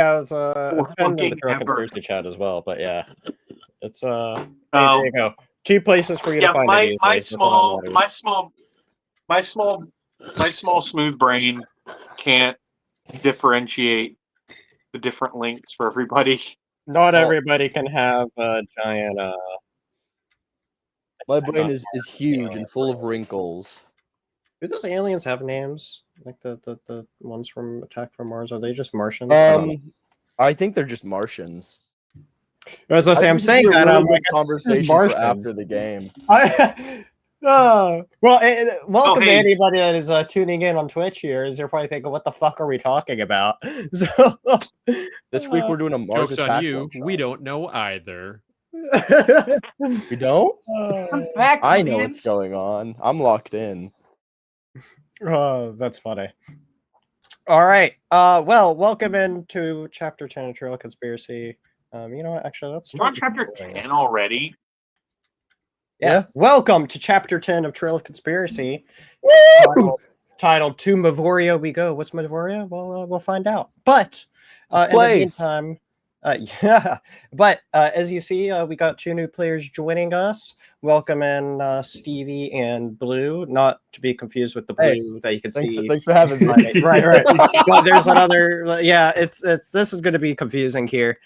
Yeah, it's in the fucking Trail ever. Conspiracy chat as well, but yeah. It's hey, there Oh. you go. 2 places for you to Yeah, find my it easily. That's all that matters. my small smooth brain can't differentiate the different links for everybody. Not everybody can have a giant My brain is huge and full of wrinkles. Do those aliens have names? Like the ones from Attack from Mars? Are they just Martians? I think they're just Martians. As I say, I'm saying that I'm like conversation for after the game. Well, welcome to hey. anybody that is tuning in on Twitch here. Is they're probably thinking, "What the fuck are we talking about?" So this week we're doing a Mars Joke's attack. on you. We don't know either. We don't? I'm back, I know man. what's going on. I'm locked in. Oh, that's funny. All right. Well, welcome into Chapter 10 of Trail Conspiracy. You know what? Actually, let's We're on Chapter 10 already. Yes. Yeah. Welcome to Chapter 10 of Trail of Conspiracy. Titled To Mavoria We Go. What's Mavoria? Well, we'll find out. But in the meantime, yeah. But as you see, we got 2 new players joining us. Welcome in Stevie and Blue, not to be confused with the Blue that you can see. Thanks for having me. Right. Well, there's another. Yeah, it's this is going to be confusing here.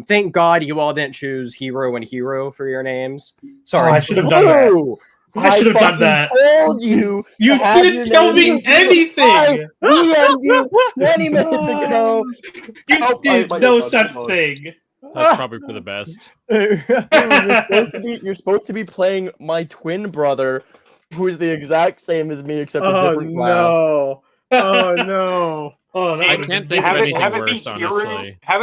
Thank God you all didn't choose Hero and Hero for your names. Sorry, I should have done that. I should have done that. Told you. You didn't tell me anything. I DM'd you 20 minutes ago. You did no such thing. That's probably for the best. You're supposed to be playing my twin brother, who is the exact same as me except a different class. Oh no! Oh, I can't think of anything worse, honestly. Have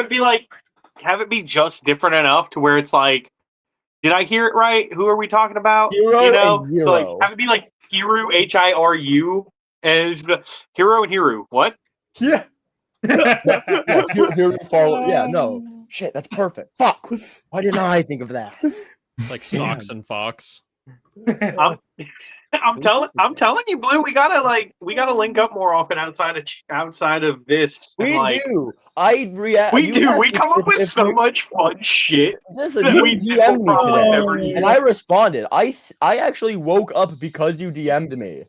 it be just different enough to where it's like, did I hear it right? Who are we talking about? Hero you know, and Hero. So like, have it be like Hiru, Hiru, as Hero and Hiru. What? Yeah. Hero follow. Yeah, no. Shit, that's perfect. Fuck. Why didn't I think of that? Like Socks and Fox. I'm telling you, Blue. We gotta link up more often outside of this. We do. We come up with so much fun shit. Listen, you DM'd me today, and I responded. I actually woke up because you DM'd me.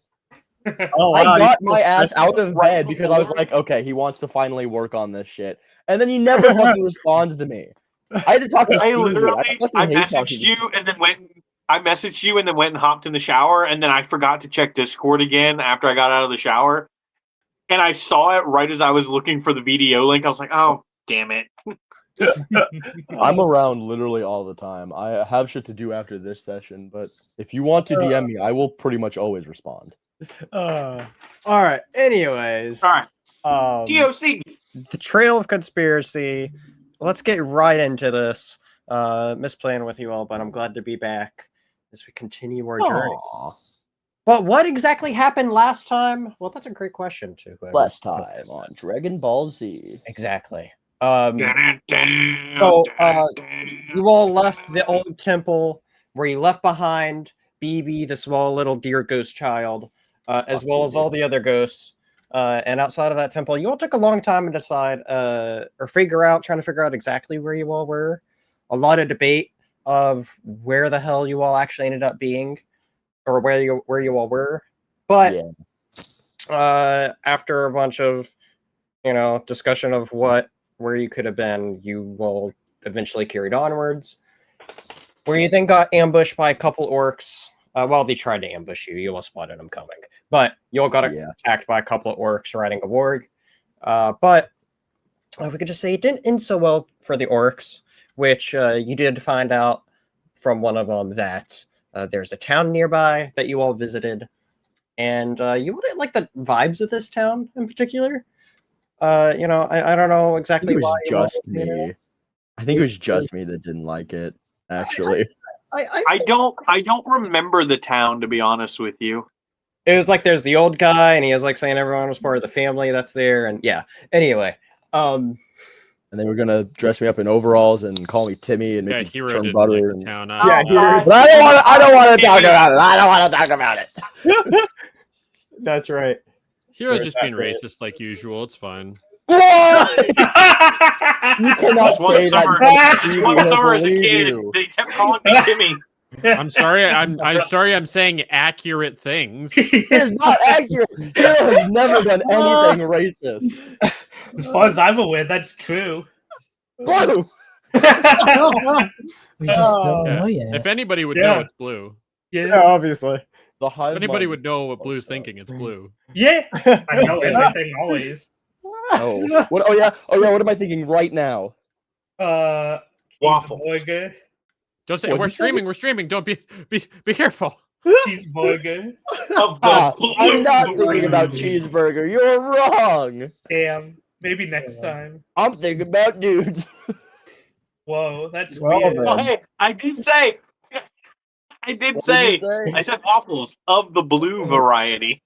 I got my ass out of bed because I was like, okay, he wants to finally work on this shit, and then he never fucking responds to me. I had to talk to Steve. I messaged you and then went. I messaged you and then went and hopped in the shower, and then I forgot to check Discord again after I got out of the shower. And I saw it right as I was looking for the VDO link. I was like, oh, damn it. I'm around literally all the time. I have shit to do after this session, but if you want to DM me, I will pretty much always respond. All right. Anyways. All right. DOC. The Trail of Conspiracy. Let's get right into this. Miss playing with you all, but I'm glad to be back as we continue our journey. But what exactly happened last time? Well, that's a great question too. Last time on Dragon Ball Z. Exactly. You all left the old temple where you left behind BB, the small little deer ghost child, as well as all the other ghosts. And outside of that temple, you all took a long time to decide or trying to figure out exactly where you all were. A lot of debate of where the hell you all actually ended up being, or where you all were. But after a bunch of discussion of where you could have been, you all eventually carried onwards. Where you then got ambushed by a couple orcs. Well, they tried to ambush you. You all spotted them coming. But you all got attacked by a couple of orcs riding a warg. But we could just say it didn't end so well for the orcs, which you did find out from one of them that there's a town nearby that you all visited. And you wouldn't like the vibes of this town in particular. I don't know exactly why. I think it was just me that didn't like it, actually. I don't remember the town, to be honest with you. It was like there's the old guy, and he was like saying everyone was part of the family that's there, and yeah. Anyway, and they were gonna dress me up in overalls and call me Timmy and make me churn butter. Like the town, but I don't want to talk about it. I don't want to talk about it. That's right. Hero's just being racist like usual. It's fine. What? You cannot One say that. summer- because One we will summer as a believe kid, you. they kept calling me Timmy. I'm sorry. I'm sorry. I'm saying accurate things. It is not accurate. Hero has never done anything racist. As far as I'm aware, that's true. Blue. We just don't Yeah. know yet. If anybody would Yeah. know, it's blue. Yeah, obviously. The If hive anybody mind would is know what fucked blue's up. thinking, it's blue. Yeah, I know everything always. Oh. What? Oh yeah. What am I thinking right now? Waffle. Cheeseburger. Don't say What'd we're you say? streaming. We're streaming. Don't be careful. Cheeseburger. Of Ah, the I'm not blue. thinking about cheeseburger. You're wrong. Damn. Maybe next time. I'm thinking about dudes. Whoa, that's Well, weird. then. Oh, hey, I did say. What did you say? I said waffles of the blue variety.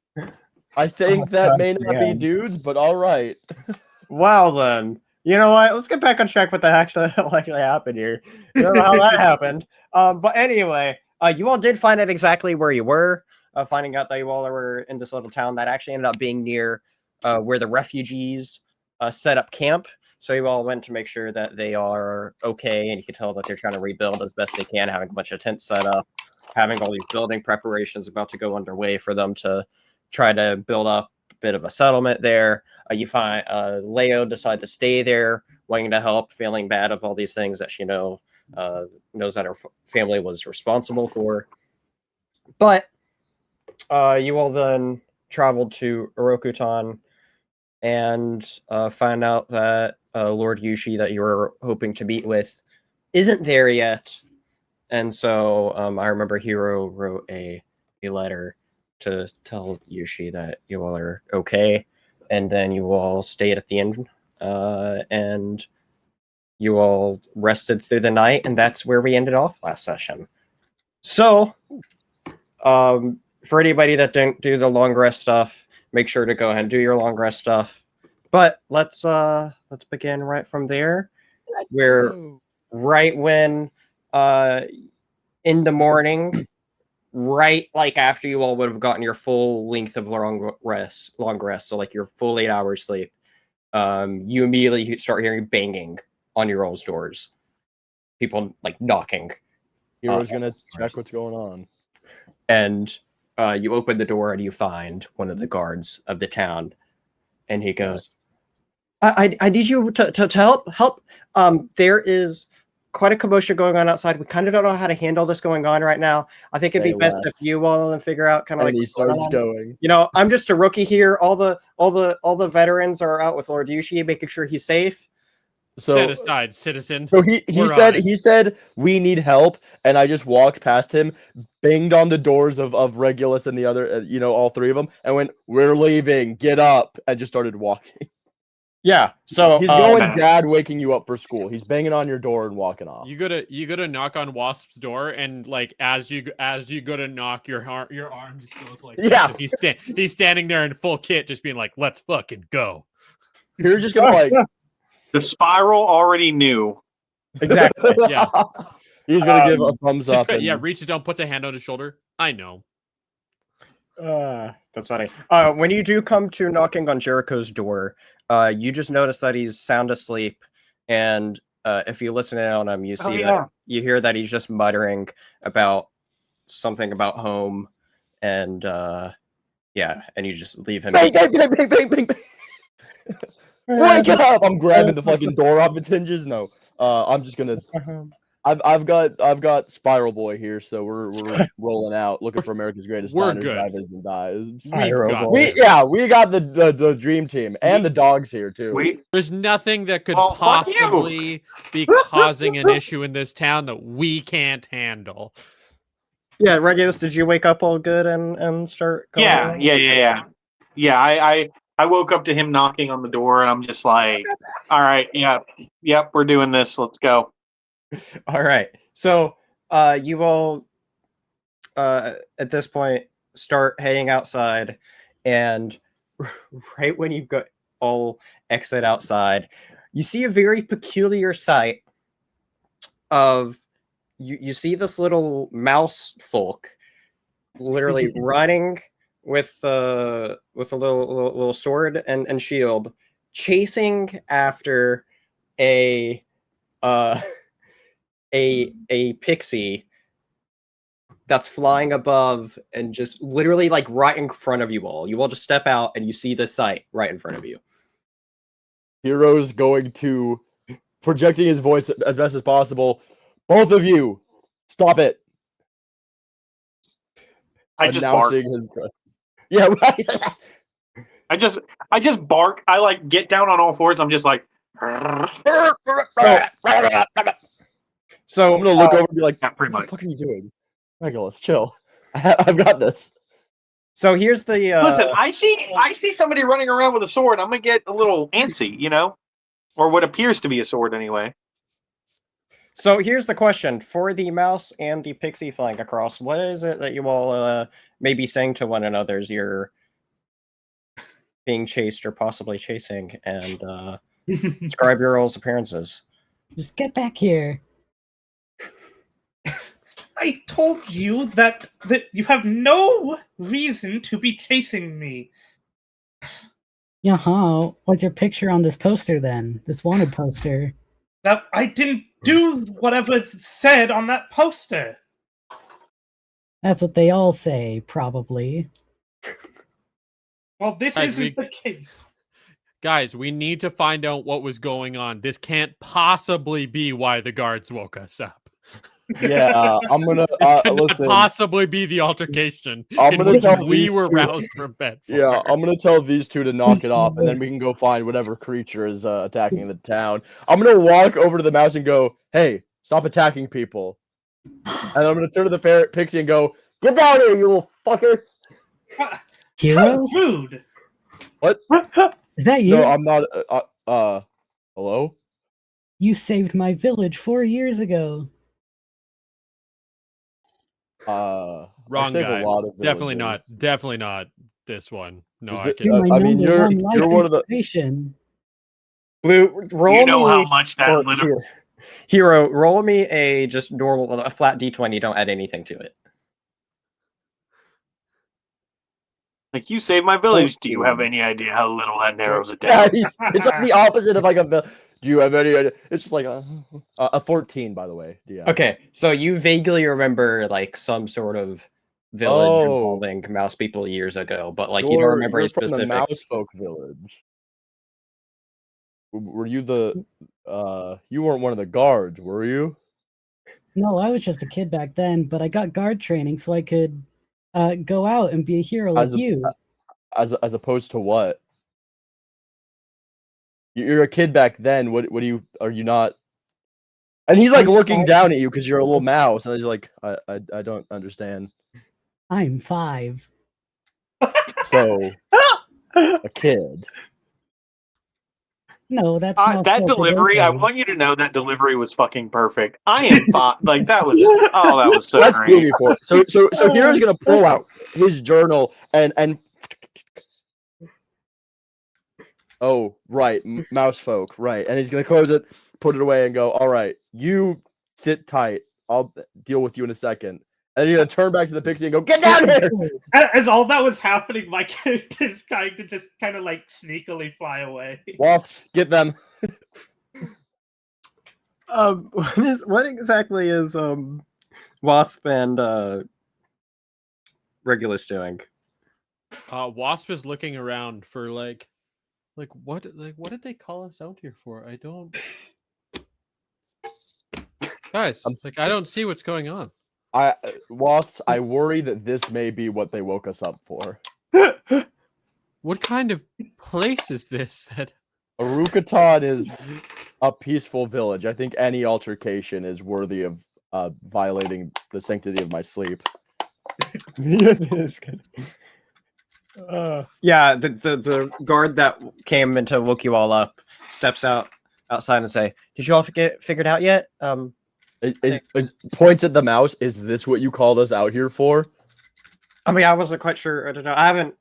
I think that may not be damn. dudes, but all right. Well then, you know what? Let's get back on track. What the heck actually happened here? I don't know how that happened. But anyway, you all did find out exactly where you were. Finding out that you all were in this little town that actually ended up being near where the refugees set up camp. So you all went to make sure that they are okay, and you can tell that they're trying to rebuild as best they can, having a bunch of tents set up, having all these building preparations about to go underway for them to try to build up a bit of a settlement there. You find Leo decide to stay there, wanting to help, feeling bad of all these things that she knows that her family was responsible for. But you all then traveled to Orokutan and find out that Lord Yushi that you were hoping to meet with isn't there yet. And so I remember Hiro wrote a letter to tell Yushi that you all are okay. And then you all stayed at the inn and you all rested through the night. And that's where we ended off last session. So for anybody that didn't do the long rest stuff, make sure to go ahead and do your long rest stuff. But let's begin right from there. Where right when in the morning, right like after you all would have gotten your full length of long rest, so like your full 8 hours sleep, you immediately start hearing banging on your all's doors. People like knocking. Hero's gonna check what's going on. And you open the door and you find one of the guards of the town, and he goes, I need you to help. There is quite a commotion going on outside. We kind of don't know how to handle this going on right now. I think it'd be best if you all figure out kind of like he what's going starts on. going. You know, I'm just a rookie here. All the veterans are out with Lord Yushi, making sure he's safe. Stand aside, citizen. So he said we need help, and I just walked past him, banged on the doors of Regulus and the other, all three of them, and went, "We're leaving. Get up!" and just started walking. Yeah. So he's going, Dad, waking you up for school. He's banging on your door and walking off. You gotta knock on Wasp's door, and like as you go to knock, your arm just goes like this. He's standing there in full kit, just being like, "Let's fucking go." You're just gonna like. The spiral already knew. Exactly. Yeah. He's gonna give a thumbs up. Yeah, reaches down, puts a hand on his shoulder. I know. That's funny. When you do come to knocking on Jericho's door, you just notice that he's sound asleep, and if you listen in on him, you see that you hear that he's just muttering about something about home, and and you just leave him. Bang, bang, bang, bang, bang, bang, bang. Wake up! I'm grabbing the fucking door off its hinges. No, I'm just gonna. I've got Spiral Boy here, so we're rolling out, looking for America's Greatest Diners, Drive-Ins, and Dives. We got the dream team and the dogs here too. There's nothing that could possibly be causing an issue in this town that we can't handle. Yeah, Regulus, did you wake up all good and start going on? Yeah, I woke up to him knocking on the door, and I'm just like, all right, yep, we're doing this. Let's go. All right. So you all at this point start heading outside, and right when you go all exit outside, you see a very peculiar sight of you see this little mouse folk literally running with a little sword and shield, chasing after a a pixie that's flying above and just literally like right in front of you all. You all just step out and you see the sight right in front of you. Hero's going to, projecting his voice as best as possible. Both of you, stop it. I just bark. Yeah, right. I just bark. I like get down on all fours. I'm just like. So I'm gonna look over and be like, yeah, pretty "What much. the fuck are you doing, Regulus? Chill. I've got this." So here's the Listen, I see somebody running around with a sword. I'm gonna get a little antsy, you know, or what appears to be a sword anyway. So here's the question for the mouse and the pixie flying across. What is it that you all may be saying to one another as you're being chased or possibly chasing? And describe your all's appearances. Just get back here. I told you that you have no reason to be chasing me. Yeah, what's your picture on this poster then? This wanted poster. That I didn't do whatever said on that poster. That's what they all say, probably. Well, this Guys, isn't the case. Guys, we need to find out what was going on. This can't possibly be why the guards woke us up. Yeah, I'm gonna This could listen. not possibly be the altercation I'm in gonna which tell we these were two- roused from bed for. Yeah, I'm gonna tell these two to knock it off, and then we can go find whatever creature is attacking the town. I'm gonna walk over to the mouse and go, "Hey, stop attacking people!" And I'm gonna turn to the ferret pixie and go, "Get down here, you little fucker!" Hero? How rude. Is that you? No, I'm not. Hello? You saved my village 4 years ago. I Wrong save guy. a lot of Definitely not. villages. Definitely not this one. No, Is I it- can. You're my I mean, number one life you're one of the. inspiration. Blue, roll You know me, how much that or little. Hero, roll me a just normal, a flat d20. Don't add anything to it. Like, you saved my village. Do you have any idea how little that narrows it Yeah, down? it's like the opposite of like a. Do you have any idea? It's just like a 14, by the way. Yeah. Okay, so you vaguely remember like some sort of village involving mouse people years ago, but like you don't remember you're any from the specific. mouse folk village. Were you the? You weren't one of the guards, were you? No, I was just a kid back then, but I got guard training so I could go out and be a hero like you. As opposed to what? You're a kid back then. What do you? Are you not? And he's like looking down at you because you're a little mouse, and he's like, I don't understand. I'm 5. So, a kid. No, that's not That delivery. I want you to know that delivery was fucking perfect. I am like that was. Oh, that was so Let's great. do before. So Hero's gonna pull out his journal and. Oh right, mouse folk, right, and he's gonna close it, put it away, and go. All right, you sit tight. I'll deal with you in a second. And you're gonna turn back to the pixie and go, "Get down here!" As all that was happening, my character's trying to just kind of like sneakily fly away. Wasps, get them. What exactly is Wasp and Regulus doing? Wasp is looking around for like what did they call us out here for? I don't. Guys, I don't see what's going on. Wasps, I worry that this may be what they woke us up for. What kind of place is this? That Arukatan is a peaceful village. I think any altercation is worthy of violating the sanctity of my sleep. Yeah, the guard that came and to woke you all up steps outside and say, "Did you all get figured out yet?" Points at the mouse. Is this what you called us out here for? I mean, I wasn't quite sure. I don't know. I haven't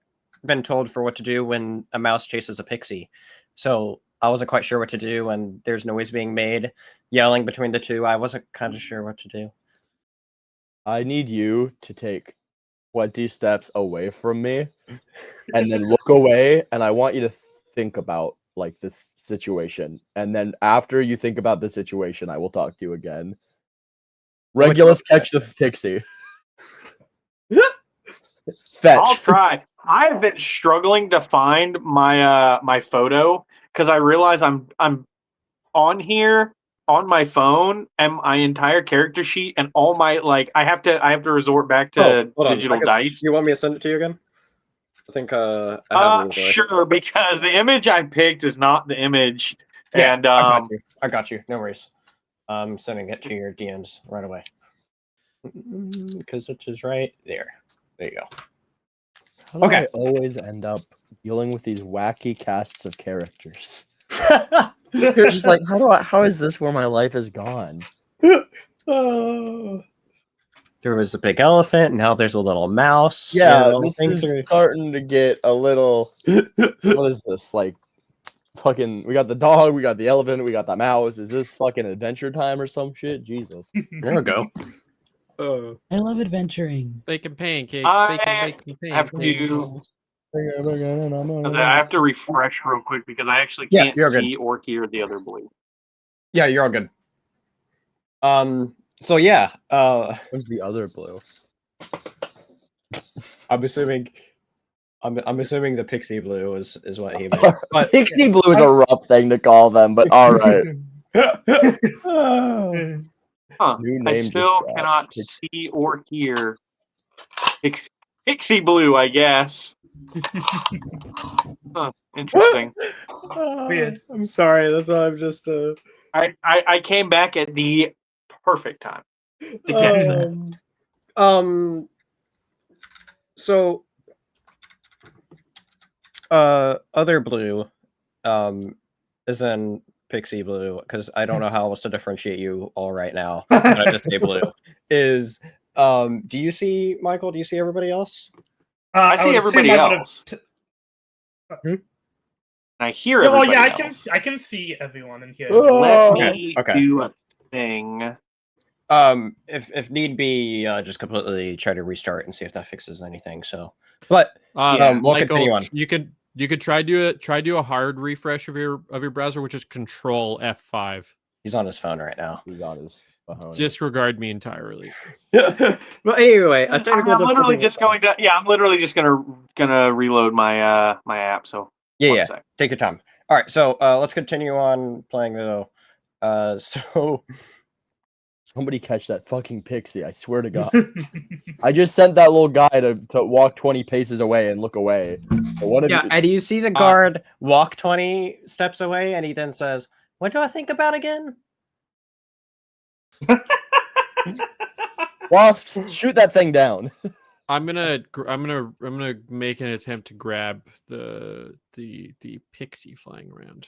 been told for what to do when a mouse chases a pixie, so I wasn't quite sure what to do when there's noise being made, yelling between the two. I wasn't kind of sure what to do. I need you to take 20 steps away from me and then look away, and I want you to think about like this situation, and then after you think about the situation, I will talk to you again. Regulus, catch the pixie. Fetch. I'll try. I've been struggling to find my my photo because I realize I'm on here on my phone and my entire character sheet and all my I have to resort back to digital dice. You want me to send it to you again? I think I have it. Sure, because the image I picked is not the image. Yeah, And I got you. No worries. I'm sending it to your DMs right away. Because it is right there. There you go. How do I always end up dealing with these wacky casts of characters? You're just like, how is this where my life is gone? There was a big elephant, now there's a little mouse. Yeah, this is starting to get a little. What is this? Like, fucking, we got the dog, we got the elephant, we got the mouse. Is this fucking Adventure Time or some shit? Jesus. There we go. I love adventuring. Bacon pancakes. I Bacon have pancakes. to. I have to refresh real quick because I actually can't see or hear the other blue. Yeah, you're all good. So yeah, where's the other blue? I'm assuming the pixie blue is what he meant. But pixie blue is a rough thing to call them, but all right. I still cannot see or hear pixie blue, I guess. Interesting. Weird. I'm sorry. That's why I'm just. I came back at the perfect time to catch that. So, other blue, is in pixie blue because I don't know how else to differentiate you all right now. I just say blue. Is do you see Michael? Do you see everybody else? I see everybody else. I hear everybody else. I can see everyone in here. Let me do a thing. If need be, just completely try to restart and see if that fixes anything. So, but we'll Michael, continue on. You could try do a hard refresh of your browser, which is Control F5. He's on his phone right now. He's on his phone. Disregard me entirely. But anyway, I'm literally just going to. Yeah, I'm literally just gonna reload my my app. So yeah, take your time. All right, so let's continue on playing though. So somebody catch that fucking pixie! I swear to God. I just sent that little guy to walk 20 paces away and look away. And you see the guard walk 20 steps away, and he then says, "What do I think about again?" Wasp, shoot that thing down. I'm gonna make an attempt to grab the pixie flying around.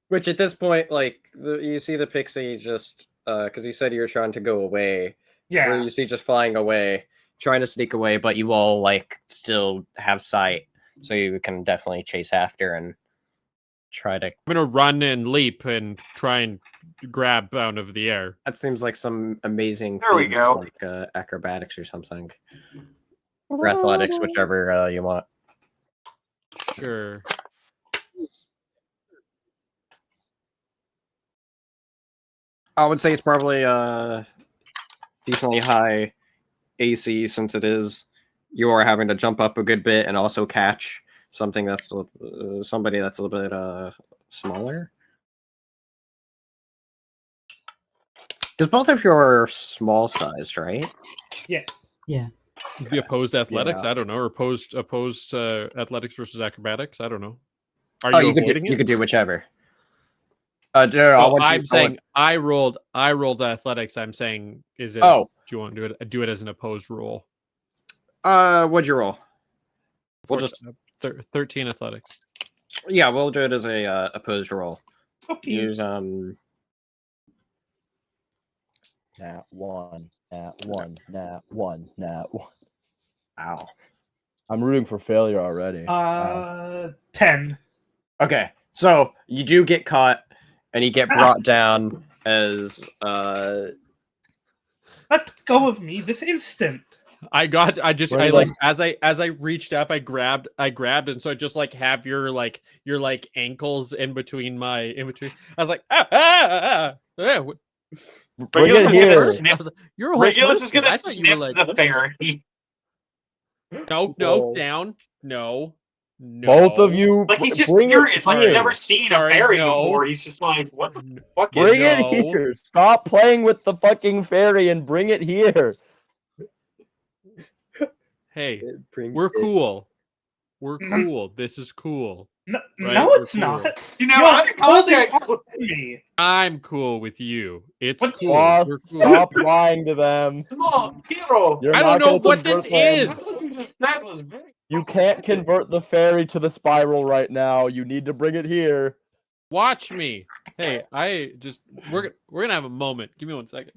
Which at this point, you see the pixie just because you said you were trying to go away. Yeah. Where you see just flying away, trying to sneak away, but you all still have sight, so you can definitely chase after and try to. I'm gonna run and leap and try and grab out of the air. That seems like some amazing. There we go. Like acrobatics or something, or athletics, whichever you want. Sure. I would say it's probably decently high AC since you are having to jump up a good bit and also catch something that's somebody that's a little bit smaller. Because both of you are small sized, right? Yeah. Yeah. Be opposed athletics? Yeah. I don't know. Or opposed athletics versus acrobatics? I don't know. You could do whichever. I'm saying I rolled athletics. I'm saying do you want to do it as an opposed roll? What'd you roll? We'll just 13 athletics. Yeah, we'll do it as a opposed roll. Okay. Use Nat 1, nat 1, nat 1, nat 1. Ow. I'm rooting for failure already. 10. Okay, so you do get caught, and you get brought down as Let go of me this instant. I Where like the- as I reached up, I grabbed, and so I just like have your ankles in between. I was like, what- Bring it here. I was like, you're a whole Regulus person. is gonna I thought you were sniff like, the fairy. no, Whoa. down, no. Both of you, Like he's just bring curious. it Like he's here. never seen Sorry, a fairy no. before. He's just like, what the fuck is Bring this? it here. Stop playing with the fucking fairy and bring it here. Hey, Bring we're it. cool. We're cool. This is cool. No, Right, no we're it's cool. not. You know, You're I'm in holding contact on to me. I'm cool with you. It's What- cool. Boss, We're cool. stop lying to them. Come on, hero. You're I not don't know gonna what this convert them. is. That was very You can't convert the fairy to the spiral right now. You need to bring it here. Watch me. Hey, we're gonna have a moment. Give me 1 second.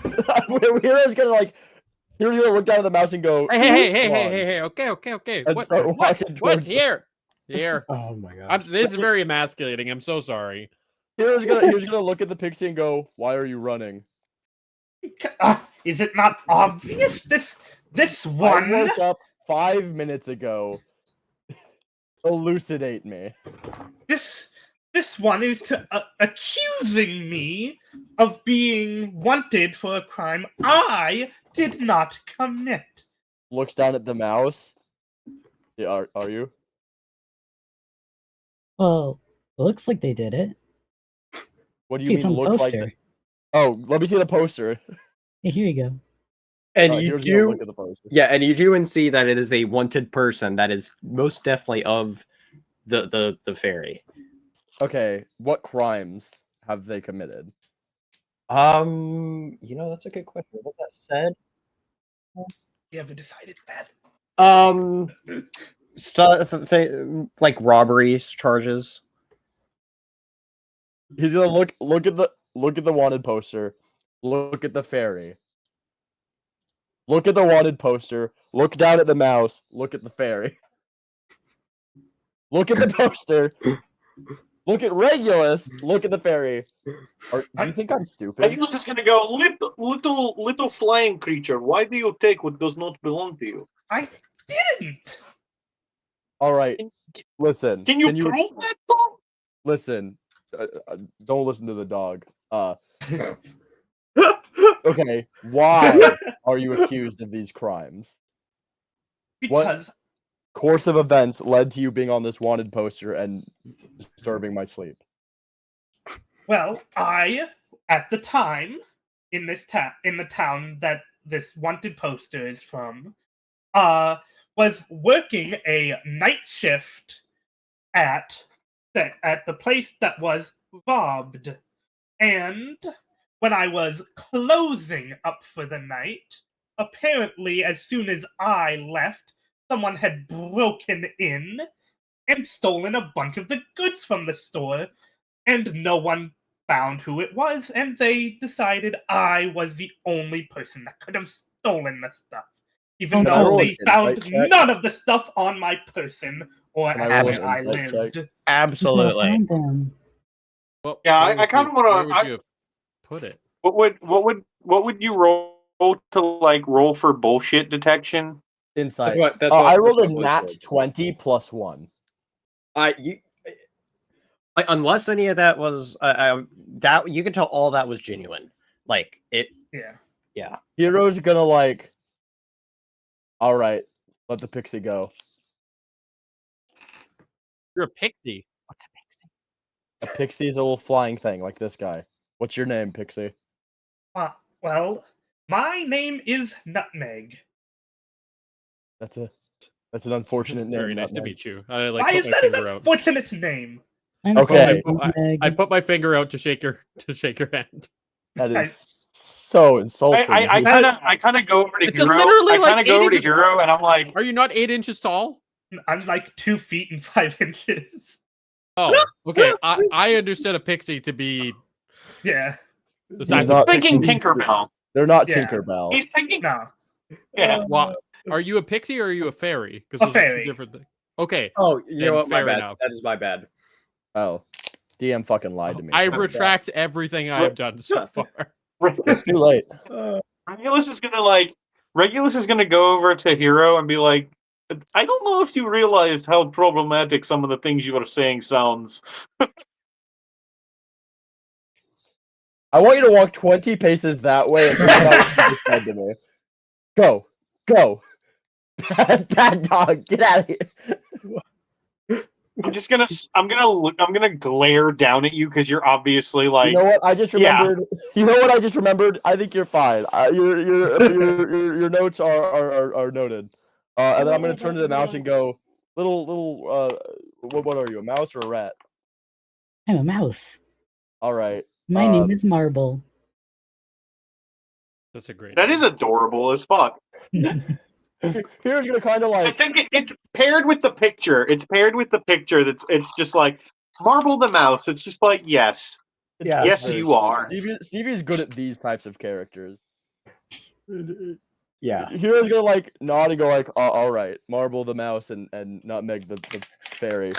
Hero's gonna like. Hero's gonna look down at the mouse and go. Hey. Okay. And start walking What? towards them. Here. Oh my god. This is very emasculating. I'm so sorry. Hero's gonna look at the pixie and go, "Why are you running?" Is it not obvious? This I one. woke up 5 minutes ago. Elucidate me. This one is accusing me of being wanted for a crime I did not commit. Looks down at the mouse. Yeah, are you? Well, it looks like they did it. What do See, you it's mean? on the Looks like? poster. Oh, let me see the poster. Hey, here you go. And Hero's you gonna do, look at the poster. yeah, and you do and see that it is a wanted person that is most definitely of the fairy. Okay, what crimes have they committed? That's a good question. What's that said? You haven't decided that. Stuff like robberies charges. He's gonna look at the wanted poster. Look at the fairy. Look at the wanted poster. Look down at the mouse. Look at the fairy. Look at the poster. Look at Regulus. Look at the fairy. Do you think I'm stupid? I'm just gonna go, little flying creature. Why do you take what does not belong to you? I didn't. All right. Listen. Can you prove that though? Listen? Don't listen to the dog. Okay. Why are you accused of these crimes? Because Course of events led to you being on this wanted poster and disturbing my sleep. well, I at the time in the town that this wanted poster is from, was working a night shift at the place that was robbed. And when I was closing up for the night, apparently as soon as I left, someone had broken in and stolen a bunch of the goods from the store, and no one found who it was, and they decided I was the only person that could have stolen the stuff. Even Can I though roll they an found insight check? none of the stuff on my person or Can I roll where an I insight lived. check? Absolutely. Find them. Well, Yeah, where I kind of want to. Where would you have put it? What would you roll to like roll for bullshit detection? Insight. I I rolled a nat 20 plus 1. Unless any of that was that you can tell all that was genuine. Like it. Yeah. Hero's gonna like. All right, let the pixie go. You're a pixie. What's a pixie? A pixie is a little flying thing like this guy. What's your name, Pixie? Well, my name is Nutmeg. That's an unfortunate name. Very nice to Nutmeg. meet you. I like Why put is my that an finger out. unfortunate name? I'm Okay. sorry, Meg. I put my finger out to shake your hand. That is so insulting. I kind of go over to It's Hero. literally I kind like of go 8 over to inches- Hero, and I'm like, Are you not 8 inches tall? I'm like 2 feet and 5 inches. Oh, okay. I understood a pixie to be Yeah. the size not- of a thinking pixie. Tinkerbell. They're not Yeah. Tinkerbell. He's thinking, No. yeah. Well, are you a pixie or are you a fairy? A Because those are fairy. two different things. Okay. Oh, you Then know what? My fair bad. enough. That is my bad. Oh, DM fucking lied to me. I retract everything I have done so far. It's too late. Regulus is gonna like Regulus is gonna go over to Hero and be like, I don't know if you realize how problematic some of the things you are saying sounds. I want you to walk 20 paces that way and think about what you just said to me. Go. Bad dog, get out of here. I'm gonna glare down at you because you're obviously like. You know what? I just remembered. Yeah. You know what I just remembered? I think you're fine. Your notes are noted. And then I'm gonna turn to the mouse and go, little. What are you? A mouse or a rat? I'm a mouse. All right. My name is Marble. That's a great. That is adorable as fuck. Here's gonna kind of like. I think it's paired with the picture. It's paired with the picture. It's just like Marble the mouse. It's just like yes, yes you are. Stevie's good at these types of characters. Yeah. Here's gonna like nod and go like, all right, Marble the mouse and Nutmeg the fairy.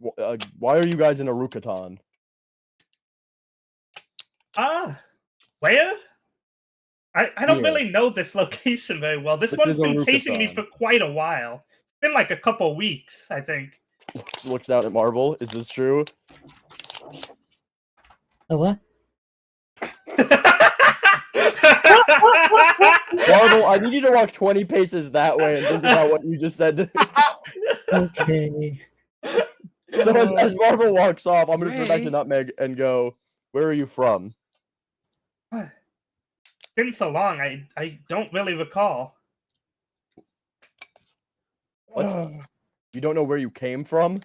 Why are you guys in a Rukatan? Where? I don't really know this location very well. This one's been chasing me for quite a while. It's been like a couple weeks, I think. Looks out at Marble. Is this true? Oh, what? Marble, I need you to walk 20 paces that way and think about what you just said. Okay. So as Marble walks off, I'm going to turn back to Nutmeg and go, where are you from? It's been so long, I don't really recall. What? You don't know where you came from?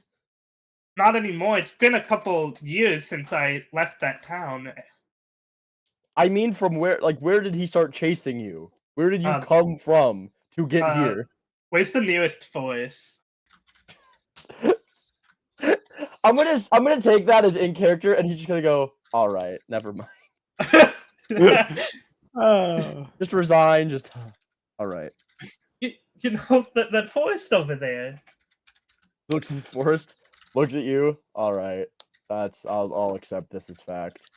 Not anymore. It's been a couple years since I left that town. I mean, from where? Like, where did he start chasing you? Where did you come from to get here? Where's the nearest forest? I'm gonna take that as in character, and he's just gonna go, all right, never mind. Just resign. Just all right. You know that forest over there. Looks at the forest. Looks at you. All right. I'll accept this as fact.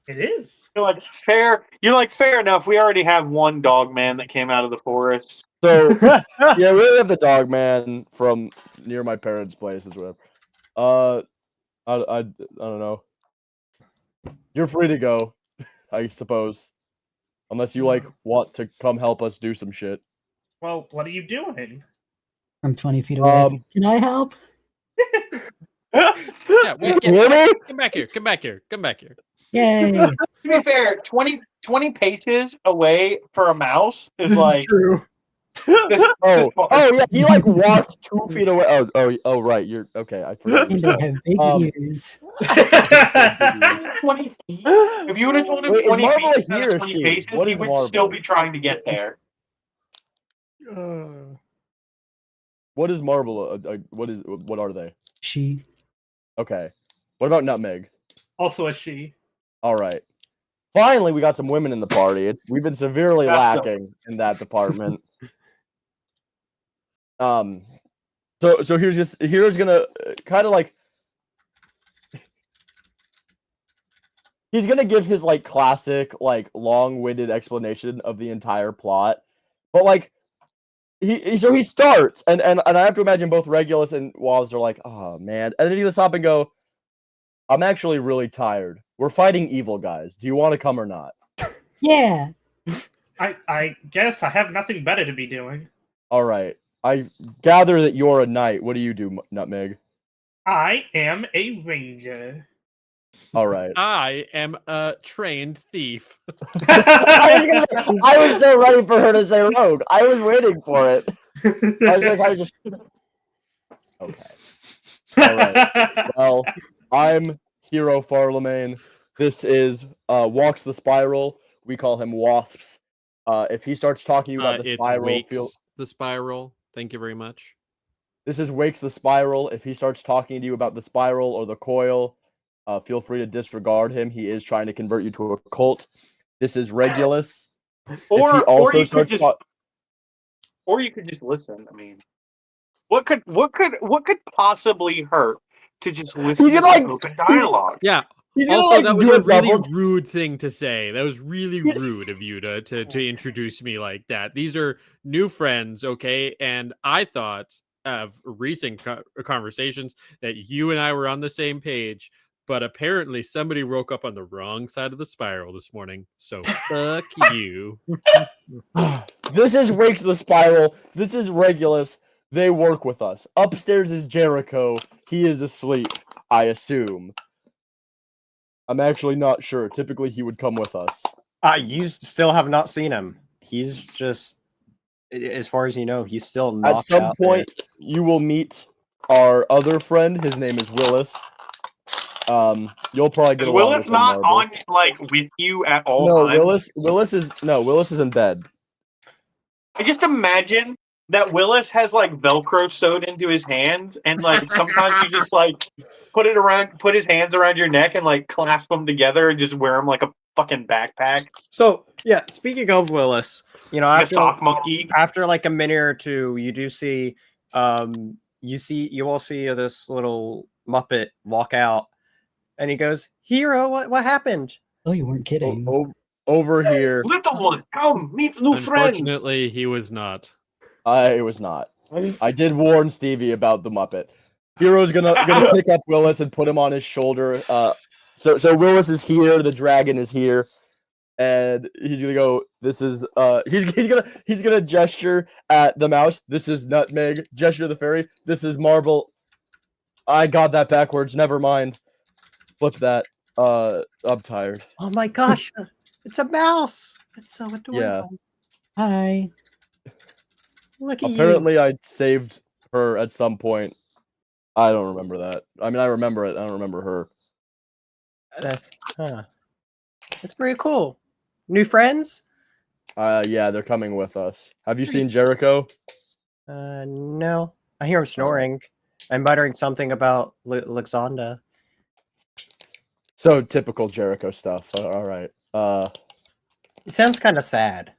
It is. You're like fair. You're like fair enough. We already have one dog man that came out of the forest. So yeah, we have the dog man from near my parents' place as well. I don't know. You're free to go, I suppose, unless you like want to come help us do some shit. Well, what are you doing? I'm 20 feet away. Can I help? Yeah, come back here. Come back here. Come back here. Yay! To be fair, 20 paces away for a mouse is This like is true. Yeah, he like walked 2 feet away. Oh, right. You're okay. I forgot. And I have big ears. 20 feet. If you would have told him 20 feet instead of 20 paces, he would still be trying to get there. What is Marble? What are they? She. Okay. What about Nutmeg? Also a she. All right. Finally, we got some women in the party. We've been severely lacking in that department. So here's gonna kind of like he's gonna give his like classic like long-winded explanation of the entire plot, but like he starts and I have to imagine both Regulus and Wallace are like, oh man, and then he's gonna stop and go, I'm actually really tired. We're fighting evil guys. Do you want to come or not? Yeah. I guess I have nothing better to be doing. All right. I gather that you're a knight. What do you do, Nutmeg? I am a ranger. All right. I am a trained thief. I was so ready for her to say rogue. I was waiting for it. I was like, okay. All right. Well, I'm Hero Farlemagne. This is Walks the Spiral. We call him Wasps. If he starts talking about the spiral, the spiral. Thank you very much. This is Wakes the Spiral. If he starts talking to you about the spiral or the coil, feel free to disregard him. He is trying to convert you to a cult. This is Regulus. Or you could just listen. I mean, what could possibly hurt to just listen to some open dialogue? Yeah. Also, that was a really rude thing to say. That was really rude of you to introduce me like that. These are new friends, okay? And I thought of recent conversations that you and I were on the same page, but apparently somebody woke up on the wrong side of the spiral this morning. So fuck you. This is Wakes the Spiral. This is Regulus. They work with us. Upstairs is Jericho. He is asleep, I assume. I'm actually not sure. Typically, he would come with us. You still have not seen him. He's just, as far as you know, he's still knocked out. At some point, you will meet our other friend. His name is Willis. You'll probably get along Willis with him, not Marvel. on like with you at all No, times? Willis is in bed. I just imagine that Willis has like Velcro sewed into his hands, and like sometimes you just like put his hands around your neck and like clasp them together and just wear them like a fucking backpack. So yeah, speaking of Willis, you know, Like a sock monkey. after like a minute or two, you do see, you all see this little Muppet walk out, and he goes, "Hero, what happened?" Oh, you weren't kidding. Over here. Little one, come meet new friends. Unfortunately, he was not. I was not. I did warn Stevie about the Muppet. Hero's gonna pick up Willis and put him on his shoulder. So Willis is here. The dragon is here, and he's gonna go. This is he's gonna gesture at the mouse. This is Nutmeg. Gesture to the fairy. This is Marvel. I got that backwards. Never mind. Flip that. I'm tired. Oh my gosh, it's a mouse! It's so adorable. Yeah. Hi. Look at Apparently, I saved her at some point. I don't remember that. I mean, I remember it. I don't remember her. That's pretty cool. New friends? Yeah, they're coming with us. Have you seen Jericho? No. I hear him snoring and muttering something about Luxonda. So typical Jericho stuff. All right. It sounds kind of sad.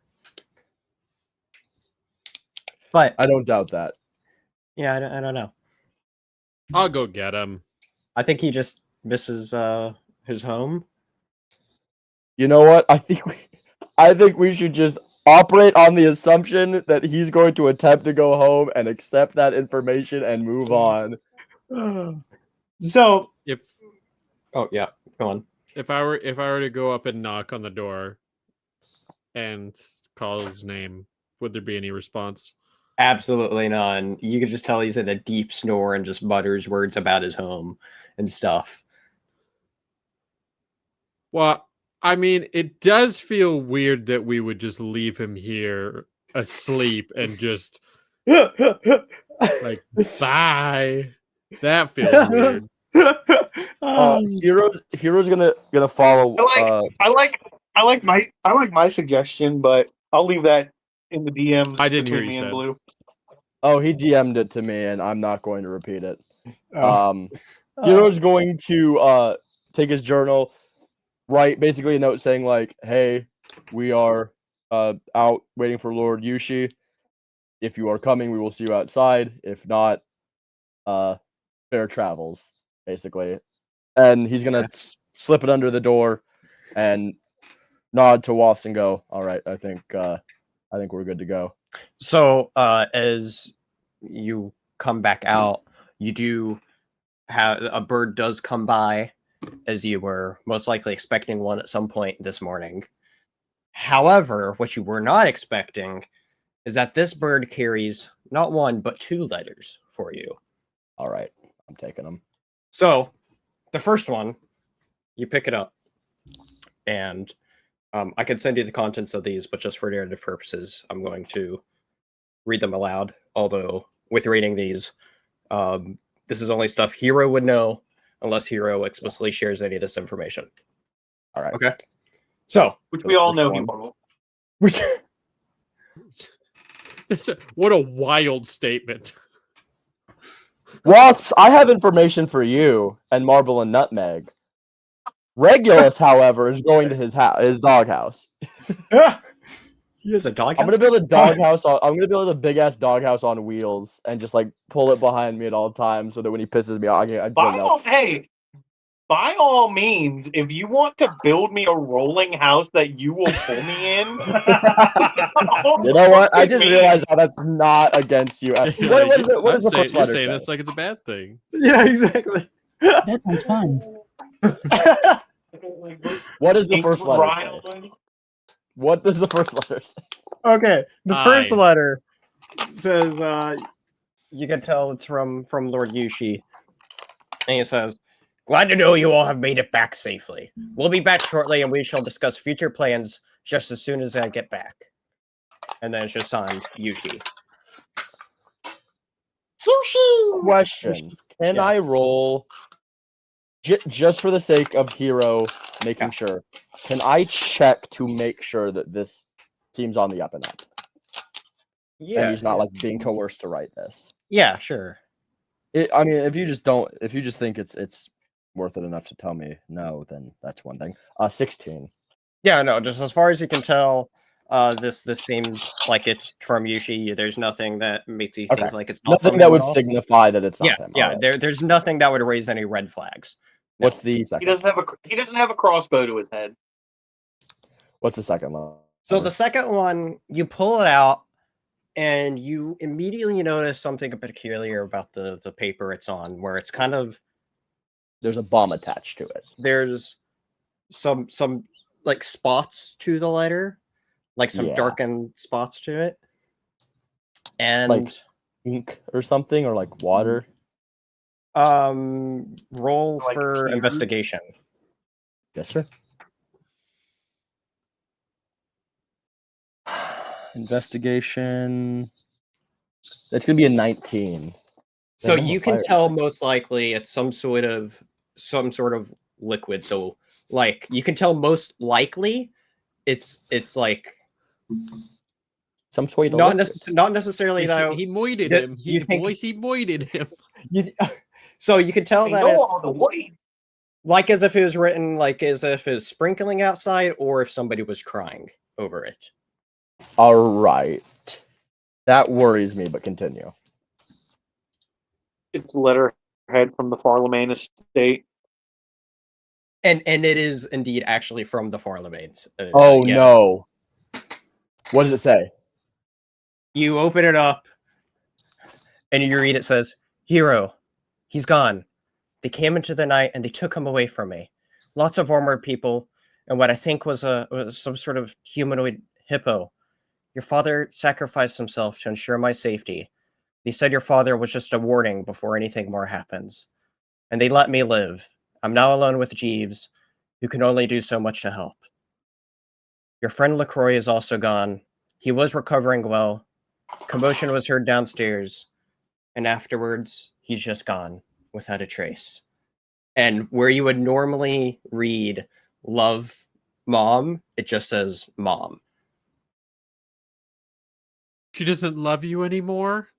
But I don't doubt that. Yeah, I don't know. I'll go get him. I think he just misses his home. You know what? I think we should just operate on the assumption that he's going to attempt to go home and accept that information and move on. So if go on. If I were to go up and knock on the door and call his name, would there be any response? Absolutely none. You could just tell he's in a deep snore and just mutters words about his home and stuff. Well, I mean, it does feel weird that we would just leave him here asleep and just like bye. That feels weird. Hero's gonna follow. I like my suggestion, but I'll leave that in the DMs. I didn't hear between you me and said. Blue. Oh, he DM'd it to me, and I'm not going to repeat it. Hero's going to take his journal, write basically a note saying like, "Hey, we are out waiting for Lord Yushi. If you are coming, we will see you outside. If not, fair travels." Basically, and he's gonna slip it under the door and nod to Wasp and go, "All right, I think we're good to go." So, as you come back out, you do have a bird does come by, as you were most likely expecting one at some point this morning. However, what you were not expecting is that this bird carries not one but two letters for you. All right, I'm taking them. So, the first one, you pick it up, and I can send you the contents of these, but just for narrative purposes, I'm going to read them aloud. Although, with reading these, this is only stuff Hero would know, unless Hero explicitly shares any of this information. All right. Okay. So, which we all know he won't. What a wild statement. Wasps, I have information for you and Marble and Nutmeg. Regulus, however, is going to his doghouse. He has a doghouse? I'm gonna build a doghouse. I'm gonna build a big ass doghouse on wheels and just like pull it behind me at all times, so that when he pisses me off, I just know. Hey, by all means, if you want to build me a rolling house that you will pull me in, you know what? I just realized how that's not against you. What is the first letter You're saying say? it's like it's a bad thing. Yeah, exactly. That sounds fun. What does the first letter say? What does the first letter say? Okay, the first I. letter says, you can tell it's from Lord Yushi. And it says, "Glad to know you all have made it back safely. We'll be back shortly and we shall discuss future plans just as soon as I get back." And then it's just signed Yushi. Question. Can I roll, just for the sake of Hero making sure, can I check to make sure that this seems on the up and up? Yeah. And he's not like being coerced to write this. Yeah, sure. I mean, if you just think it's worth it enough to tell me no, then that's one thing. 16. Yeah, no, just as far as you can tell, this seems like it's from Yushi. There's nothing that makes you think like it's not nothing from that him would at all. signify that it's not him. Yeah, Right. there's nothing that would raise any red flags. No. What's the second? He doesn't have a crossbow to his head. What's the second one? So the second one, you pull it out, and you immediately notice something peculiar about the paper it's on, where it's kind of there's a bomb attached to it. There's some like spots to the letter, like some darkened spots to it, and like ink or something, or like water. Roll like for here? investigation. Yes, sir. Investigation. That's gonna be a 19. So you can tell most likely it's some sort of liquid. So like you can tell most likely it's like some sort of not necessarily though. He moided him. He moided him. So you can tell that it's the weight. like as if it was written like as if it was sprinkling outside, or if somebody was crying over it. All right, that worries me. But continue. It's letterhead from the Farlemagne estate. And it is indeed actually from the Farlemanes. No. What does it say? You open it up and you read it says, "Hero, he's gone. They came into the night and they took him away from me. Lots of armored people and what I think was some sort of humanoid hippo. Your father sacrificed himself to ensure my safety. They said your father was just a warning before anything more happens. And they let me live. I'm now alone with Jeeves, who can only do so much to help. Your friend LaCroix is also gone. He was recovering well. Commotion was heard downstairs. And afterwards, he's just gone without a trace." And where you would normally read "love mom," it just says "mom." She doesn't love you anymore.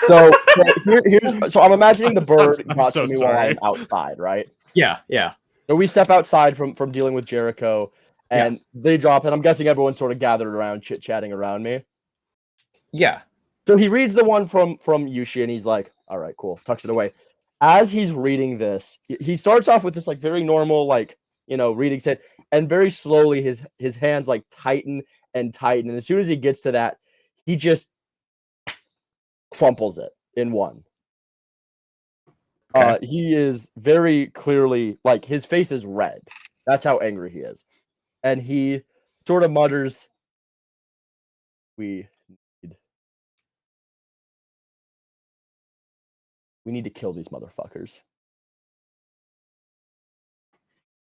So I'm imagining the bird got to me while I'm outside, right? Yeah. So we step outside from dealing with Jericho, and they drop it. I'm guessing everyone's sort of gathered around, chit-chatting around me. Yeah. So he reads the one from Yushi, and he's like, "All right, cool." Tucks it away. As he's reading this, he starts off with this like very normal, like, reading set, and very slowly his hands like tighten and tighten, and as soon as he gets to that, he just crumples it in one. Okay. He is very clearly, like, his face is red. That's how angry he is. And he sort of mutters, We need to kill these motherfuckers.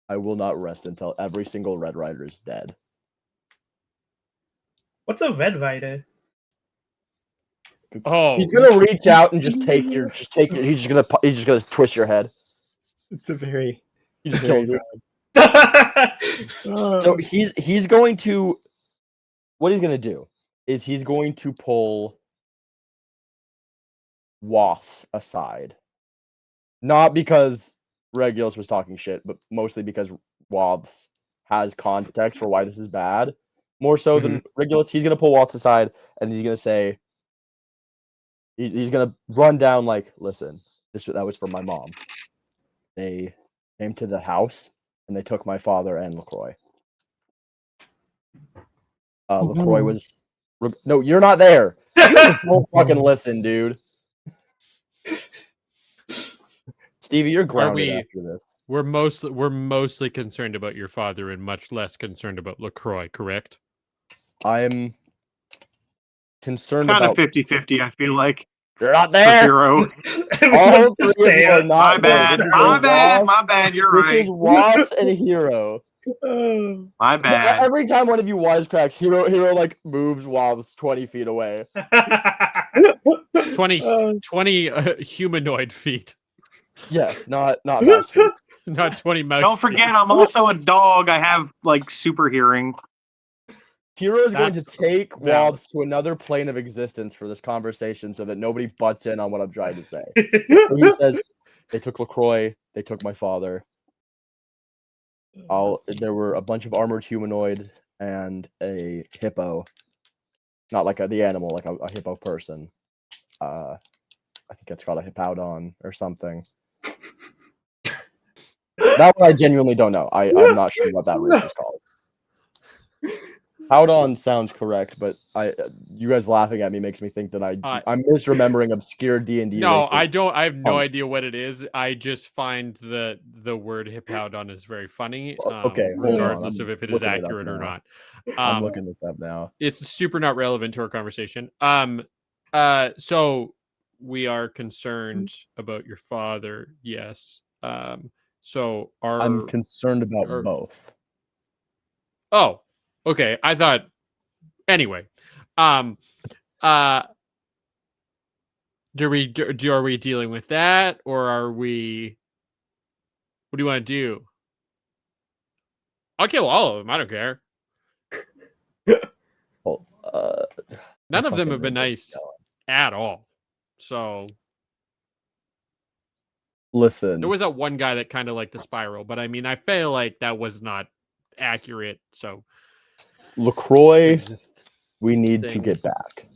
I will not rest until every single Red Rider is dead." What's a Red Rider? Oh, He's gonna reach out and just take your. He's just gonna twist your head. It's a very. He just kills you. So he's going to. What he's gonna do is he's going to pull Wath aside, not because Regulus was talking shit, but mostly because Wath has context for why this is bad. More so than Regulus, he's gonna pull Wath aside and he's gonna say. He's gonna run down like, "Listen, that was for my mom. They came to the house and they took my father and LaCroix. LaCroix no. was no, you're not there. You just don't fucking listen, dude. Stevie, you're grounded after this. We're mostly concerned about your father and much less concerned about LaCroix, correct? I'm concerned Kind of about 50-50, I feel like. you're not For there. Zero. All three of you are My not there. bad. This is My a bad. Ross- My bad. You're This right. is Ross and Hero. My bad. Every time one of you wisecracks, Hero like moves while it's 20 feet away. 20 humanoid feet, Yes, not mouse feet. not 20 mouse. Don't forget, feet. I'm also a dog. I have like super hearing. Hero is going to That's take valid. Wobbs to another plane of existence for this conversation so that nobody butts in on what I'm trying to say. So he says, they took LaCroix, they took my father. There were a bunch of armored humanoid and a hippo. Not like the animal, like a hippo person. I think it's called a hippowdon or something. That one I genuinely don't know. I'm not sure what that race is called. Howdon sounds correct, but you guys laughing at me makes me think that I'm misremembering obscure D&D. No, races. I don't. I have no Punks. idea what it is. I just find the word hippowdon is very funny. Okay, hold on. Regardless I'm of if it is looking it up accurate or now. not. I'm looking this up now. It's super not relevant to our conversation. So we are concerned about your father. Yes. So I'm concerned about both. Oh, okay. I thought. Anyway, are we dealing with that, or are we? What do you want to do? I'll kill all of them. I don't care. Well, None of them have been nice at all. So listen, there was that one guy that kind of liked the spiral, but I mean, I feel like that was not accurate. So LaCroix, we need to get back.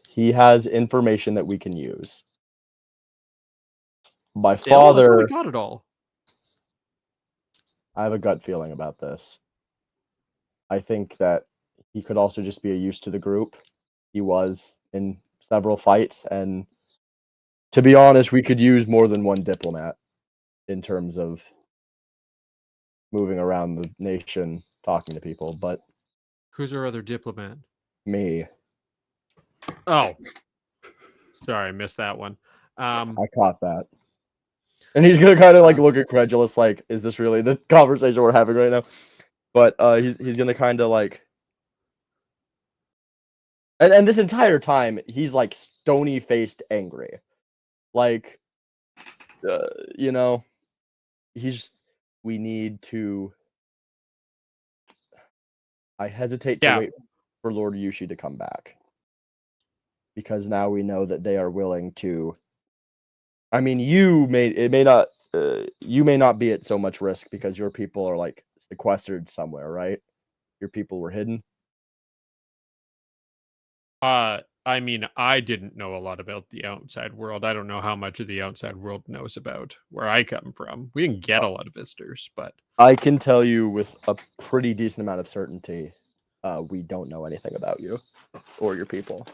He has information that we can use. My father, I got it all. I have a gut feeling about this. I think that he could also just be a use to the group. He was in several fights, and to be honest, we could use more than one diplomat in terms of moving around the nation, talking to people. But who's our other diplomat? Me. Oh, sorry, I missed that one. I caught that. And he's gonna kind of like look incredulous, like, is this really the conversation we're having right now? But he's gonna kind of like, and this entire time he's like stony faced angry, like, you know, we need to. I hesitate to wait for Lord Yushi to come back, because now we know that they are willing to. I mean, you may not be at so much risk because your people are like sequestered somewhere, right? Your people were hidden. I mean, I didn't know a lot about the outside world. I don't know how much of the outside world knows about where I come from. We can get a lot of visitors, but I can tell you with a pretty decent amount of certainty, we don't know anything about you or your people.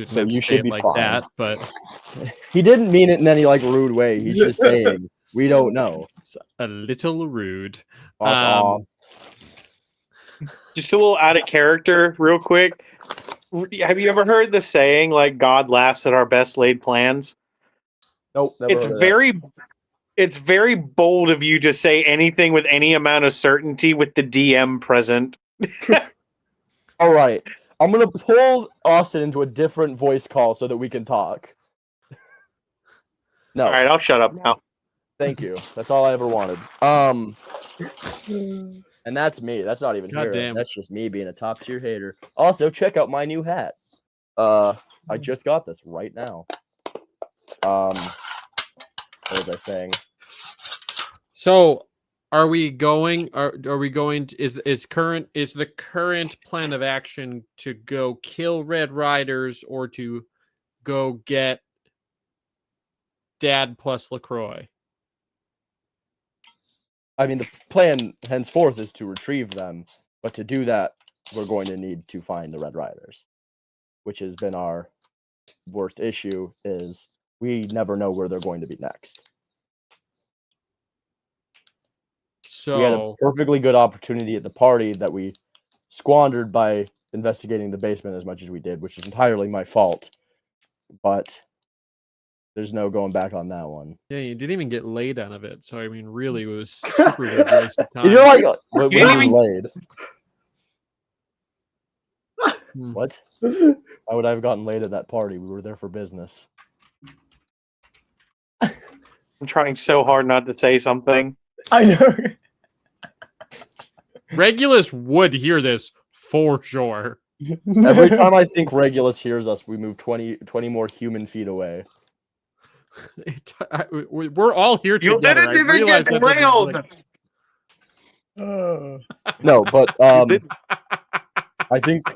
So you should be like fine. That, but he didn't mean it in any like rude way. He's just saying we don't know. It's a little rude. Fuck off. Just a little out of character, real quick. Have you ever heard the saying like God laughs at our best laid plans? Nope, never heard of that. It's very bold of you to say anything with any amount of certainty with the DM present. All right. I'm going to pull Austin into a different voice call so that we can talk. No. All right, I'll shut up now. Thank you. That's all I ever wanted. And that's me. That's not even here. That's just me being a top tier hater. Also, check out my new hat. I just got this right now. What was I saying? So, are we going? Are we going? Is the current plan of action to go kill Red Riders or to go get Dad plus LaCroix. I mean, the plan henceforth is to retrieve them, but to do that, we're going to need to find the Red Riders, which has been our worst issue, is we never know where they're going to be next. So we had a perfectly good opportunity at the party that we squandered by investigating the basement as much as we did, which is entirely my fault. But there's no going back on that one. yeah, you didn't even get laid out of it. So I mean, really, it was super good waste of time. You're like, what do you mean laid? What? Why would I have gotten laid at that party? We were there for business. I'm trying so hard not to say something. I know. Regulus would hear this for sure. Every time I think Regulus hears us, we move 20 more human feet away. We're all here You together. didn't I even realize get that this is railed. like... No, but I think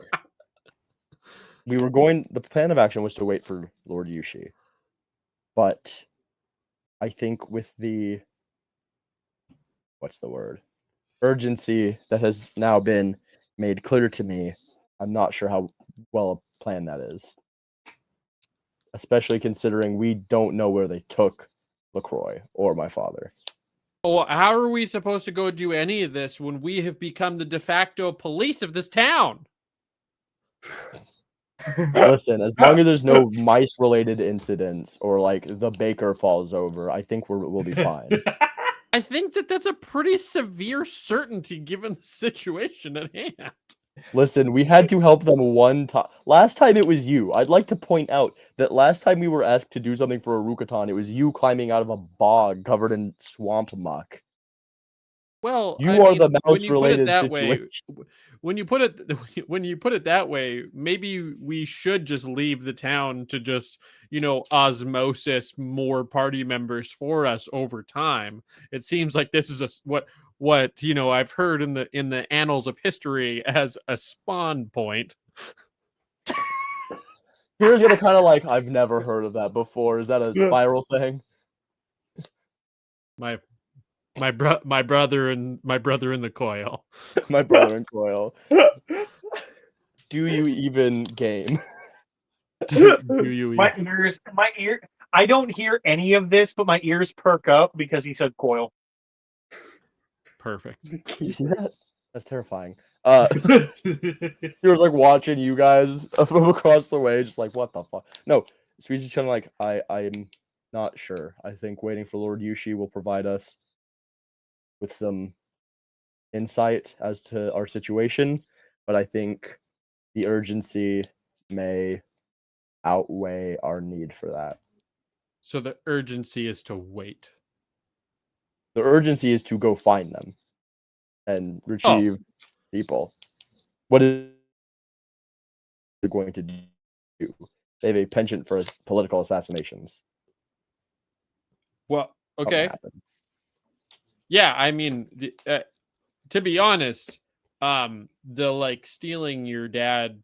we were going. The plan of action was to wait for Lord Yushi, but I think with the urgency that has now been made clear to me, I'm not sure how well a plan that is. Especially considering we don't know where they took LaCroix or my father. Oh, how are we supposed to go do any of this when we have become the de facto police of this town? Listen, as long as there's no mice-related incidents or like the baker falls over, I think we'll be fine. I think that's a pretty severe certainty given the situation at hand. Listen, we had to help them one time. Last time it was you. I'd like to point out that last time we were asked to do something for a Rukaton, it was you climbing out of a bog covered in swamp muck. Well, you are the mouse-related situation. When you put it that way, maybe we should just leave the town to just, osmosis more party members for us over time. It seems like this is what I've heard in the annals of history as a spawn point. Here's gonna kind of like, I've never heard of that before. Is that a spiral thing? My brother in the coil. My brother in coil. Do you even game? Do you my ear. I don't hear any of this, but my ears perk up because he said coil. Perfect. You see that? That's terrifying. He was like watching you guys from across the way, just like, what the fuck? No, Sweezy's kind of like, I'm not sure. I think waiting for Lord Yushi will provide us with some insight as to our situation, but I think the urgency may outweigh our need for that. So the urgency is to wait. The urgency is to go find them and retrieve people. What is it going to do? They have a penchant for political assassinations. Well, okay. Yeah, I mean, to be honest, the stealing your dad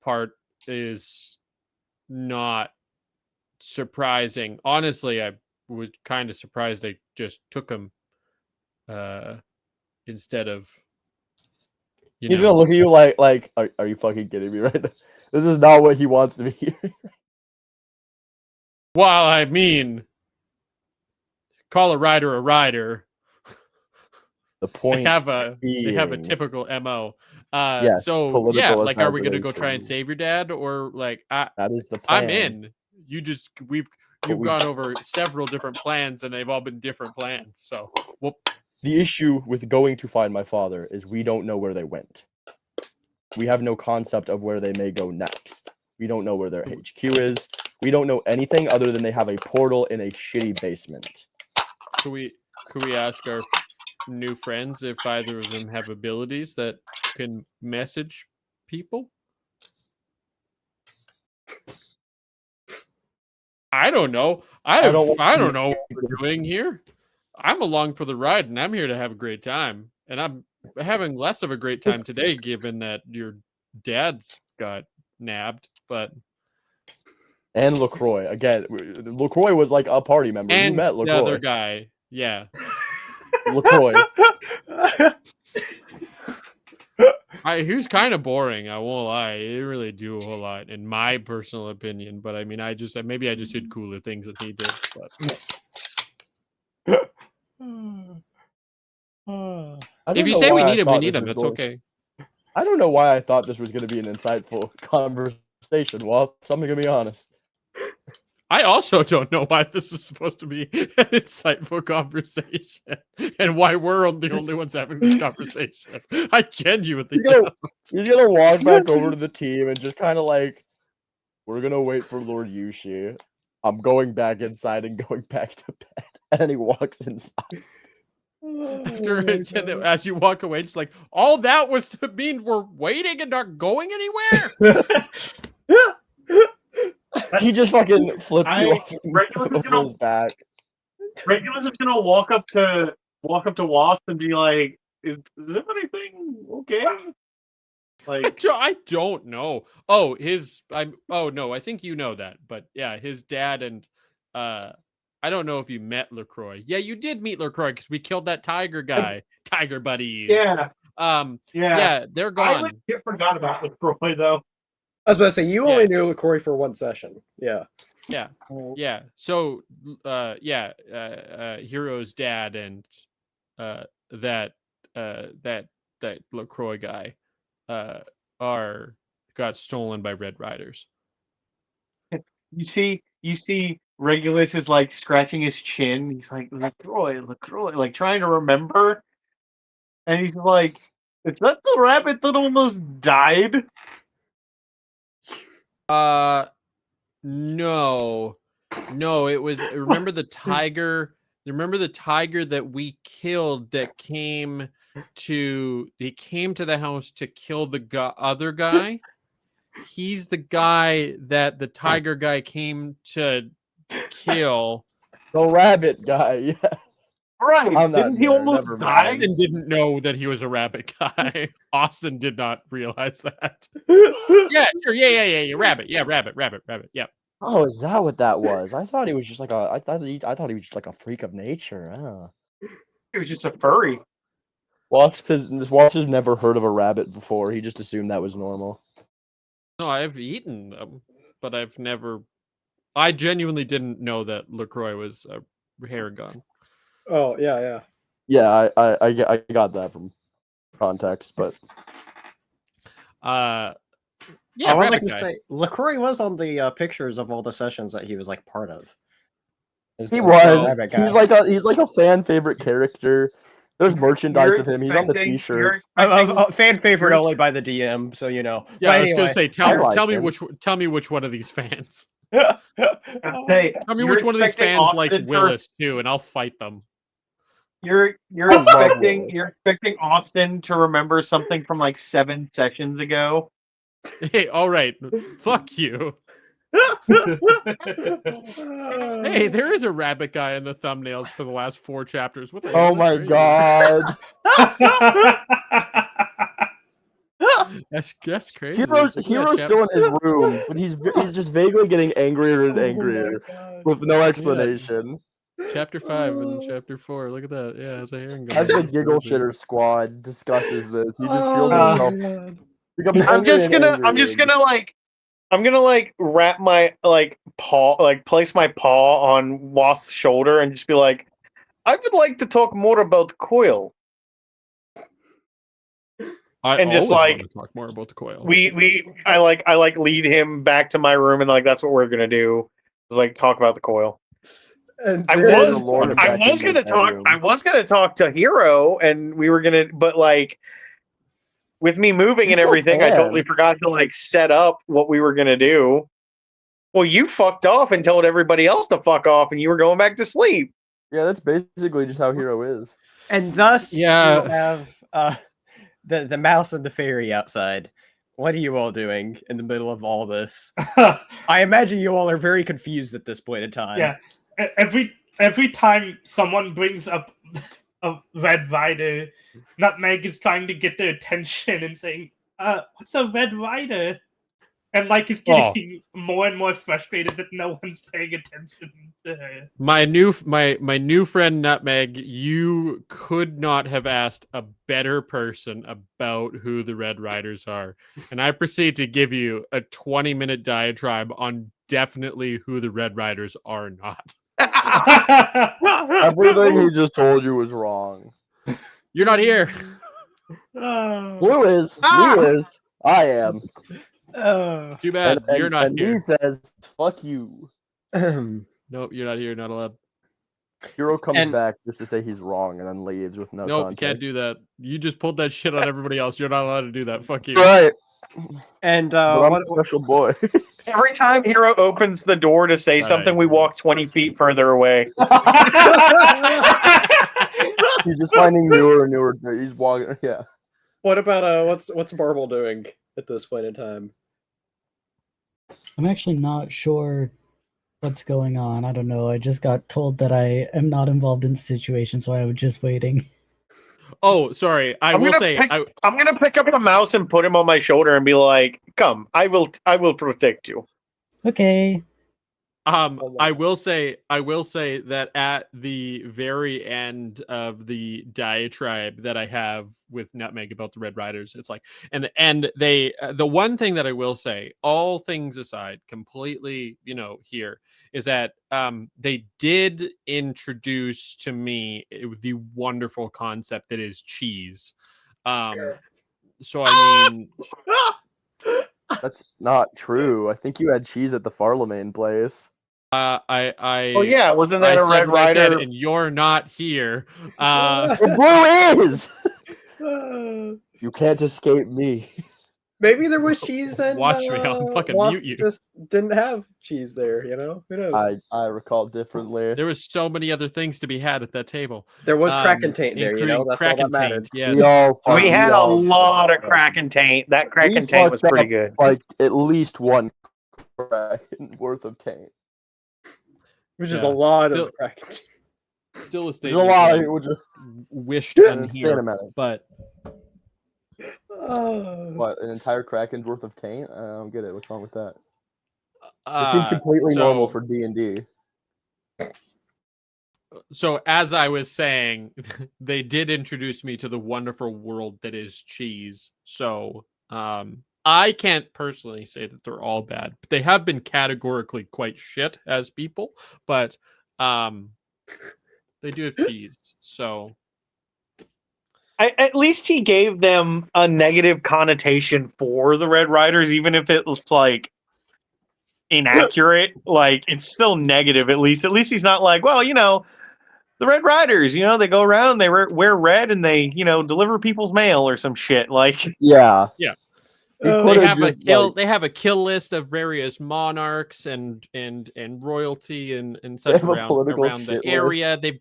part is not surprising. Honestly, I was kind of surprised they just took him instead of He's gonna look at you like are you fucking kidding me right now? This is not what he wants to be hearing. Well, I mean, call a rider. The point they have a typical MO. Yes, so yeah, political are we gonna go try and assassination. save your dad, or that is the plan. I'm in. You've gone over several different plans, and they've all been different plans. So the issue with going to find my father is we don't know where they went. We have no concept of where they may go next. We don't know where their HQ is. We don't know anything other than they have a portal in a shitty basement. Could we ask our new friends if either of them have abilities that can message people? I don't know. I don't know what we're doing here. I'm along for the ride, and I'm here to have a great time. And I'm having less of a great time today, given that your dad's got nabbed. But And LaCroix. Again, LaCroix was like a party member. And you met the LaCroix. other guy. Yeah. LaCroix. He was kind of boring, I won't lie. He didn't really do a whole lot, in my personal opinion. But I mean, maybe I just did cooler things than he did. But if you say we need him. That's okay. I don't know why I thought this was going to be an insightful conversation. Well, I'm going to be honest. I also don't know why this is supposed to be an insightful conversation and why we're the only ones having this conversation. I genuinely don't. He's going to walk back over to the team and just kind of like, we're going to wait for Lord Yushi. I'm going back inside and going back to bed. And he walks inside. As you walk away, it's like, all that was to mean we're waiting and not going anywhere? He just fucking flipped you off Regulus his back. Regulus is gonna walk up to Wasp and be like, "Is everything okay?" Like, I don't know. Oh, no, I think you know that, but yeah, his dad and I don't know if you met LaCroix. Yeah, you did meet LaCroix because we killed that tiger guy. Tiger buddies. yeah, yeah, they're gone. I forgot about LaCroix though. I was about to say you only knew LaCroix for one session. Yeah. Yeah. So, Hero's dad and that LaCroix guy got stolen by Red Riders. You see, Regulus is like scratching his chin. He's like, LaCroix, like trying to remember. And he's like, is that the rabbit that almost died? No, it was. Remember the tiger? Remember the tiger that we killed that came to the house to kill the other guy? He's the guy that the tiger guy came to kill. The rabbit guy, yeah. Right. Didn't he almost die? And didn't know that he was a rabbit guy. Austin did not realize that. Yeah, sure. Yeah. Rabbit. Yeah, rabbit. Yeah. Oh, is that what that was? I thought he was just like I thought he was just like a freak of nature. Oh. He was just a furry. Wasp has never heard of a rabbit before. He just assumed that was normal. No, I've eaten them, but I've never. I genuinely didn't know that LaCroix was a hair gun. Oh yeah. Yeah, I got that from context, but yeah, I would like to say LaCroix was on the pictures of all the sessions that he was like part of. He was. He's like a fan favorite character. There's merchandise of him. He's on the T-shirt. Fan favorite only by the DM, so you know. Yeah, I was gonna say, tell me which one of these fans. Tell me which one of these fans liked Willis too, and I'll fight them. You're expecting Austin to remember something from like 7 sessions ago. Hey, all right, fuck you. Hey, there is a rabbit guy in the thumbnails for the last 4 chapters. What the hell? Oh my god. That's crazy. Hero's still in his room, but he's just vaguely getting angrier and angrier with no explanation. Chapter 5 and chapter 4. Look at that. Yeah, it's a herring gun. As the Giggle Shitter Squad discusses this, he just feels himself. I'm gonna wrap my paw, place my paw on Wasp's shoulder and just be like, I would like to talk more about Coil. I just want to talk more about the Coil. I lead him back to my room and that's what we're gonna do. Is talk about the Coil. And I was gonna talk to Hero and we were gonna, but with me moving and everything, I totally forgot to set up what we were gonna do. Well, you fucked off and told everybody else to fuck off, and you were going back to sleep. Yeah, that's basically just how Hero is. And thus, you have the mouse and the fairy outside. What are you all doing in the middle of all this? I imagine you all are very confused at this point in time. Yeah, every time someone brings up a Red Rider, Nutmeg is trying to get their attention and saying, what's a Red Rider? And like is getting more and more frustrated that no one's paying attention to her. My new friend Nutmeg, you could not have asked a better person about who the Red Riders are. And I proceed to give you a 20-minute diatribe on definitely who the Red Riders are not. Everything he just told you was wrong. You're not here. Blue is. Me is. I am. Too bad. You're not and here. me says, fuck you. Nope, you're not here. Not allowed. Hero comes back just to say he's wrong and then leaves with no Nope, context. you can't do that. You just pulled that shit on everybody else. You're not allowed to do that. Fuck you. Right. And But I'm a special boy. Every time Hero opens the door to say something, we walk 20 feet further away. He's just finding newer and newer. He's walking. Yeah. What about what's Marble doing at this point in time? I'm actually not sure what's going on. I don't know. I just got told that I am not involved in the situation, so I was just waiting. Oh, sorry. I'm gonna pick up a mouse and put him on my shoulder and be like, "Come, I will protect you." Okay. I will say that at the very end of the diatribe that I have with Nutmeg about the Red Riders, it's like, and they, the one thing that I will say, all things aside, completely, here is that they did introduce to me the wonderful concept that is cheese. So I mean. That's not true. I think you had cheese at the Farlemagne place. Oh yeah, wasn't that a Red Rider? And you're not here. Blue is. You can't escape me. Maybe there was cheese and watch me. I'll fucking Wasp mute you. just didn't have cheese there. Who knows? I recall differently. There was so many other things to be had at that table. There was Kraken taint there. That's all that mattered. Yes. We had a lot of Kraken taint. That Kraken taint was pretty good. Like at least one Kraken worth of taint. Which is a lot of Kraken taint. Still a statement. There's a lot of wished unheard, but. What, an entire Kraken's worth of taint? I don't get it. What's wrong with that? It seems completely normal for D&D. So as I was saying, they did introduce me to the wonderful world that is cheese. So I can't personally say that they're all bad, but they have been categorically quite shit as people. But they do have cheese, so. At least he gave them a negative connotation for the Red Riders, even if it's like inaccurate. Like it's still negative. At least he's not like, well, the Red Riders. They go around, they wear red, and they deliver people's mail or some shit. Like yeah. They have a kill list of various monarchs and royalty and such around the area. List.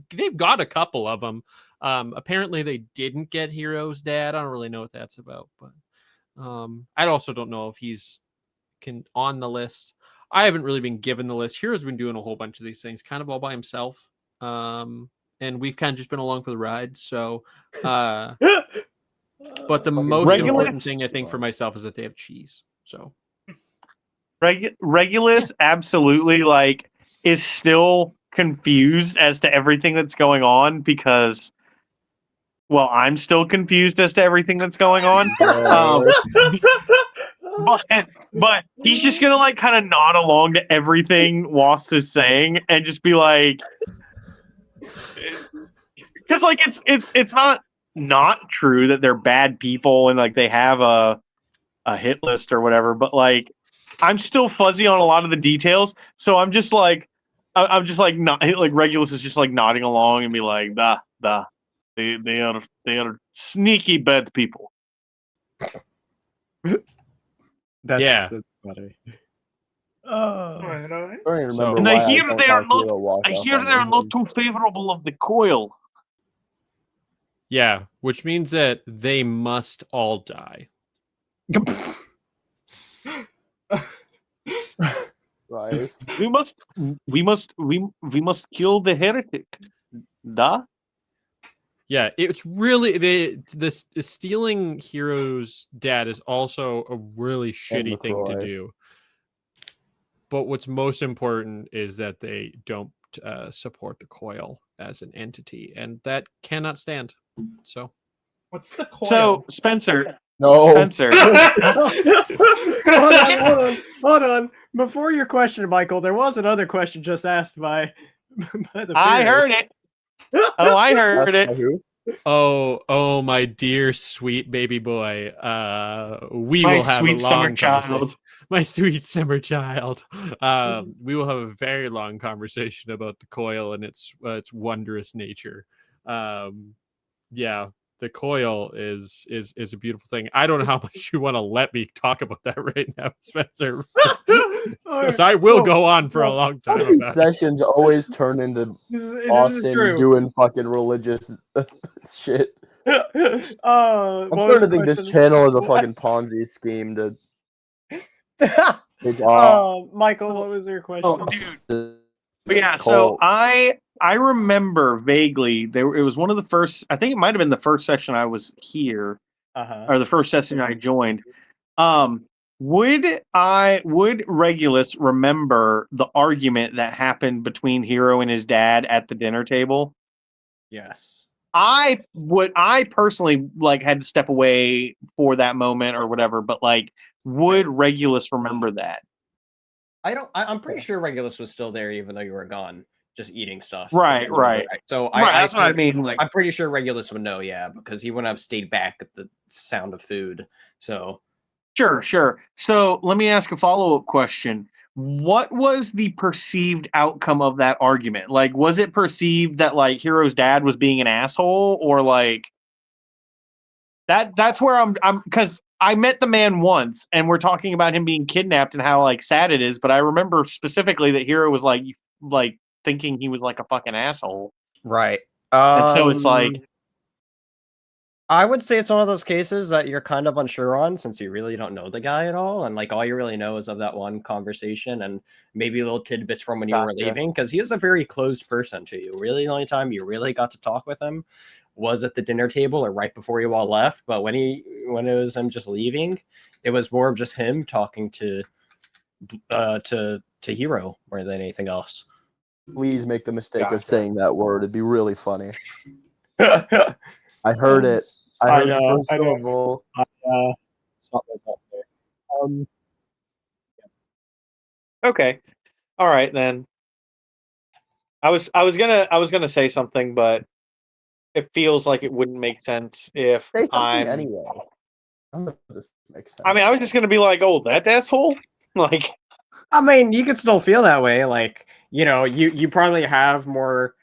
They've got a couple of them. Apparently they didn't get Hero's dad. I don't really know what that's about, but I also don't know if he's on the list. I haven't really been given the list. Hero's been doing a whole bunch of these things kind of all by himself. And we've kind of just been along for the ride. So but the most important thing I think for myself is that they have cheese. So Regulus absolutely is still confused as to everything that's going on because I'm still confused as to everything that's going on. But he's just gonna kind of nod along to everything Wasp is saying and just be like, because it's not true that they're bad people and they have a hit list or whatever, but I'm still fuzzy on a lot of the details, so I'm just not Regulus is just nodding along and be like, they are sneaky bad people. That's funny. And I hear they're not too favorable of the coil. Yeah, which means that they must all die. Right. We must kill the heretic. Da? Yeah, it's really this stealing Hero's dad is also a really shitty thing to do. But what's most important is that they don't support the coil as an entity, and that cannot stand. So, what's the coil? So Spencer, No. Spencer. Hold on. Before your question, Michael, there was another question just asked by the. I heard it. Oh, I heard it. oh, my dear sweet baby boy. We My will have a sweet summer long child. conversation. My sweet summer child. We will have a very long conversation about the coil and its wondrous nature. Yeah, the coil is a beautiful thing. I don't know how much you want to let me talk about that right now, Spencer. Because I will go on for a long time about it. Sessions always turn into Austin doing fucking religious shit. I'm starting to think this channel is a fucking Ponzi scheme to. Michael, what was your question? Oh, dude. Yeah, so I remember vaguely it was one of the first. I think it might have been the first session I was here, or the first session I joined. Would Regulus remember the argument that happened between Hero and his dad at the dinner table? Yes. I personally had to step away for that moment or whatever, but would Regulus remember that? I'm pretty sure Regulus was still there even though you were gone, just eating stuff. Right. So that's what I mean. I'm pretty sure Regulus would know, yeah, because he wouldn't have stayed back at the sound of food. So Sure. So let me ask a follow-up question. What was the perceived outcome of that argument? Was it perceived that Hero's dad was being an asshole, or that's where I'm because I met the man once and we're talking about him being kidnapped and how sad it is, but I remember specifically that Hero was thinking he was a fucking asshole. Right. And so it's I would say it's one of those cases that you're kind of unsure on since you really don't know the guy at all. And all you really know is of that one conversation and maybe little tidbits from when you were leaving, because he is a very closed person to you. Really, the only time you really got to talk with him was at the dinner table or right before you all left. But when it was him just leaving, it was more of just him talking to Hero more than anything else. Please make the mistake of saying that word. It'd be really funny. I heard it. I know. Okay. All right then. I was gonna say something, but it feels like it wouldn't make sense if say something anyway. I don't know if this makes sense. I mean, I was just gonna be oh, that asshole. I mean, you could still feel that way. You probably have more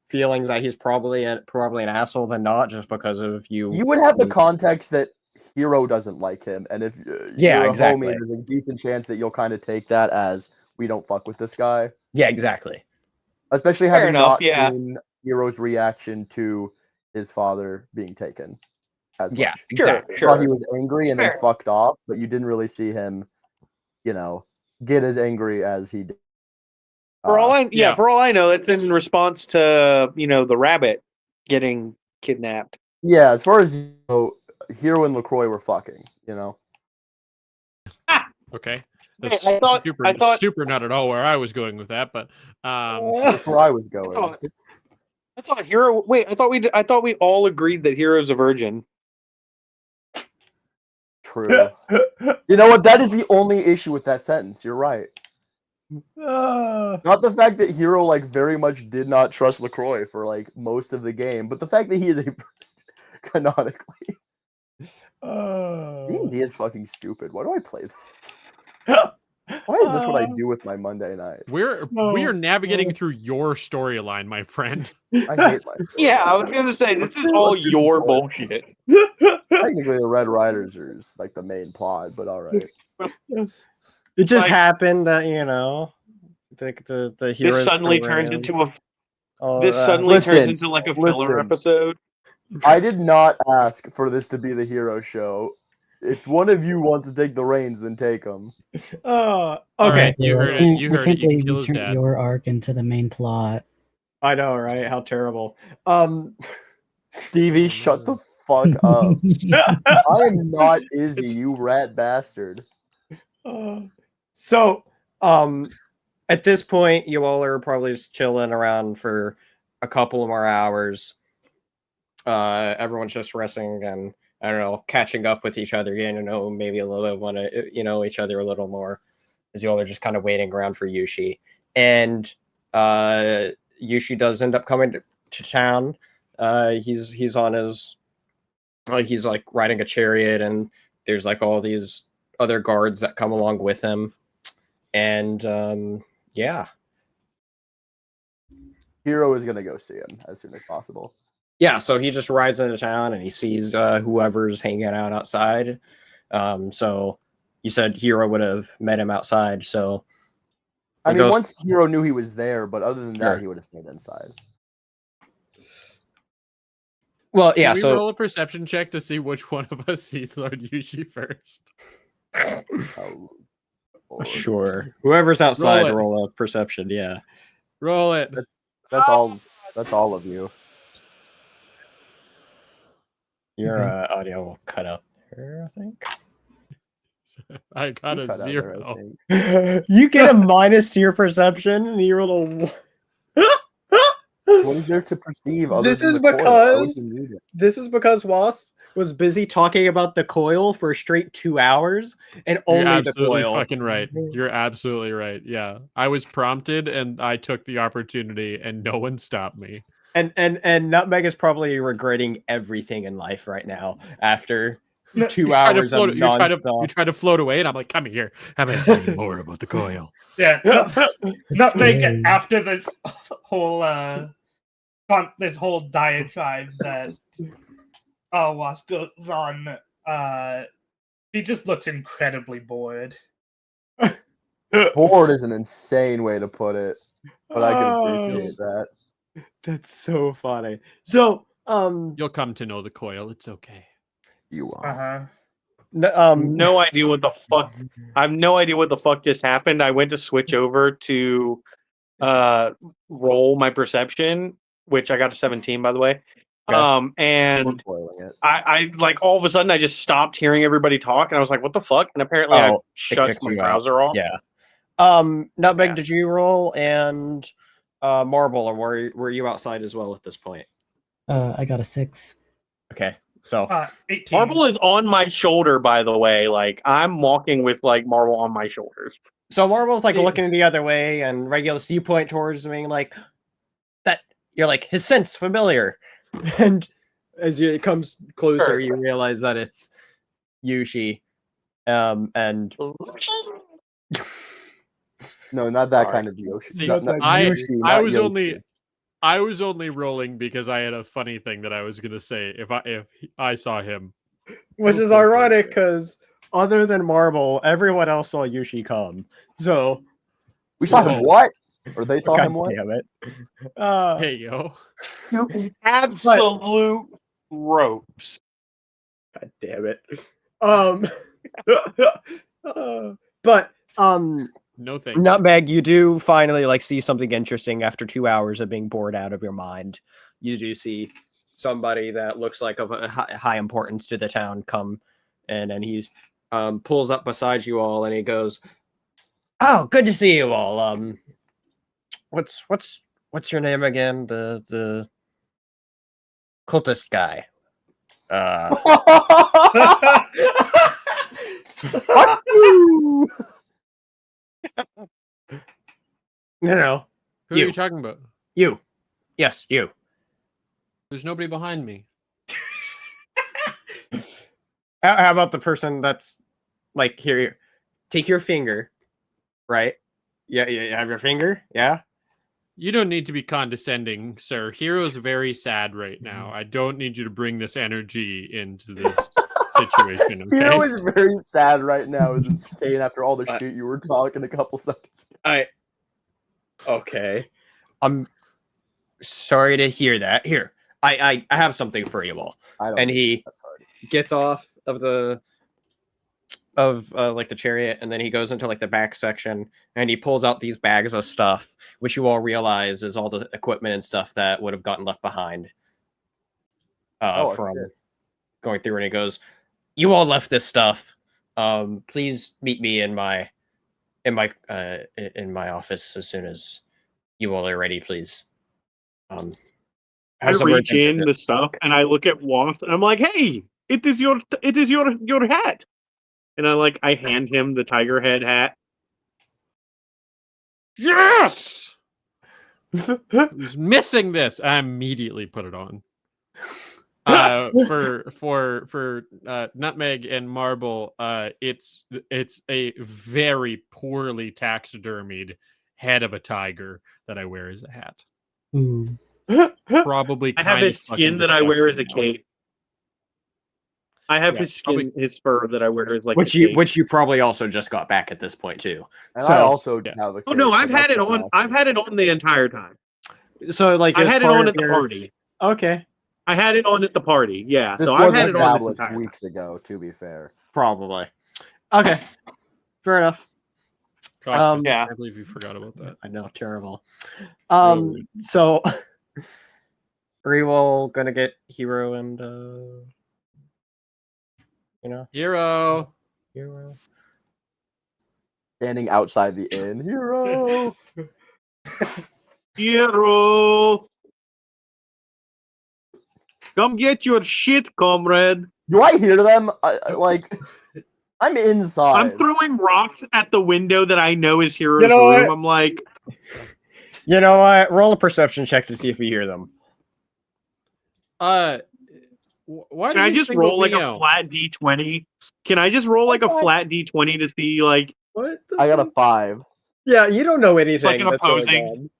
feelings that he's probably an asshole than not, just because of you. You would have the context that Hero doesn't like him, and if you're a homie, there's a decent chance that you'll kind of take that as we don't fuck with this guy. Yeah, exactly. Especially having not seen Hero's reaction to his father being taken as much. Yeah, exactly. You saw he was angry and then fucked off, but you didn't really see him, get as angry as he did. For all I know, it's in response to the rabbit getting kidnapped. Yeah, as far as Hero and LaCroix were fucking, Okay. That's super not at all where I was going with that, but that's where I was going. I thought Hero. Wait, I thought we all agreed that Hero's a virgin. True. You know what? That is the only issue with that sentence. You're right. Not the fact that Hero very much did not trust LaCroix for most of the game, but the fact that he is a canonically. D&D is fucking stupid. Why do I play this? Why is this what I do with my Monday night? We are navigating through your storyline, my friend. I hate my story. Yeah, I was gonna say this is all your bullshit. Technically, the Red Riders are the main plot, but all right. It just happened that the hero this suddenly turns into a filler episode. I did not ask for this to be the hero show. If one of you wants to take the reins, then take them. Oh, okay. Right, you heard it. You heard it. You can kill his dad. Your arc into the main plot. I know, right? How terrible. Stevie, shut the fuck up. I am not Izzy, you rat bastard. So, at this point, you all are probably just chilling around for a couple more hours. Everyone's just resting and, I don't know, catching up with each other, getting to know maybe a little want to, each other a little more, as you all are just kind of waiting around for Yushi. And Yushi does end up coming to town. He's on his, he's like riding a chariot, and there's like all these other guards that come along with him. And yeah. Hiro is gonna go see him as soon as possible. Yeah, so he just rides into town and he sees whoever's hanging out outside. So you said Hiro would have met him outside, so I mean, once Hiro knew he was there, but other than that, he would have stayed inside. Well, yeah, Can we so roll a perception check to see which one of us sees Lord Yushi first. Sure. Whoever's outside, roll a perception, yeah. Roll it. That's all of you. Your audio will cut out there, I think. I got a 0. You get a minus to your perception, and you roll a. What is there to perceive? This is because Wasp was busy talking about the coil for a straight 2 hours, and only the coil. You're fucking right. You're absolutely right. Yeah, I was prompted, and I took the opportunity, and no one stopped me. And Nutmeg is probably regretting everything in life right now after 2 hours of nonstop. You try to float away, and I'm like, come here. I'm going to tell you more about the coil. Yeah. Nutmeg, after this whole diatribe that Wasp goes on, he just looks incredibly bored. Bored is an insane way to put it, but I can appreciate that. That's so funny. So, you'll come to know the coil. It's okay. You are. No idea what the fuck. I have no idea what the fuck just happened. I went to switch over to roll my perception, which I got a 17, by the way. Okay. And I like all of a sudden I just stopped hearing everybody talk, and I was like, "What the fuck?" And apparently I shut my browser off. Yeah. Nutmeg, did you roll? And Marble, or were you outside as well at this point? I got a 6. Okay, so 18. Marble is on my shoulder, by the way. Like I'm walking with like Marble on my shoulders. So Marble's like looking the other way, and Regulus, you point towards me, like that. You're like, his scent's familiar, and as it comes closer, you realize that it's Yushi. And no, not that kind of Yoshi. See, Yushi, I was only rolling because I had a funny thing that I was gonna say if I saw him, which is ironic because other than Marble, everyone else saw Yushi come. So we saw him what? Or they saw him what? Damn it! Hey yo, absolute ropes. God damn it! But no thanks. Nutmeg, you do finally like see something interesting after 2 hours of being bored out of your mind. You do see somebody that looks like of a high importance to the town come in, and he's pulls up beside you all, and he goes, "Oh, good to see you all. What's your name again? The cultist guy." Fuck you! No. Who are you talking about? You. Yes, you. There's nobody behind me. How about the person that's like here? Take your finger, right? Yeah, you have your finger. Yeah. You don't need to be condescending, sir. Hero's very sad right now. I don't need you to bring this energy into this situation. Okay? Hero is very sad right now. Is insane after all the shit you were talking a couple seconds ago. Okay. I'm sorry to hear that. Here, I have something for you all. And he gets off of like the chariot, and then he goes into like the back section, and he pulls out these bags of stuff, which you all realize is all the equipment and stuff that would have gotten left behind. from going through, and he goes, "You all left this stuff. Please meet me in my office as soon as you all are ready, please." I reach in the stuff and I look at Waft and I'm like, "Hey, it is your hat." And I hand him the tiger head hat. Yes. I was missing this. I immediately put it on. For Nutmeg and Marble, it's a very poorly taxidermied head of a tiger that I wear as a hat. Ooh. Probably I have his skin that I wear as a cape. I have his skin, his fur that I wear as like which you probably also just got back at this point too. And so I also have a cape. Oh no, I've had it on. I've had it on the entire time. So like I had it on at the party. Okay. I had it on at the party. Yeah. This so was I've had it on this entire weeks ago. To be fair, probably. Okay. Fair enough. I can't believe you forgot about that. I know, terrible. So are you all gonna get Hero and Hero standing outside the inn. Hero. Hero. Come get your shit, comrade. Do I hear them? I'm inside. I'm throwing rocks at the window that I know is Hero's room. I'm like, you know what? Roll a perception check to see if we hear them. Why can I just roll like a flat D20? Can I just roll like a flat D20 to see like what? I got a 5. Yeah, you don't know anything. It's like an opposing.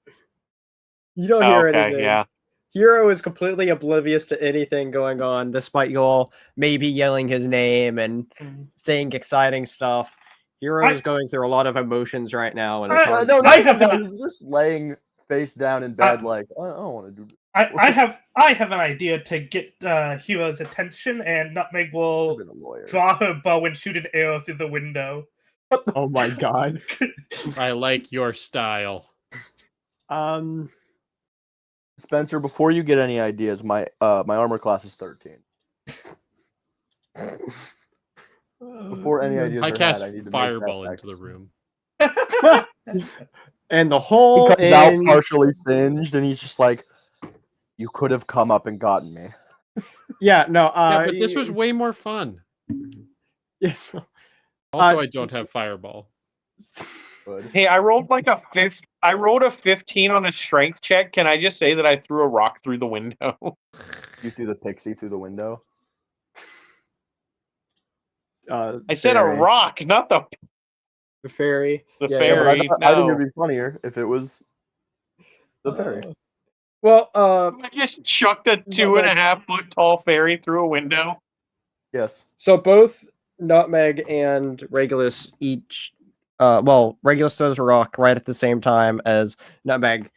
You don't hear anything. Yeah. Hero is completely oblivious to anything going on, despite you all maybe yelling his name and saying exciting stuff. Hero is going through a lot of emotions right now, and he's just laying face down in bed, I don't want to do this. I have an idea to get Hero's attention, and Nutmeg will draw her bow and shoot an arrow through the window. Oh my god! I like your style. Spencer, before you get any ideas, my armor class is 13. Before any ideas I cast I need to fireball into the room. And the whole he comes out partially singed, and he's just like, "You could have come up and gotten me." Yeah, no. But this was way more fun. Yes. Also, I don't have fireball. Hey, I rolled I rolled a 15 on a strength check. Can I just say that I threw a rock through the window? You threw the pixie through the window? I said a rock, not the fairy. The fairy. Yeah, I think it'd be funnier if it was the fairy. Well, I just chucked a 2.5 foot tall fairy through a window. Yes. So both Nutmeg and Regulus each Regulus throws a rock right at the same time as Nutmeg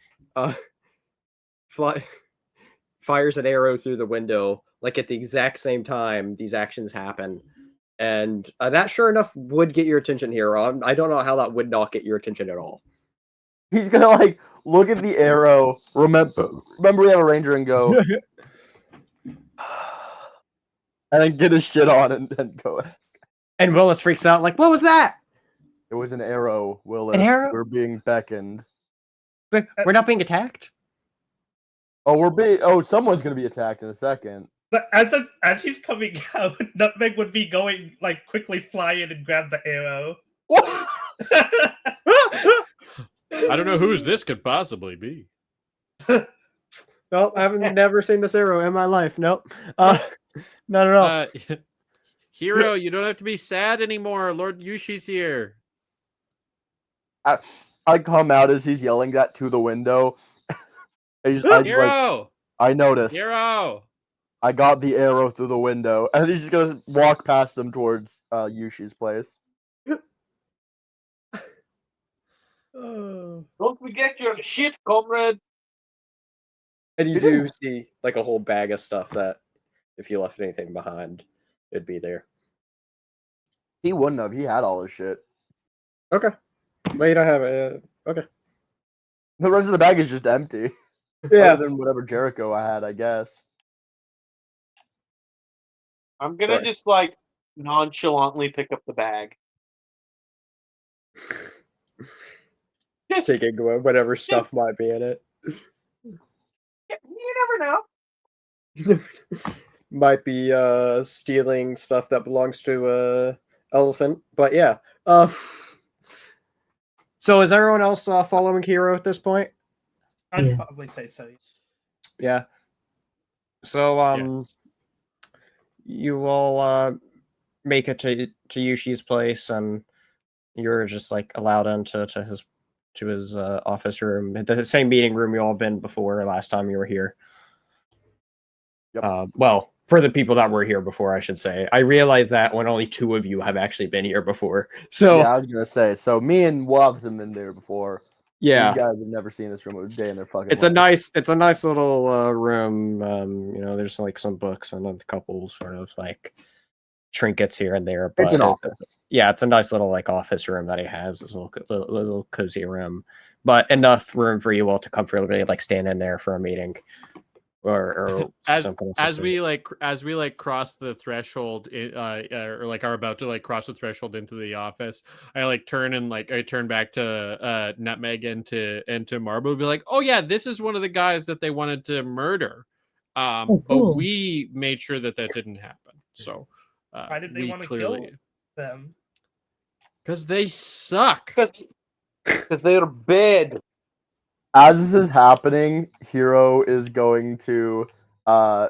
fires an arrow through the window, like at the exact same time these actions happen. And that sure enough would get your attention here. I don't know how that would not get your attention at all. He's gonna look at the arrow. Remember we have a ranger and go, and then get his shit on and go. And Willis freaks out, like, "What was that?" It was an arrow, Willis. An arrow? We're being beckoned. We're not being attacked. Someone's gonna be attacked in a second. But as he's coming out, Nutmeg would be going quickly fly in and grab the arrow. I don't know whose this could possibly be. Nope, I've never seen this arrow in my life. Nope. Not at all. Hero, you don't have to be sad anymore. Lord Yushi's here. I come out as he's yelling that to the window. Hero! I noticed. Hero! I got the arrow through the window, and he's just gonna walk past him towards Yushi's place. Don't forget your shit, comrade. And you do see a whole bag of stuff that, if you left anything behind, it'd be there. He wouldn't have. He had all his shit. Okay. Well, you don't have it. Okay. The rest of the bag is just empty. Yeah. Other than whatever Jericho I had, I guess. I'm gonna just like nonchalantly pick up the bag. Just, Taking whatever stuff might be in it. you never know. Might be stealing stuff that belongs to elephant, but yeah. So is everyone else following Hero at this point? I'd Yeah. probably say so. Yeah. So Yes. you all make it to Yushi's place, and you're just like allowed into his office room, the same meeting room you all been before last time you were here. Yep. Well, for the people that were here before, I should say. I realize that when only 2 of you have actually been here before. So Yeah, I was gonna say. So me and Wobbs have been there before. yeah, You guys have never seen this room a day in their fucking it's life. a nice little room. There's like some books and a couple sort of like trinkets here and there. But It's an office. Yeah, it's a nice little like office room that he has. This little cozy room, but enough room for you all to comfortably like stand in there for a meeting. Or some kind of as system. we cross the threshold or like are about to like cross the threshold into the office, I like turn and like I turn back to Nutmeg and to Marble, be like, oh yeah, this is one of the guys that they wanted to murder, cool. but we made sure that didn't happen. So Why did they we want to clearly kill them? because they suck. Because they're bad. As this is happening, Hero is going to bow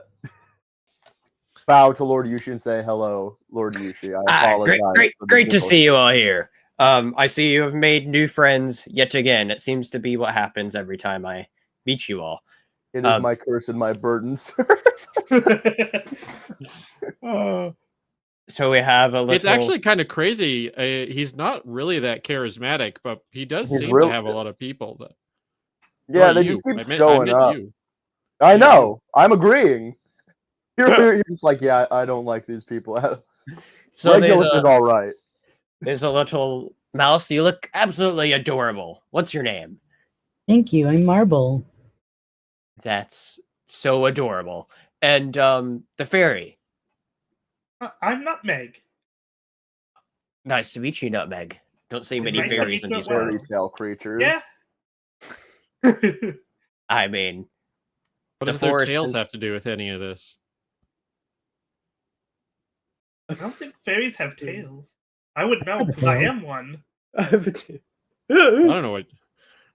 to Lord Yushi and say, "Hello, Lord Yushi. I apologize." Great to see you all here. I see you have made new friends yet again. It seems to be what happens every time I meet you all. It is my curse and my burdens. So we have a little... It's actually kind of crazy. He's not really that charismatic, but he does He's seem really... to have a lot of people that. Yeah, they just keep showing up. I know. I'm agreeing. You're just like, yeah, I don't like these people. So Regulus is all right. There's a little mouse. You look absolutely adorable. What's your name? Thank you. I'm Marble. That's so adorable. And the fairy. I'm Nutmeg. Nice to meet you, Nutmeg. Don't see many Nice to fairies meet in you these as well. worlds. Fairy tale creatures. Yeah. I mean, What the does their forest tails is... have to do with any of this? I don't think fairies have tails. I would know have a because I tail. am one. I have a tail. I don't know what.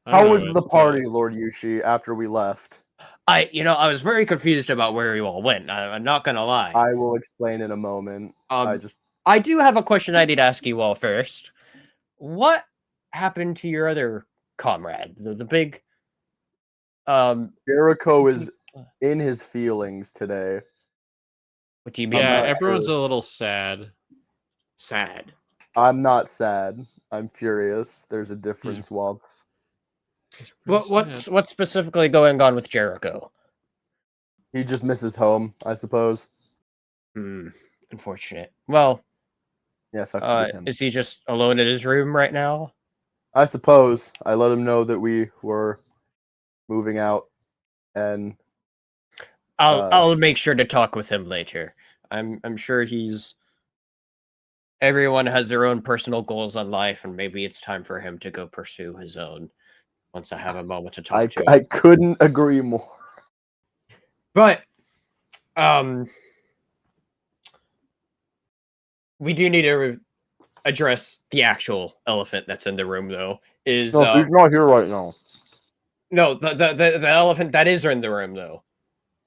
How was the party, Lord Yushi, after we left? I was very confused about where you all went. I'm not gonna lie. I will explain in a moment. I do have a question I need to ask you all first. What happened to your other comrade, the big? Jericho is in his feelings today. What do you mean? Yeah, by everyone's that? a little sad. Sad. I'm not sad. I'm furious. There's a difference, Wobbs. What's specifically going on with Jericho? He just misses home, I suppose. Unfortunate. Well, yeah, sucks to be him. Is he just alone in his room right now? I suppose. I let him know that we were moving out, and I'll make sure to talk with him later. I'm sure he's... Everyone has their own personal goals on life, and maybe it's time for him to go pursue his own once I have a moment to talk to him. I couldn't agree more. But we do need to address the actual elephant that's in the room, though. He's not here right now. No, the elephant that is in the room, though.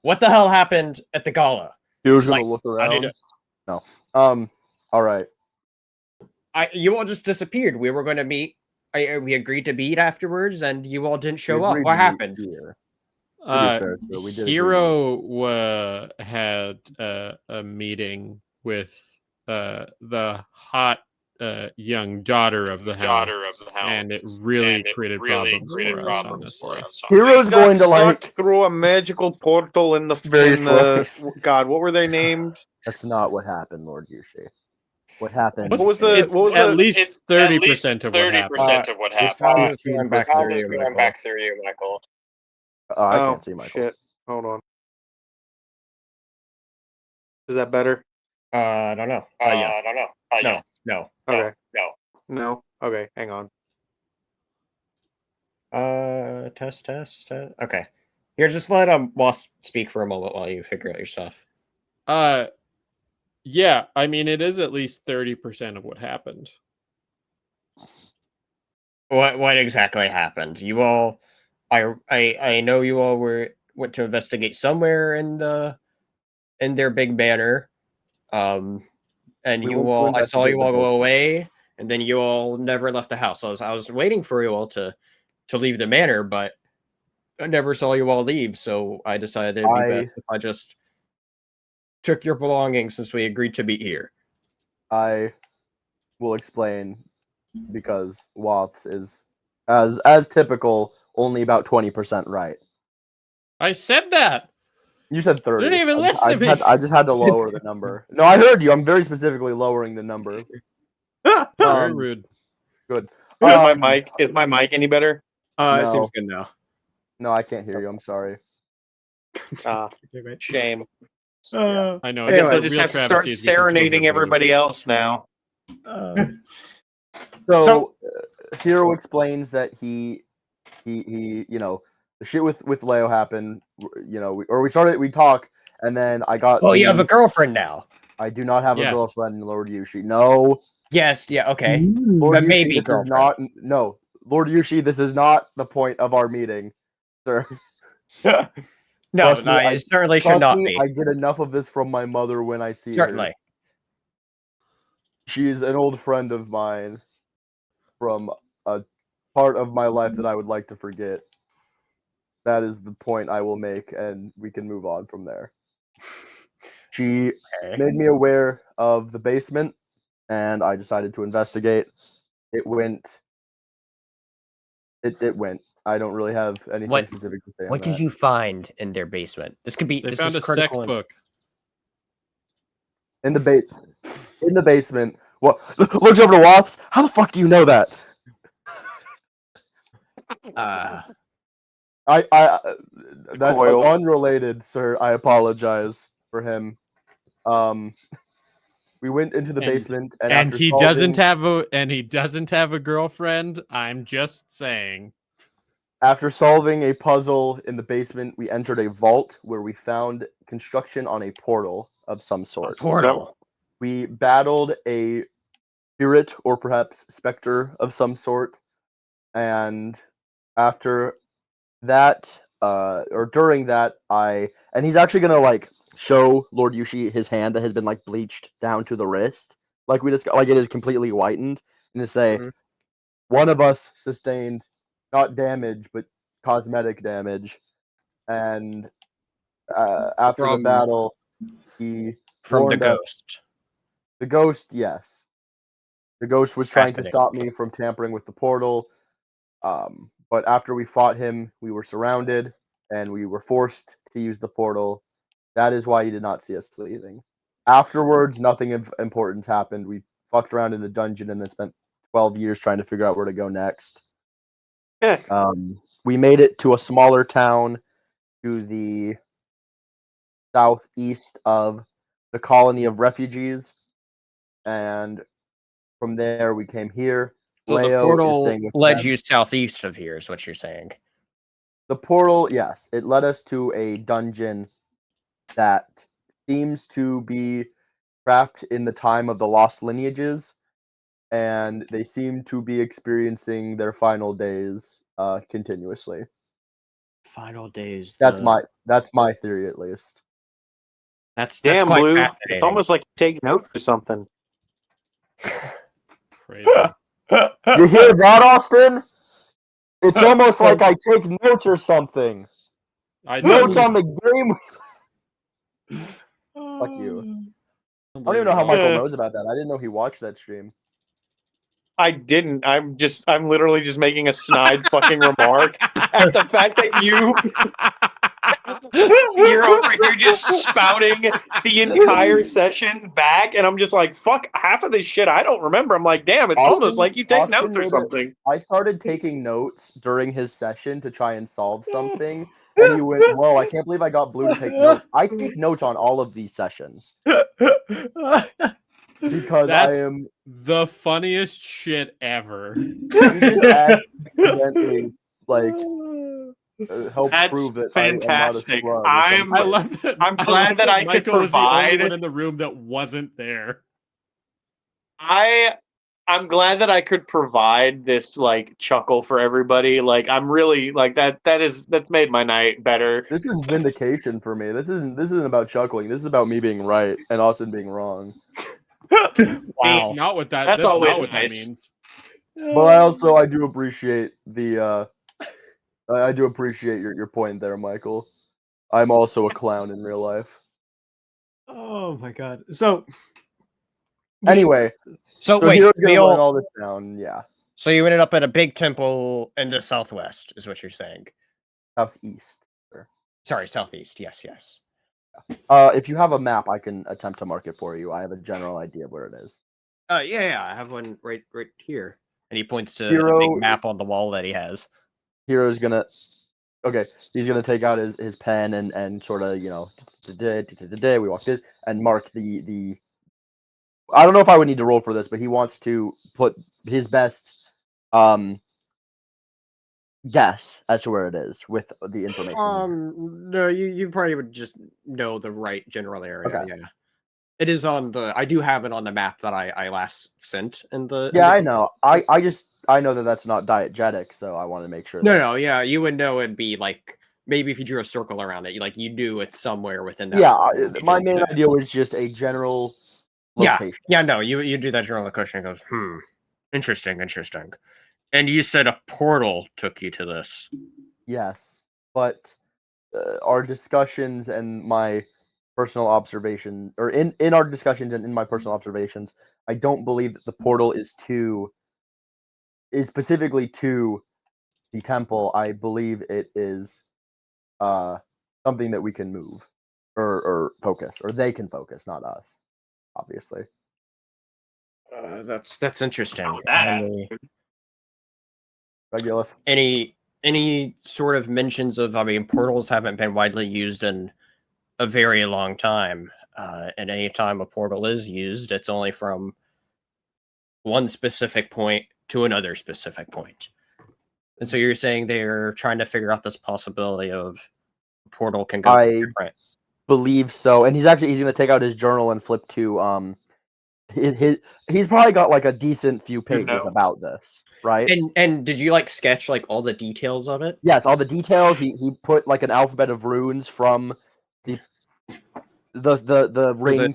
What the hell happened at the gala? He was gonna look around. No. All right. You all just disappeared. We were going to meet. We agreed to meet afterwards, and you all didn't show up. What happened? Hero had a meeting with the hot young daughter of the house, and it really created problems for us. Hero's going to like through a magical portal in the God. What were they named? That's not what happened, Lord Yushi. What happened? What was the? It's what was at the, least 30% of what happened. The sound is going back through you, Michael. Oh, I can't see Michael. Shit. Hold on. Is that better? I don't know. Yeah. I don't know. No. No. Okay. No. Okay. Hang on. Test. Okay. Here, just let Wasp speak for a moment while you figure out your stuff. Yeah, I mean, it is at least 30% of what happened. What exactly happened? You all, I know you all went to investigate somewhere in their big banner, and I saw you all go away, and then you all never left the house. I was waiting for you all to leave the manor, but I never saw you all leave, so I decided it'd be best if I just took your belongings since we agreed to meet here. I will explain, because Watts is, as typical, only about 20% right. I said that. You said 30. You didn't even listen to me. I just had to lower the number. No, I heard you. I'm very specifically lowering the number. Very rude. Good. Is my mic any better? It seems good now. No, I can't hear you. I'm sorry. Shame. I know. I guess It's I a just real have to start travesty. serenading everybody else now. So Hero explains that he the shit with Leo happened. We talk, and then I got. Well, you have a girlfriend now. I do not have a Yes. girlfriend, Lord Yushi. No. Yes. Yeah. Okay. Lord But Yushi, maybe this is girlfriend. no, Lord Yushi. This is not the point of our meeting, sir. No, Trust me, it certainly should not be. I get enough of this from my mother when I see her. Certainly. She's an old friend of mine from a part of my life that I would like to forget. That is the point I will make, and we can move on from there. She made me aware of the basement, and I decided to investigate. It went. It went. I don't really have anything specific to say. What did you find in their basement? This could be. They This found is a sex critical. book. In the basement. In the basement. What? Looks over to Watts. How the fuck do you know that? That's unrelated, sir. I apologize for him. We went into the basement, and he doesn't have a girlfriend. I'm just saying. After solving a puzzle in the basement, we entered a vault where we found construction on a portal of some sort. A portal. We battled a spirit or perhaps specter of some sort, and after that, or during that, and he's actually gonna show Lord Yushi his hand that has been bleached down to the wrist, like we just it is completely whitened, and to say one of us sustained not damage but cosmetic damage, and after the battle, he from the warned us. ghost. The ghost, yes. The ghost was trying to stop me from tampering with the portal. But after we fought him, we were surrounded, and we were forced to use the portal. That is why you did not see us leaving. Afterwards, nothing of importance happened. We fucked around in the dungeon and then spent 12 years trying to figure out where to go next. We made it to a smaller town to the southeast of the colony of refugees, and from there we came here. So Leo the portal is staying with led them. you southeast of here, is what you're saying. The portal, yes, it led us to a dungeon that seems to be trapped in the time of the lost lineages, and they seem to be experiencing their final days continuously. Final days. That's my theory, at least. That's Damn, quite Blue. fascinating. It's almost like you take notes or something. Crazy. You hear that, Austin? It's almost like I take notes or something. Notes on the game. Fuck you. I don't even know how Michael knows about that. I didn't know he watched that stream. I didn't. I'm literally just making a snide fucking remark at the fact that you're over here just spouting the entire session back, and I'm just like, fuck, half of this shit I don't remember. I'm like, damn, it's almost like you take notes or something. I started taking notes during his session to try and solve something, And he went, "Whoa! I can't believe I got Blue to take notes. I take notes on all of these sessions because That's I am the funniest shit ever. you just accidentally like help That's prove that I am not a fantastic. scrub. I love that. I'm I glad love that I could Michael was the only provide- one in the room that wasn't there. I'm glad that I could provide this like chuckle for everybody. Like I'm really like that's made my night better. This is vindication for me. This isn't about chuckling. This is about me being right and Austin being wrong. That's not what that. That's always not what that nice. means. But I do appreciate the I do appreciate your point there, Michael. I'm also a clown in real life. Oh my god. So Anyway, so so wait, Hero's gonna Neil, learn all this down. Yeah, so you ended up at a big temple in the southwest, is what you're saying. southeast. Sorry, southeast. Yes, yes. If you have a map, I can attempt to mark it for you. I have a general idea of where it is. Yeah, I have one right here. And he points to the Hero- big map on the wall that he has. Hero's gonna. Okay, he's gonna take out his pen and sort of today we walked this and mark the. I don't know if I would need to roll for this, but he wants to put his best guess as to where it is with the information. No, you probably would just know the right general area. Okay. Yeah. It is on the. I do have it on the map that I last sent in the. Yeah, I know. I know that that's not diegetic, so I want to make sure. No, yeah, you would know it'd be like maybe if you drew a circle around it, you knew it's somewhere within that. Yeah, my main idea was just a general location. Yeah, no, you do that general location and goes, interesting. And you said a portal took you to this. Yes, but our discussions and my personal observation, or in our discussions and in my personal observations, I don't believe that the portal is specifically to the temple. I believe it is something that we can move or focus, or they can focus, not us, obviously. That's interesting. Regulus. Any sort of mentions of? I mean, portals haven't been widely used in a very long time. And any time a portal is used, it's only from one specific point to another specific point. And so you're saying they're trying to figure out this possibility of a portal can go different. Believe so. And he's going to take out his journal and flip to he's probably got like a decent few pages about this, right? And did you sketch all the details of it? Yes, all the details. He put like an alphabet of runes from the ring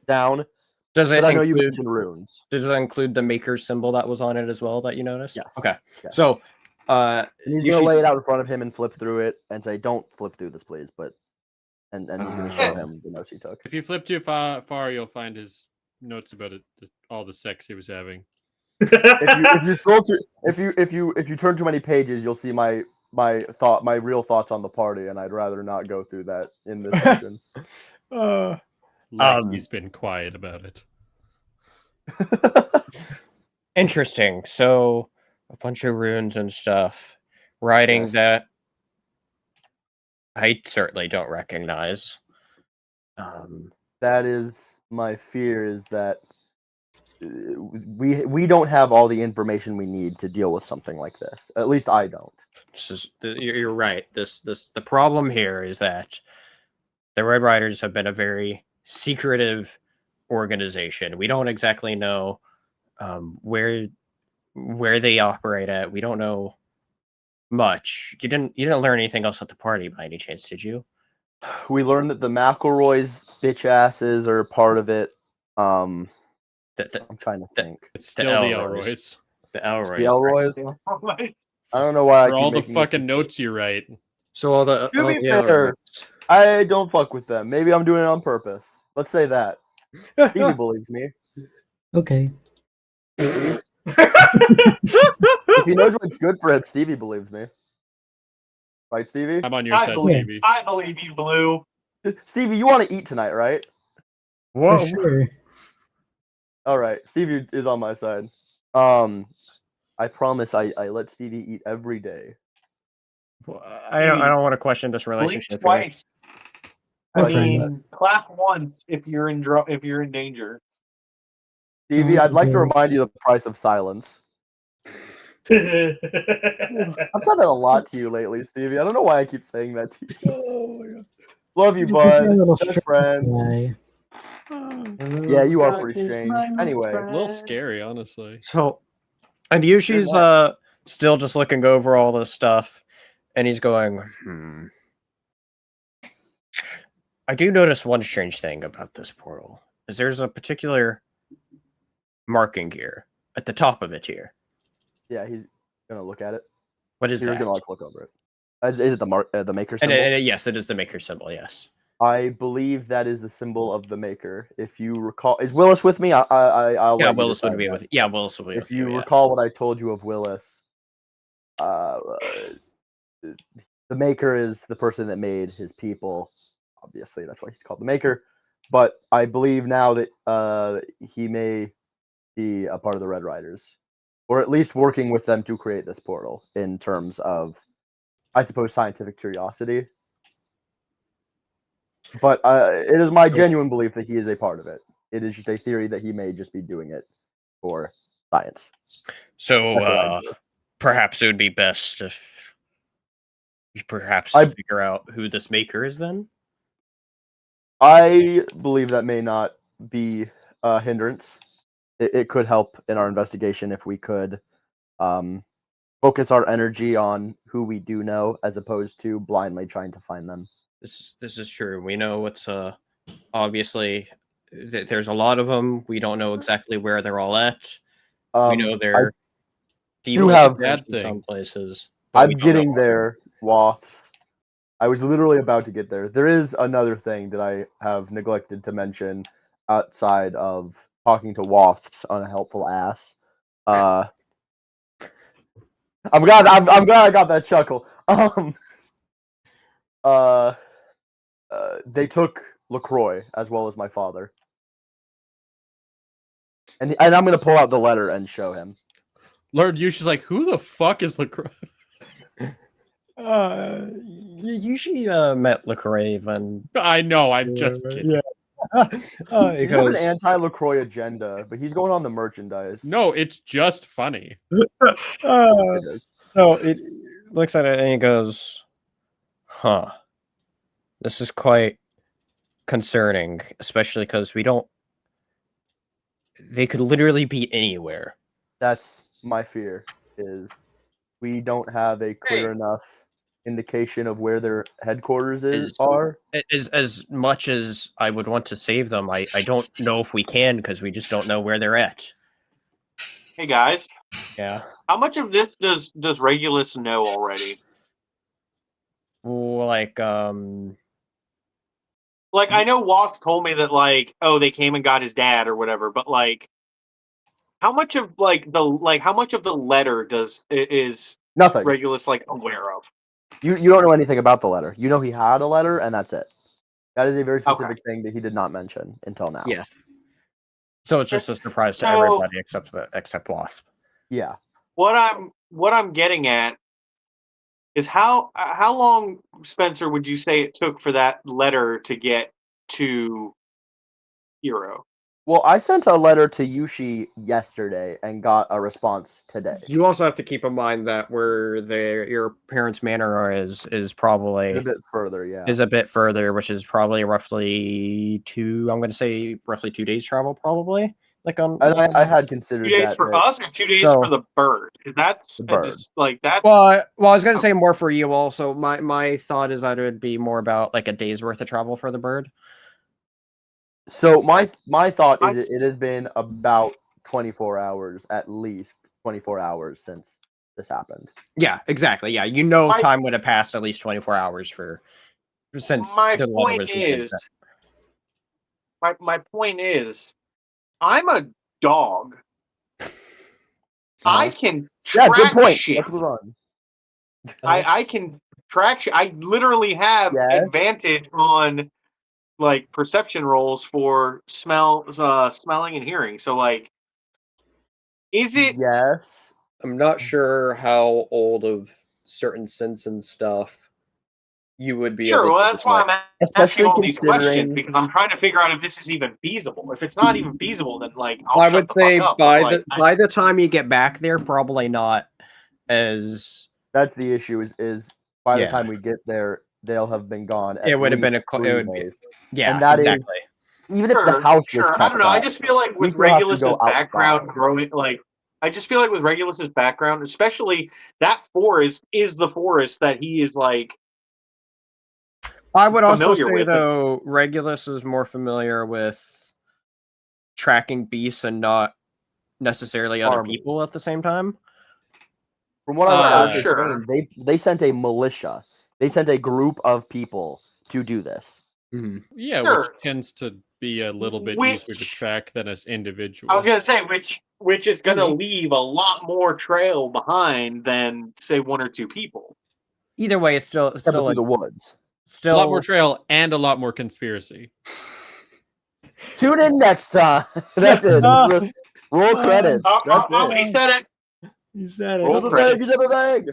down. Does it I know you include mentioned runes? Does it include the maker symbol that was on it as well that you noticed? Yes. Okay. Yes. So and he's gonna lay it out in front of him and flip through it and say, "Don't flip through this, please." But and he's gonna show him the notes he took. If you flip too far, you'll find his notes about it, all the sex he was having. If you scroll to if you turn too many pages, you'll see my real thoughts on the party, and I'd rather not go through that in this session. He's been quiet about it. Interesting. So a bunch of runes and stuff, writing that I certainly don't recognize. That is my fear, is that we don't have all the information we need to deal with something like this. At least I don't. You're right. The problem here is that the Red Riders have been a very secretive organization. We don't exactly know where they operate at. We don't know much. You didn't learn anything else at the party by any chance, did you? We learned that the McElroys bitch asses are part of it. I'm trying to think. It's still the Elroys. The Elroys. The Elroys. I don't know why. For all the fucking notes you write. So all the. To be fair, I don't fuck with them. Maybe I'm doing it on purpose. Let's say that. Stevie believes me. Okay. If he knows what's good for him, Stevie believes me. Right, Stevie? I'm on your side, Stevie. I believe you, Blue. Stevie, you want to eat tonight, right? Whoa. For sure. All right, Stevie is on my side. I promise I let Stevie eat every day. I don't want to question this relationship here. Twice. I We're mean, friends. clap once if you're in danger. Stevie, I'd like to Yeah. remind you the price of silence. I've said that a lot to you lately, Stevie. I don't know why I keep saying that to you. Oh my god. Love you, He's a pretty bud. little Best strong friend. guy. Yeah, you are pretty strange. Anyway, A little scary, honestly. So, and Yushi's still just looking over all this stuff, and he's going, I do notice one strange thing about this portal. Is there's a particular marking here at the top of it here. yeah, he's gonna look at it. What is He's that? gonna like look over it. Is it the maker And, symbol? yes, it is the maker symbol. Yes. I believe that is the symbol of the maker. If you recall, is Willis with me? I'll Yeah, let you Willis would decide be that. with. Yeah, Willis would be If with you you. Yeah. recall what I told you of Willis, the maker is the person that made his people. Obviously, that's why he's called the maker. But I believe now that he may be a part of the Red Riders, or at least working with them to create this portal in terms of, I suppose, scientific curiosity. But it is my genuine belief that he is a part of it. It is just a theory that he may just be doing it for science. So perhaps it would be best if you perhaps figure out who this maker is then. I believe that may not be a hindrance. It could help in our investigation if we could focus our energy on who we do know as opposed to blindly trying to find them. This is true. We know it's obviously there's a lot of them. We don't know exactly where they're all at. We know they're do have in some places. I'm getting there, Wafts. I was literally about to get there. There is another thing that I have neglected to mention outside of talking to Wafts on a helpful ass. I'm glad I got that chuckle. They took LaCroix as well as my father. And I'm going to pull out the letter and show him. Lord Yushi's like, who the fuck is LaCroix? Usually met LaCroix when I know, I'm just kidding. Yeah. He has an anti-LaCroix agenda, but he's going on the merchandise. No, it's just funny. So it looks at it and he goes, huh. This is quite concerning, especially because they could literally be anywhere. That's my fear, is we don't have a clear enough indication of where their headquarters are. As much as I would want to save them, I don't know if we can because we just don't know where they're at. Hey guys. Yeah. How much of this does Regulus know already? Like I know Wasp told me that they came and got his dad or whatever, but how much of the letter is nothing Regulus aware of? You don't know anything about the letter. You know he had a letter and that's it. That is a very specific thing that he did not mention until now. Yeah. So it's just a surprise to everybody except Wasp. Yeah. What I'm getting at is how long, Spencer, would you say it took for that letter to get to Hero? Well, I sent a letter to Yushi yesterday and got a response today. You also have to keep in mind that where your parents' manor is probably a bit further, yeah. Is a bit further, which is probably roughly 2 days travel, probably. I had considered 2 days that for us or 2 days for the bird. That's the bird. That's well, I was gonna say more for you also. My thought is that it would be more about like a day's worth of travel for the bird. So my thought is it has been about 24 hours, at least 24 hours since this happened. Yeah, exactly. Yeah, time would have passed at least 24 hours since my the letter was written. My point is, I'm a dog. I can track good point. shit. Let's move on. I can track shit. I literally have advantage on perception rolls for smelling and hearing. So is it? Yes. I'm not sure how old of certain scents and stuff, you would be Sure, able well, to that's why I'm Especially asking all these questions, considering because I'm trying to figure out if this is even feasible. If it's not even feasible, then like I'll I shut would the say fuck up. by But, like, by the time you get back there, probably not as that's the issue is by the Yeah. time we get there, they'll have been gone. it At would have been least 3 it would be days. yeah, And that is exactly. even if the house was sure. kept I don't know. I up, just feel like we with still have to Regulus's go background outside. growing, like I just feel like with Regulus's background, especially that forest is the forest that he is like. I would also familiar say with it. though, Regulus is more familiar with tracking beasts and not necessarily other Armies. people at the same time. From what I sure. understand, they sent a militia. They sent a group of people to do this. Yeah, Sure. which tends to be a little bit easier to track than us individuals. I was gonna say which is gonna leave a lot more trail behind than say 1 or 2 people. Either way, it's still Through like, the woods. A lot more trail and a lot more conspiracy. Tune in next time. That's it. Roll credits. That's it. He said it. You said it. Roll You credits. did the thing.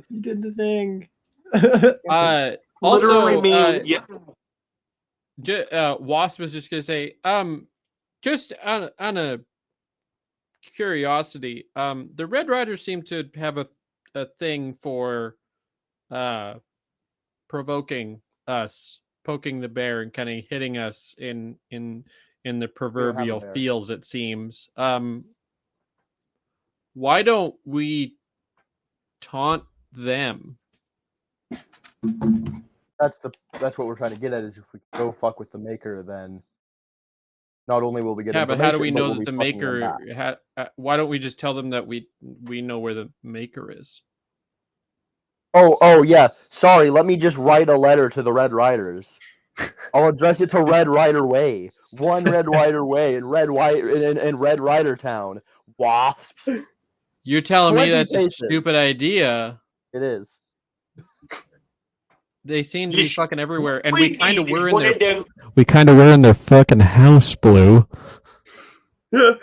You did the thing. Literally Also, me. Wasp was just gonna say, just on a curiosity, the Red Riders seem to have a thing for provoking us, poking the bear, and kind of hitting us in the proverbial feels. It seems. Why don't we taunt them? That's what we're trying to get at. Is if we go fuck with the maker, then not only will we get but how do we know we'll that the be fucking them maker? Why don't we just tell them that we know where the maker is? Oh yeah. Sorry. Let me just write a letter to the Red Riders. I'll address it to Red Rider Way. One Red Rider Way in Red Rider Town. Wasps. You're telling me that's a Plantations. stupid idea? It is. They seem to be fucking everywhere, and We we kind of need were to in put their. it down. We kind of were in their fucking house, Blue. We're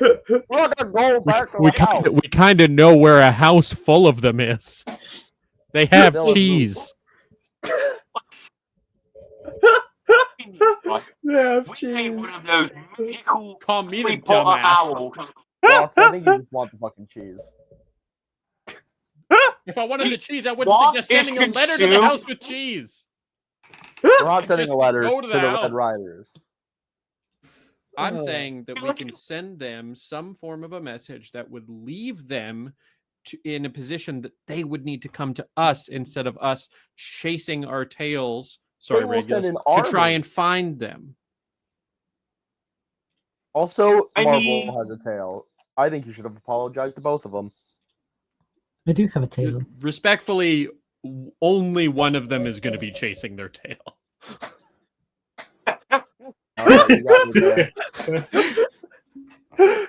not gonna go back to the house. We kind of know where a house full of them is. They have cheese. We need one of those magical Call me the Harry Potter dumbass. owls. Ross, I think you just want the fucking cheese. If I wanted the cheese, I wouldn't What suggest sending a is letter to the consumed? house with cheese. We're not sending Just a letter go to to the the Red house. Riders. I'm saying that we can send them some form of a message that would leave them in a position that they would need to come to us instead of us chasing our tails. Sorry, Regulus, to try and find them. Also, Marvel has a tail. I think you should have apologized to both of them. I do have a tail. Respectfully, only one of them is going to be chasing their tail. You got me there.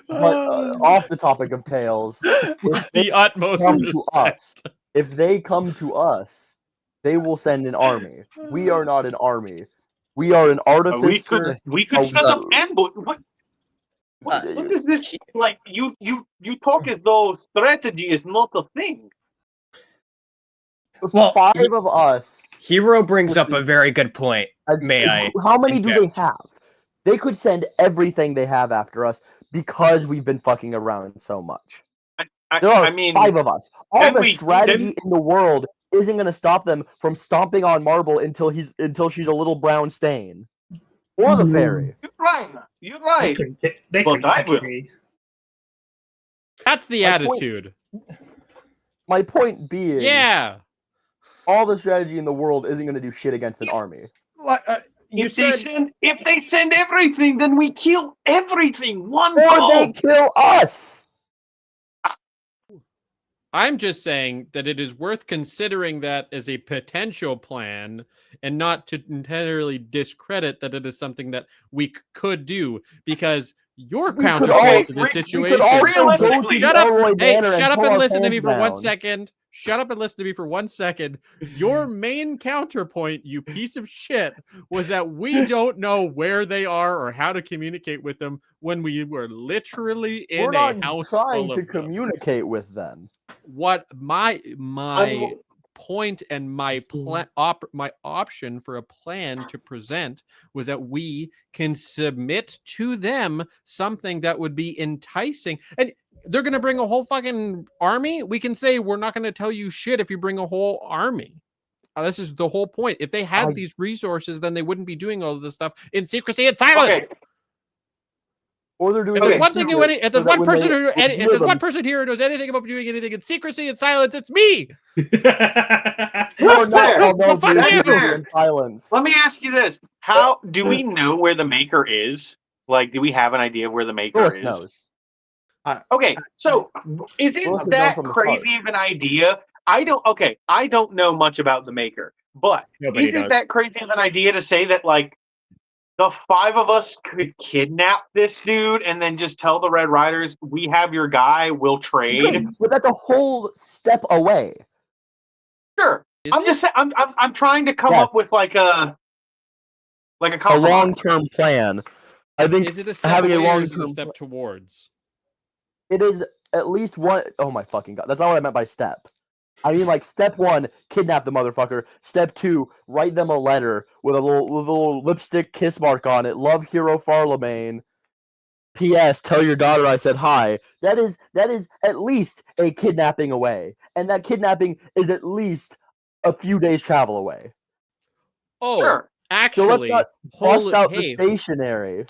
But off the topic of tails, with the utmost respect. If they come to us, they will send an army. We are not an army. We are an artificer. We could set up ambush. What is this? Like you talk as though strategy is not a thing. Well, 5 of us. Hero brings up a very good point. How many do they have? They could send everything they have after us because we've been fucking around so much. There are 5 of us. All the strategy in the world isn't going to stop them from stomping on Marble until she's a little brown stain, or the fairy. You're right. They could actually. That's the attitude. My point being, yeah, all the strategy in the world isn't going to do shit against an army. If they send everything, then we kill everything. They kill us. I'm just saying that it is worth considering that as a potential plan and not to entirely discredit that it is something that we could do, because your counterpoint to the situation. Shut up and listen to me for 1 second. Shut up and listen to me for 1 second. Your main counterpoint, you piece of shit, was that we don't know where they are or how to communicate with them when we were literally in a house full of them. We're not trying to communicate with them. What my point and my option for a plan to present was that we can submit to them something that would be enticing. And they're going to bring a whole fucking army. We can say we're not going to tell you shit if you bring a whole army. This is the whole point. If they had these resources, then they wouldn't be doing all of this stuff in secrecy and silence. Okay. Or they're doing If there's one thing if there's one person who if there's one person here who knows anything about doing anything in secrecy and silence, it's me. You're not Well, fuck you. in silence. Let me ask you this: how do we know where the maker is? Like, do we have an idea of where the maker Willis is? knows. Okay, so is it Willis has known that from the crazy start. of an idea? I don't know much about the maker, but Nobody is it does. that crazy of an idea to say that like the 5 of us could kidnap this dude and then just tell the Red Riders, we have your guy, we'll trade? But that's a whole step away. Sure. I'm just saying. I'm trying to come up with like a compromise. long-term plan. I think Is it a step having away a or is it a long-term step towards? It is at least one. Oh my fucking god! That's not what I meant by step. I mean, like, step 1, kidnap the motherfucker. Step 2, write them a letter with a little lipstick kiss mark on it. Love, Hero Farlemagne. P.S. Tell your daughter I said hi. That is at least a kidnapping away, and that kidnapping is at least a few days travel away. Oh, Sure. So let's actually, not bust out the stationery.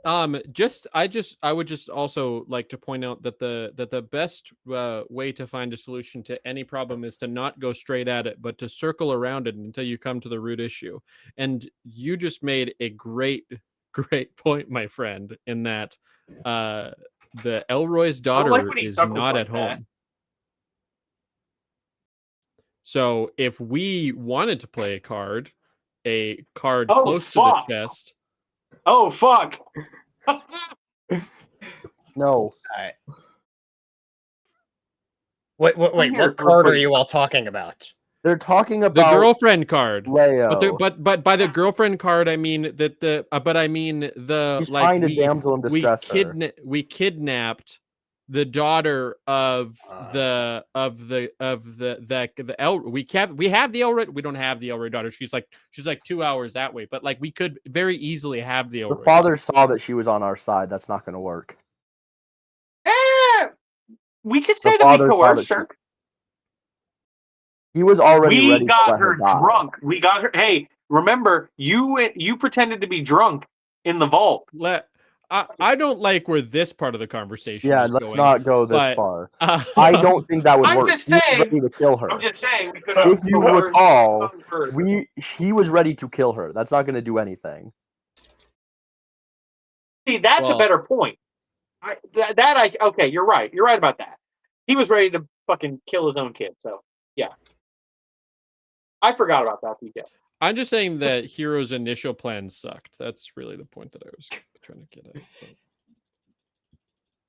I would just also like to point out that the best way to find a solution to any problem is to not go straight at it, but to circle around it until you come to the root issue. And you just made a great point, my friend, in that the Elroy's daughter is not at home. So if we wanted to play a card close to the chest. Oh fuck! No. All right. Wait, what card are you all talking about? They're talking about the girlfriend card. Leo. But by the girlfriend card, I mean that He's trying to damsel in distress her. We kidnapped the daughter of the we have the Elroy. We don't have the Elroy daughter. She's like 2 hours that way. But like we could very easily have the Elroy. The father saw that she was on our side. That's not going to work. We could say that we coerced her. He was already ready to let her die. Drunk. We got her. Hey, remember you pretended to be drunk in the vault. I don't like where this part of the conversation is let's going, not go this far. I don't think that would work. Just saying, he was ready to kill her. I'm just saying. We could if you recall, he was ready to kill her. That's not going to do anything. See, that's a better point. Okay, you're right. You're right about that. He was ready to fucking kill his own kid. So yeah, I forgot about that detail. I'm just saying that Hero's initial plan sucked. That's really the point that I was trying to get at. So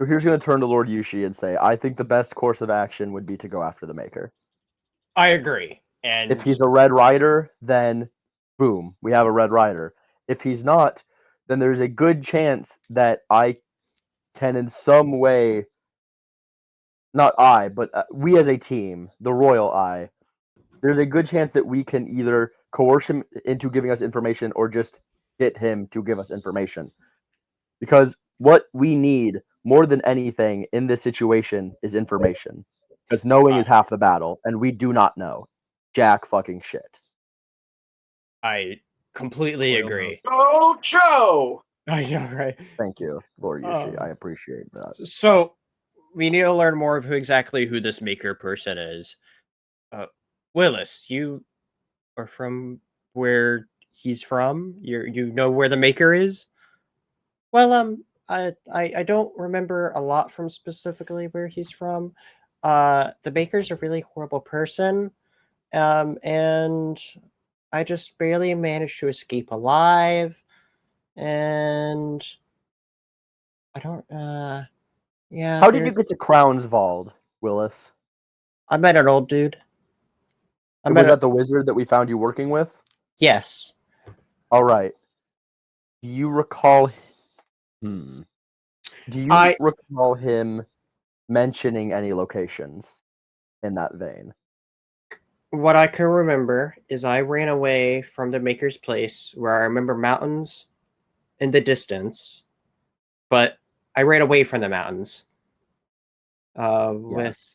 here's going to turn to Lord Yushi and say, I think the best course of action would be to go after the Maker. I agree. And if he's a Red Rider, then boom, we have a Red Rider. If he's not, then there's a good chance that I can in some way, not I, but we as a team, the Royal Eye, there's a good chance that we can either coerce him into giving us information or just get him to give us information. Because what we need more than anything in this situation is information. Because knowing is half the battle, and we do not know jack fucking shit. I completely agree. Oh, Joe! I know, right? Thank you, Lord Yushi. I appreciate that. So we need to learn more of exactly who this Maker person is. Willis, you are from where he's from? You know where the Maker is? Well, I don't remember a lot from specifically where he's from. The Maker's a really horrible person. And I just barely managed to escape alive. And I don't yeah. How did you get to Crownsvald, Willis? I met an old dude. Was that the wizard that we found you working with? Yes. All right. Do you recall? Do you recall him mentioning any locations in that vein? what I can remember is I ran away from the Maker's Place, where I remember mountains in the distance, but I ran away from the mountains. With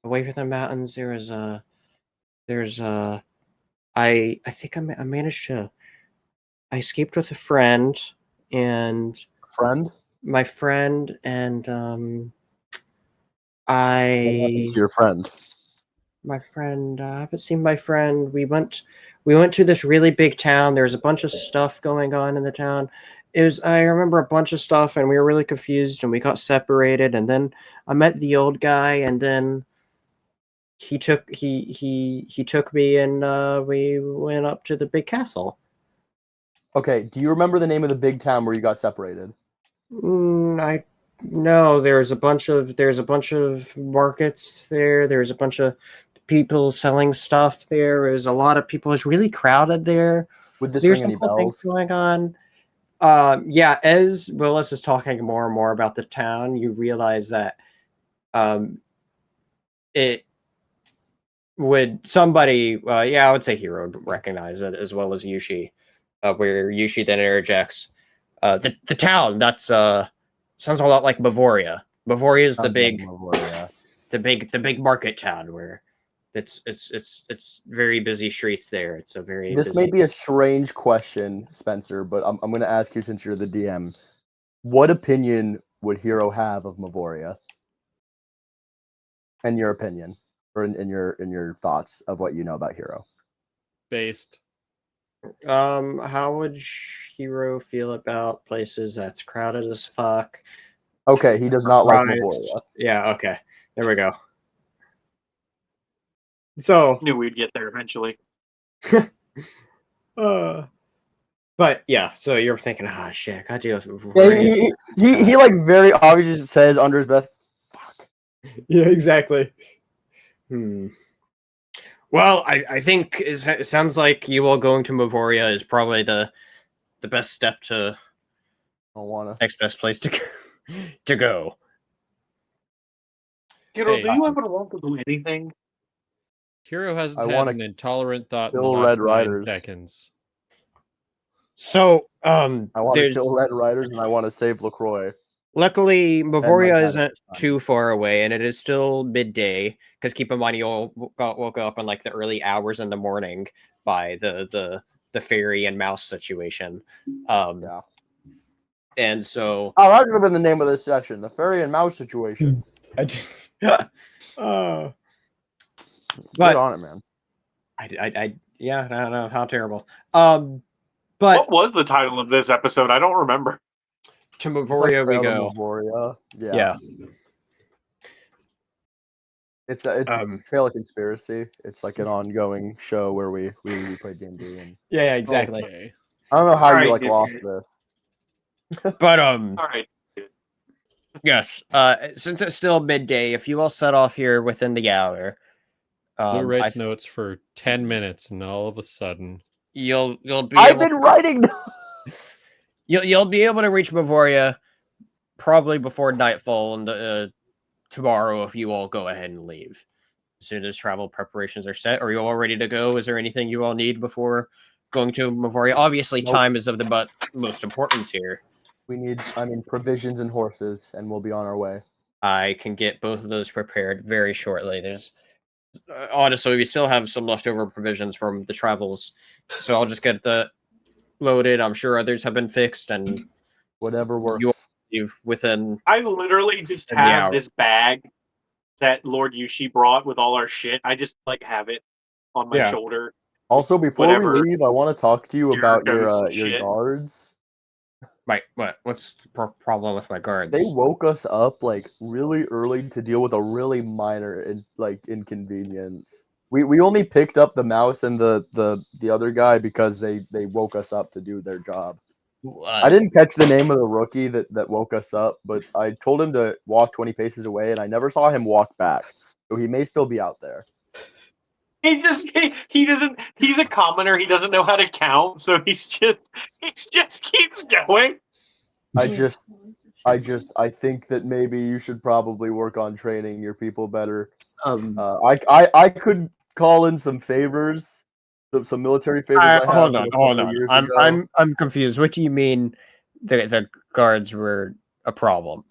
away from the mountains, there's I think I managed to. I escaped with a friend, and my friend, and What happened to your friend? My friend, I haven't seen my friend. We went to this really big town. There was a bunch of stuff going on in the town. I remember a bunch of stuff, and we were really confused, and we got separated. And then I met the old guy, and then he took me, and we went up to the big castle. Okay, do you remember the name of the big town where you got separated? No. There's a bunch of markets there. There's a bunch of people selling stuff there. There's a lot of people. It's really crowded there. Would this There's ring any some cool things bells? going on. Yeah, as Willis is talking more and more about the town, you realize that it would somebody, I would say Hero would recognize it as well as Yushi, where Yushi then interjects. The town, that's sounds a lot like Mavoria. Mavoria is the big market town where it's very busy streets there. It's a very This busy... may be a strange question, Spencer, but I'm going to ask you since you're the DM. What opinion would Hero have of Mavoria? In your opinion, or in your thoughts of what you know about Hero? Based. How would Hero feel about places that's crowded as fuck? Okay, he does not like Mavoria. Yeah, okay. There we go. So knew we'd get there eventually. But yeah, so you're thinking, shit, I gotta deal with Mavoria. He like very obviously says under his breath, fuck. Yeah, exactly. Well, I think it sounds like you all going to Mavoria is probably the best step to next best place to go. Hero, do you ever want to do anything? Hero hasn't had an intolerant thought in the kill last Red 9 Riders. seconds. So, I want to kill Red Riders and I want to save LaCroix. Luckily, Mavoria isn't too far away, and it is still midday. Because keep in mind, you all woke up in like the early hours in the morning by the fairy and mouse situation. Yeah. And so, that should have been the name of this section: the fairy and mouse situation. Get on it, man. Yeah, I don't know how terrible. But what was the title of this episode? I don't remember. To Mavoria we go. Mavoria. Yeah. It's Trail of Conspiracy. It's like an ongoing show where we play D&D. And... Yeah, exactly. Okay. I don't know how you lost this. But all right. Yes. Since it's still midday, if you all set off here within the hour, Blue writes notes for 10 minutes, and all of a sudden, you'll be. I've been writing. You'll be able to reach Mavoria probably before nightfall and tomorrow if you all go ahead and leave. As soon as travel preparations are set, are you all ready to go? Is there anything you all need before going to Mavoria? Obviously, time is of the most importance here. We need, provisions and horses, and we'll be on our way. I can get both of those prepared very shortly. There's honestly, we still have some leftover provisions from the travels, so I'll just get the loaded. I'm sure others have been fixed, and whatever works. You've within. I literally just have this bag that Lord Yushi brought with all our shit. I just have it on my shoulder. Also, before we leave, I want to talk to you about your guards. Right, what's the problem with my guards? They woke us up really early to deal with a really minor inconvenience. We only picked up the mouse and the other guy because they woke us up to do their job. I didn't catch the name of the rookie that woke us up, but I told him to walk 20 paces away, and I never saw him walk back. So he may still be out there. He doesn't. He's a commoner. He doesn't know how to count, so he just keeps going. I think that maybe you should probably work on training your people better. I could call in some favors, some military favors. I had hold a on. couple of years ago. I'm confused. What do you mean the guards were a problem?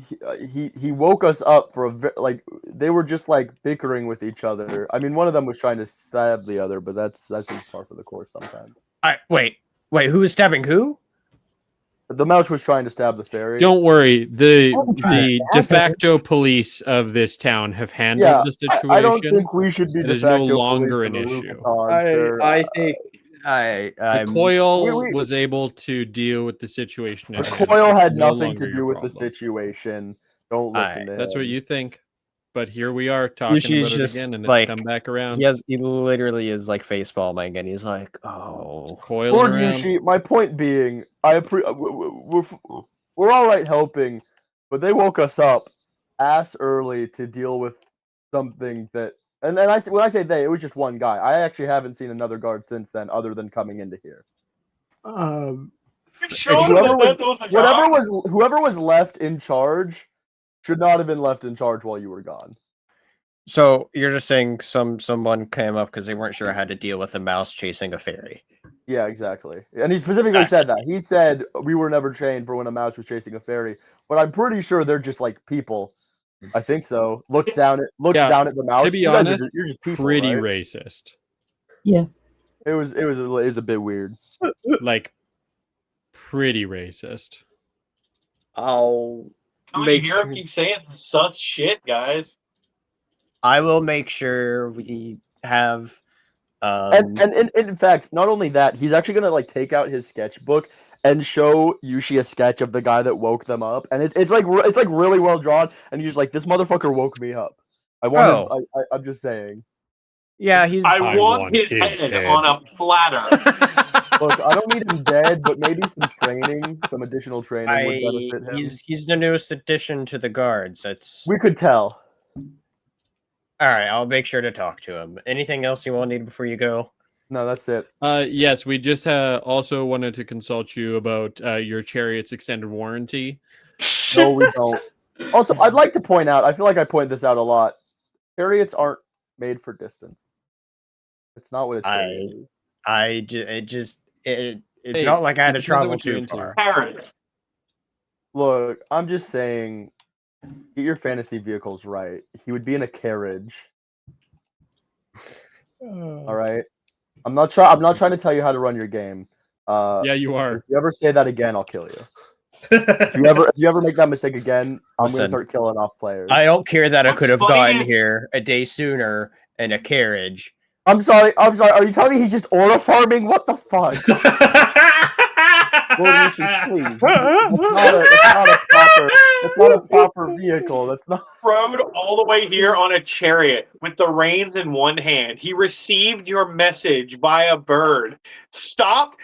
He woke us up for like they were just like bickering with each other. I mean, one of them was trying to stab the other, but that's just par for the course sometimes. Wait, who was stabbing who? The mouse was trying to stab the fairy. Don't worry, the trying to de stab her. facto police of this town have handled the situation. I don't think we should be It de is no facto longer police an of the issue. Rubicon, sir. I think The Coil we- was able to deal with the situation. The at hand. Coil had No nothing to longer do your with the problem. situation. Don't listen to him. That's what you think, but here we are talking Yushi's about it just, again, and like, it's come back around. he literally is like face palming, and he's like, oh, Coiling Lord around. Yushi, my point being, we're all right helping, but they woke us up ass early to deal with something that. And when I say they, it was just one guy. I actually haven't seen another guard since then, other than coming into here. Whoever was left in charge should not have been left in charge while you were gone. So you're just saying someone came up because they weren't sure how to deal with a mouse chasing a fairy. Yeah, exactly. And he specifically said that. He said we were never trained for when a mouse was chasing a fairy, but I'm pretty sure they're just like people. I think so. Looks down at the mouse. To be You guys honest, you're just people, pretty right? racist. Yeah. It was a bit weird. Like pretty racist. I'll make sure. Keep saying sus shit, guys. I will make sure we have. And in fact, not only that, he's actually gonna like take out his sketchbook and show Yushi a sketch of the guy that woke them up, and it's like really well drawn. And he's like, "This motherfucker woke me up." I'm just saying. Yeah, I want his head on a platter. Look, I don't need him dead, but maybe some additional training would benefit him. He's the newest addition to the guards. We could tell. All right, I'll make sure to talk to him. Anything else you will need before you go? No, that's it. Yes, we just also wanted to consult you about your chariot's extended warranty. No, we don't. Also, I'd like to point out, I feel like I point this out a lot. Chariots aren't made for distance. It's not what a chariot is. It's not like I had to travel too far. Look, I'm just saying, get your fantasy vehicles right. He would be in a carriage. All right. I'm not trying to tell you how to run your game. Yeah, you are. If you ever say that again, I'll kill you. If you ever make that mistake again, I'm gonna start killing off players. I don't care that I could have gotten here a day sooner in a carriage. I'm sorry. Are you telling me he's just aura farming? What the fuck? Lord, please. It's not a proper vehicle. That's not. Rode all the way here on a chariot with the reins in one hand. He received your message by a bird. Stopped,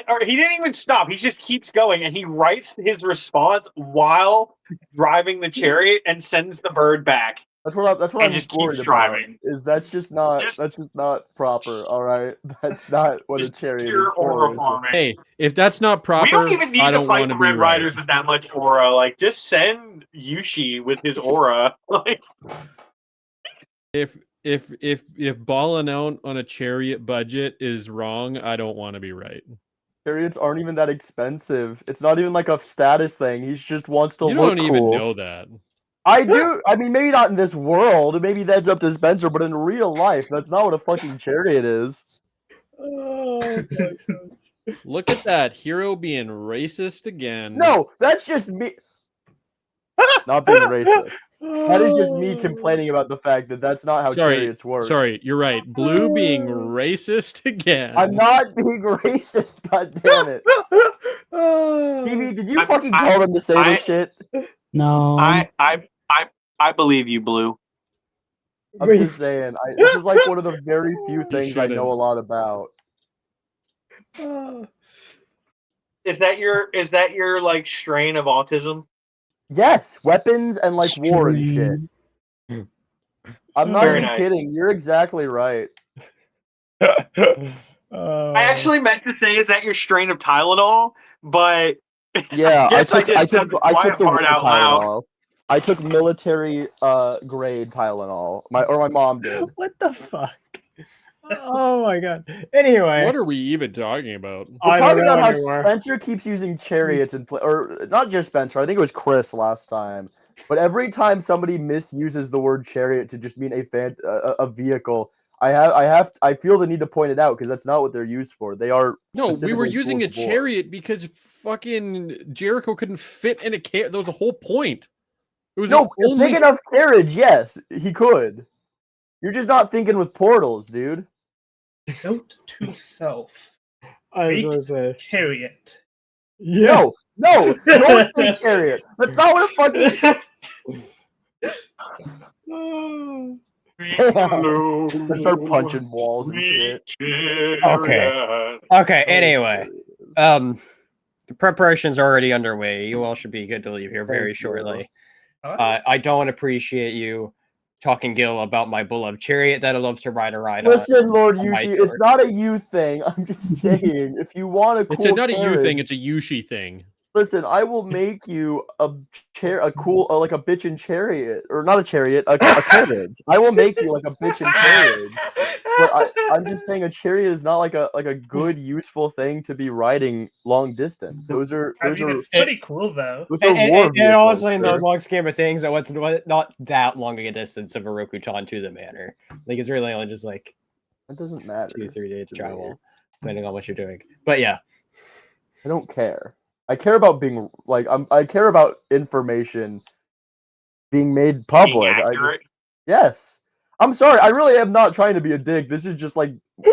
or he didn't even stop. He just keeps going, and he writes his response while driving the chariot and sends the bird back. That's what I'm just worried about. That's just not proper. All right, that's not what a chariot is for. Hey, if that's not proper, we don't even need to fight the Red Riders with that much aura. Like, just send Yushi with his aura. Like, if balling out on a chariot budget is wrong, I don't want to be right. Chariots aren't even that expensive. It's not even like a status thing. He just wants to look cool. You don't even know that. I do. I mean, maybe not in this world. Maybe that's up to Spencer, but in real life, that's not what a fucking chariot is. Oh, look at that hero being racist again. No, that's just me. Not being racist. That is just me complaining about the fact that that's not how chariots work. Sorry, you're right. Blue being racist again. I'm not being racist. God damn it. TV, did you fucking tell them to say this shit? No. I believe you, Blue. I'm just saying. This is like one of the very few things I know a lot about. Is that your like strain of autism? Yes, weapons and like war and shit. I'm not even kidding. You're exactly right. I actually meant to say, is that your strain of Tylenol? But yeah, I took the part out loud. I took military grade Tylenol. My mom did. What the fuck? Oh my god. Anyway, What are we even talking about? We're I talking don't know about how anymore. Spencer keeps using chariots and or not just Spencer. I think it was Chris last time. But every time somebody misuses the word chariot to just mean a vehicle, I feel the need to point it out because that's not what they're used for. They are No, we were specifically using a tools of war. chariot because fucking Jericho couldn't fit in a carriage. That was the whole point. It was No, the a big enough carriage, yes, he could. You're just not thinking with portals, dude. Note to self. I was Make gonna say. chariot. Yeah. No, don't say chariot. That's not what a fucking. They start punching walls and shit. Okay. Anyway, the preparations are already underway. You all should be good to leave here very Thank you. shortly. Alright. I don't appreciate you talking Gil about my beloved chariot that I love to ride on. Listen, Lord on my Yushi, tour. it's not a you thing. I'm just saying, if you want a It's cool not a you carriage, thing, it's a Yushi thing. listen, I will make you a cool, like a bitchin' chariot, or not a chariot, a carriage. I will make you like a bitchin' carriage. But I'm just saying, a chariot is not like a good, useful thing to be riding long distance. Those are It's pretty cool though. those are war And vehicles, honestly, in sir. those long scheme of things, what's not that long a distance of a Rokutan to the manor. Like it's really only just like It doesn't matter. 2-3 days to travel, me. depending on what you're doing. But yeah, I don't care. I care about being like I care about information being made public. Yes. I'm sorry. I really am not trying to be a dick. This is just like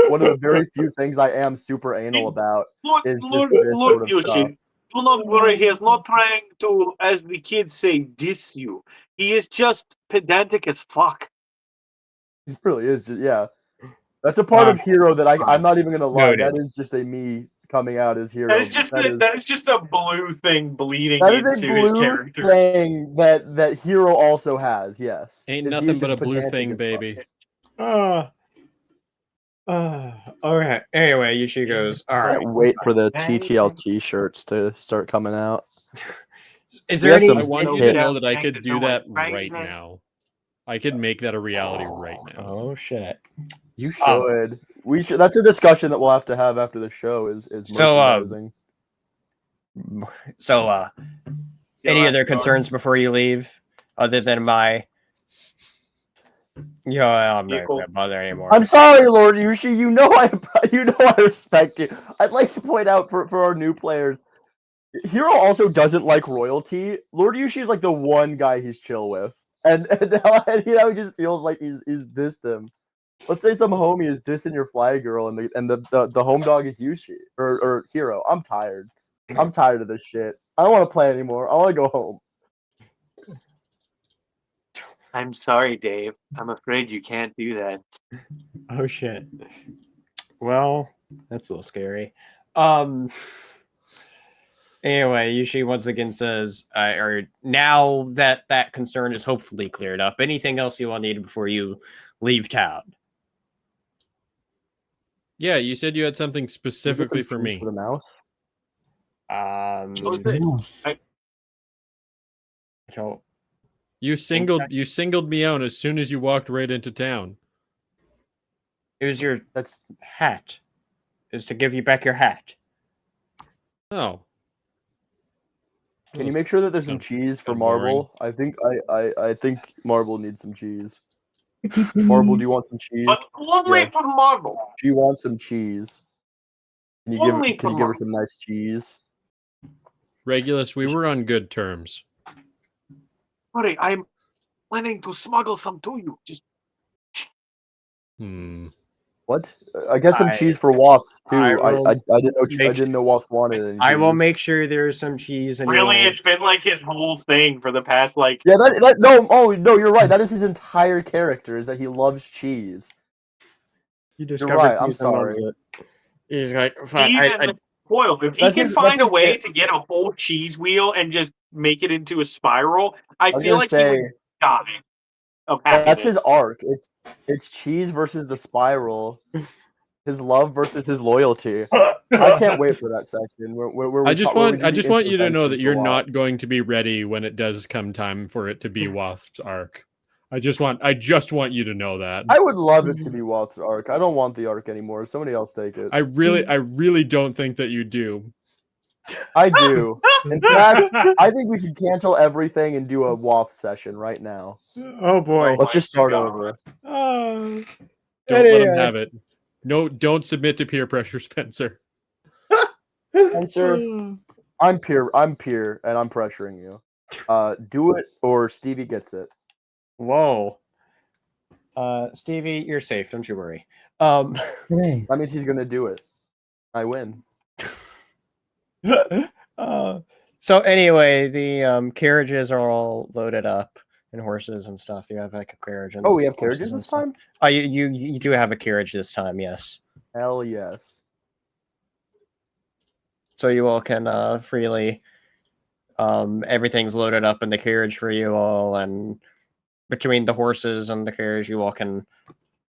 one of the very few things I am super anal about. Is just this sort of stuff. Do not worry. He is not trying to, as the kids say, diss you. He is just pedantic as fuck. It really is. Just, yeah. That's a part of Hero that I'm not even gonna lie. Noted. That is just a me coming out as Hero. That is just a blue thing bleeding that is a into his blue character. thing that Hero also has. Yes. Ain't Is he nothing is but just a blue pedantic thing, as fuck. baby. Okay. Anyway, Yushi goes. All right. Can't wait for the TTL T-shirts to start coming out. Is there have any? some I want you to hit. know that I could do that right now. I could make that a reality right now. Oh shit! You should. We should. That's a discussion that we'll have to have after the show. Is merchandising. Any other concerns before you leave, other than my? I'm not gonna bother anymore. I'm sorry, Lord Yushi. You know I respect you. I'd like to point out for our new players, Hero also doesn't like royalty. Lord Yushi is like the one guy he's chill with, and now he just feels like he's dissed him. Let's say some homie is dissing your fly girl, and the home dog is Yushi or Hero. I'm tired. I'm tired of this shit. I don't want to play anymore. I want to go home. I'm sorry, Dave. I'm afraid you can't do that. Oh shit. Well, that's a little scary. Anyway, Yushi once again says, or now that concern is hopefully cleared up, anything else you all need before you leave town? Yeah, you said you had something specifically for me. For the mouse. Mouse. I don't. You singled me out as soon as you walked right into town. It was your hat. It was to give you back your hat. Oh. Can you make sure that there's some cheese for Marble? I think I think Marble needs some cheese. Marble, do you want some cheese? But only for Marble. She wants some cheese. Can you give her some nice cheese? Regulus, we were on good terms. Sorry, I'm planning to smuggle some to you. Just. What? I guess some cheese for Wasps too. I didn't know Wasps wanted any cheese. I will make sure there's some cheese. Really, it's been like his whole thing for the past like. Yeah, no, you're right. That is his entire character. Is that he loves cheese. You're right. I'm sorry. He's like, Spoiled. If he can find a way to get a whole cheese wheel and just make it into a spiral, I feel like he would die. That's his arc. It's cheese versus the spiral. His love versus his loyalty. I can't wait for that section. I just want you to know that you're not going to be ready when it does come time for it to be Wasp's arc. I just want you to know that. I would love it to be Wasp's arc. I don't want the arc anymore. Somebody else take it. I really don't think that you do. I do. In fact, I think we should cancel everything and do a WAF session right now. Oh boy. Let's just start over. Don't let him have it. No, don't submit to peer pressure, Spencer. Spencer, I'm peer, and I'm pressuring you. Do it or Stevie gets it. Whoa. Stevie, you're safe. Don't you worry. Hooray. That means he's gonna do it. I win. So anyway, the carriages are all loaded up and horses and stuff. You have like a carriage. And we have carriages this time? You do have a carriage this time, yes. Hell yes. So you all can freely. Everything's loaded up in the carriage for you all, and between the horses and the carriage, you all can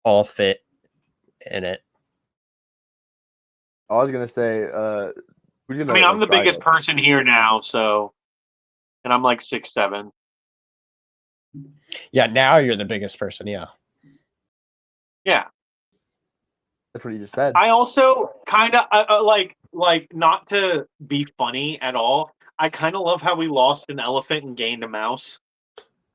all fit in it. I was gonna say, who's gonna? I'm the biggest person here now, so, and I'm like 6'7". Yeah, now you're the biggest person. Yeah. Yeah. That's what you just said. I also kind of like not to be funny at all. I kind of love how we lost an elephant and gained a mouse.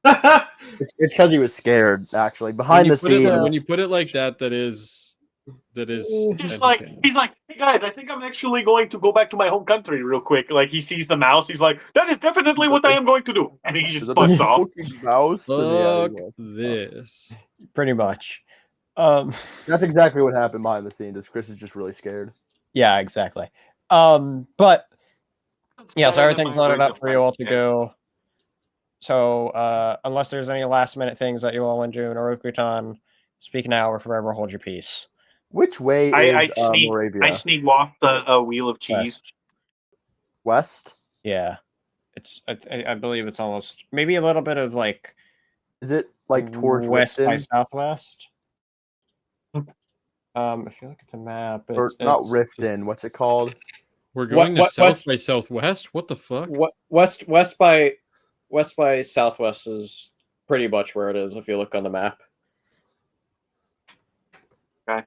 It's because he was scared. Actually, behind the scenes. When you put it like that, that is. Just like he's like, hey guys, I think I'm actually going to go back to my home country real quick. Like he sees the mouse, he's like, that is definitely what I am going to do, and he just fucks off. Mouse? Fuck this. Pretty much. That's exactly what happened behind the scenes. Is Chris is just really scared. Yeah, exactly. But yeah, so everything's loaded up for you all to go. So unless there's any last minute things that you all want to do in Orokutan, speak now or forever hold your peace. Which way is Moravia? I sneak off the wheel of cheese. West? Yeah. It's I believe it's almost maybe a little bit of like. Is it like towards west Riften? by southwest? If you look at the map, it's not Riften. What's it called? We're going to south by southwest. What the fuck? West by southwest is pretty much where it is if you look on the map. Okay.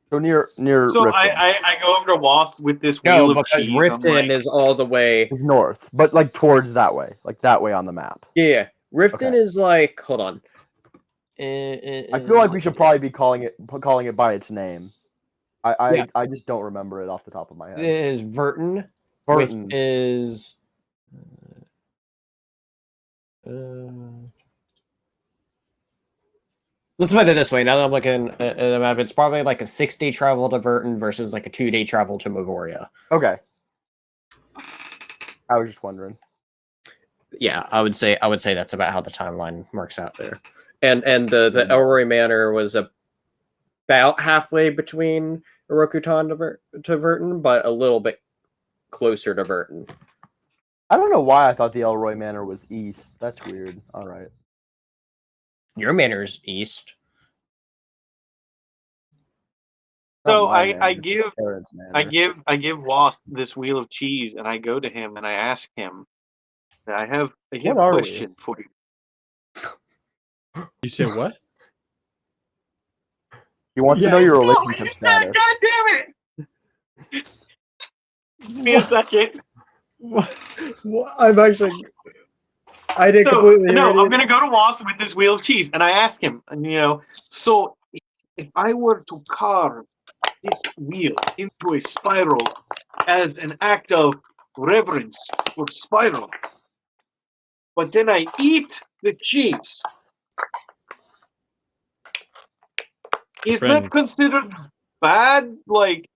So near. So Riften. I go over to Wasp with this wheel of cheese. Riften is all the way. It's north, but like towards that way, like that way on the map. Yeah, Riften is like. Hold on. I feel like we should probably be calling it by its name. I just don't remember it off the top of my head. It is Verton. Which is. Let's put it this way. Now that I'm looking at the map, it's probably like a 6-day travel to Verton versus like a 2-day travel to Mavoria. Okay. I was just wondering. Yeah, I would say that's about how the timeline works out there. And the Elroy Manor was about halfway between Orokutan to Verton, but a little bit closer to Verton. I don't know why I thought the Elroy Manor was east. That's weird. All right. Your manor's east. So I give Wasp this wheel of cheese, and I go to him and I ask him, I have a question for you. You say what? He wants to know your relationship status. God damn it! Give me a second. I'm actually. I didn't completely. No, I'm gonna go to Wasp with this wheel of cheese, and I ask him, so if I were to carve this wheel into a spiral as an act of reverence for spiral, but then I eat the cheese, is that considered bad? Like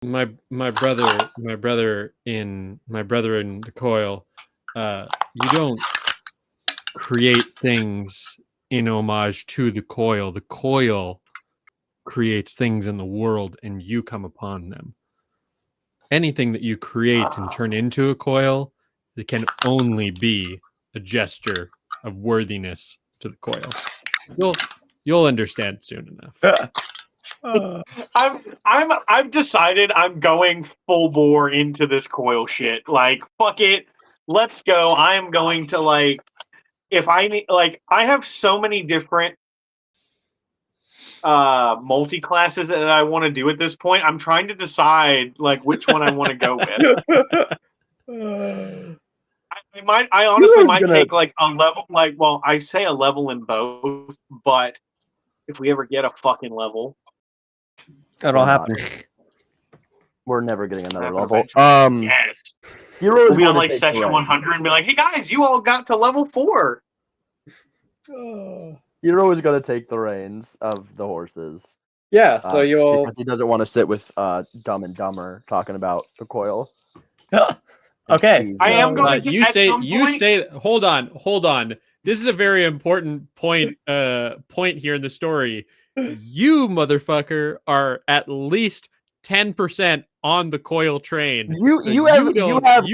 my brother in the coil. You don't create things in homage to the coil. The coil creates things in the world, and you come upon them. Anything that you create and turn into a coil, it can only be a gesture of worthiness to the coil. You'll understand soon enough. I've decided I'm going full bore into this coil shit. Like, fuck it, let's go. I am going to if I need I have so many different multi classes that I want to do at this point. I'm trying to decide which one I want to go with. I honestly might take a level. I say a level in both, but if we ever get a fucking level, it'll happen. We're never getting another level. Yes. Heroes will be on section 100 and be like, "Hey guys, you all got to level 4." Hero is going to take the reins of the horses. Yeah, so you'll because he doesn't want to sit with Dumb and Dumber talking about the coil. Okay, I am going to. You say. Hold on. This is a very important point here in the story. You motherfucker are at least 10% on the coil train. You have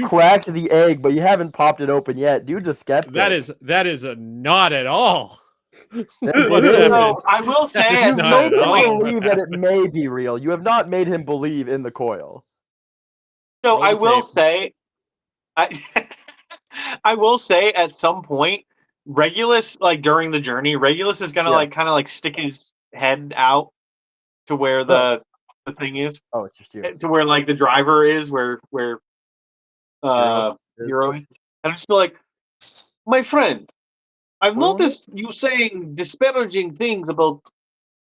cracked the egg, but you haven't popped it open yet. Dude's a skeptic. That is not at all. So I will say, you made him believe that it may be real. You have not made him believe in the coil. So I will say, I will say at some point, Regulus, during the journey, Regulus is gonna kind of stick his head out to where the thing is. Oh, it's just you. To where the driver is, where Hero is. And I'm just like, my friend, I've noticed you saying disparaging things about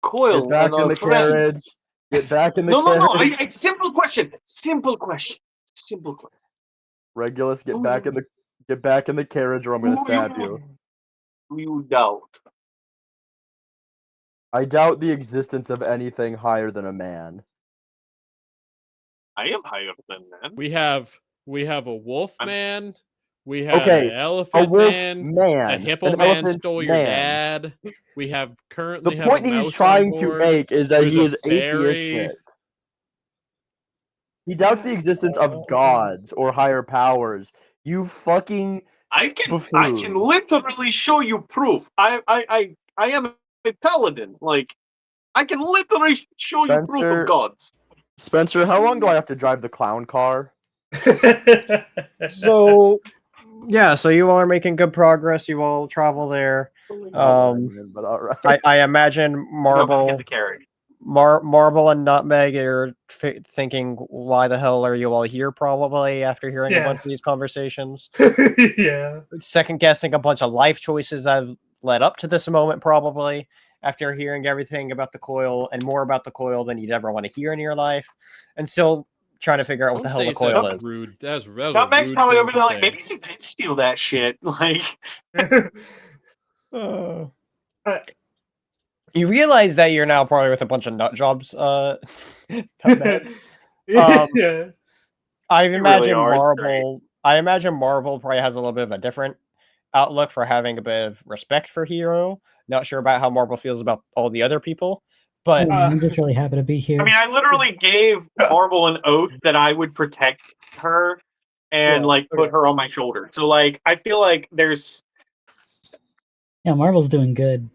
coil. Get back and in the carriage. Get back in the carriage. No. Simple question. Regulus, get back in the carriage, or I'm going to stab you. You doubt. I doubt the existence of anything higher than a man. I am higher than man. We have a wolf man. We have an elephant man, a hippo man stole your dad. We have currently the point he's trying to make is that he is atheistic. He doubts the existence of gods or higher powers. You fucking I can literally show you proof. I am a paladin. I can literally show you proof of gods. Spencer, how long do I have to drive the clown car? So you all are making good progress. You all travel there. But all right. I imagine Marble and Nutmeg are thinking, why the hell are you all here, probably, after hearing a bunch of these conversations. Yeah. Second guessing a bunch of life choices I've led up to this moment, probably, after hearing everything about the coil and more about the coil than you'd ever want to hear in your life. And still trying to figure out what the hell the coil is. Rude. That was probably over there maybe you did steal that shit. You realize that you're now probably with a bunch of nut jobs. I imagine Marble probably has a little bit of a different outlook for having a bit of respect for Hero. Not sure about how Marble feels about all the other people, but I'm just really happy to be here. I mean, I literally gave Marble an oath that I would protect her and put her on my shoulder. So I feel like there's Marble's doing good.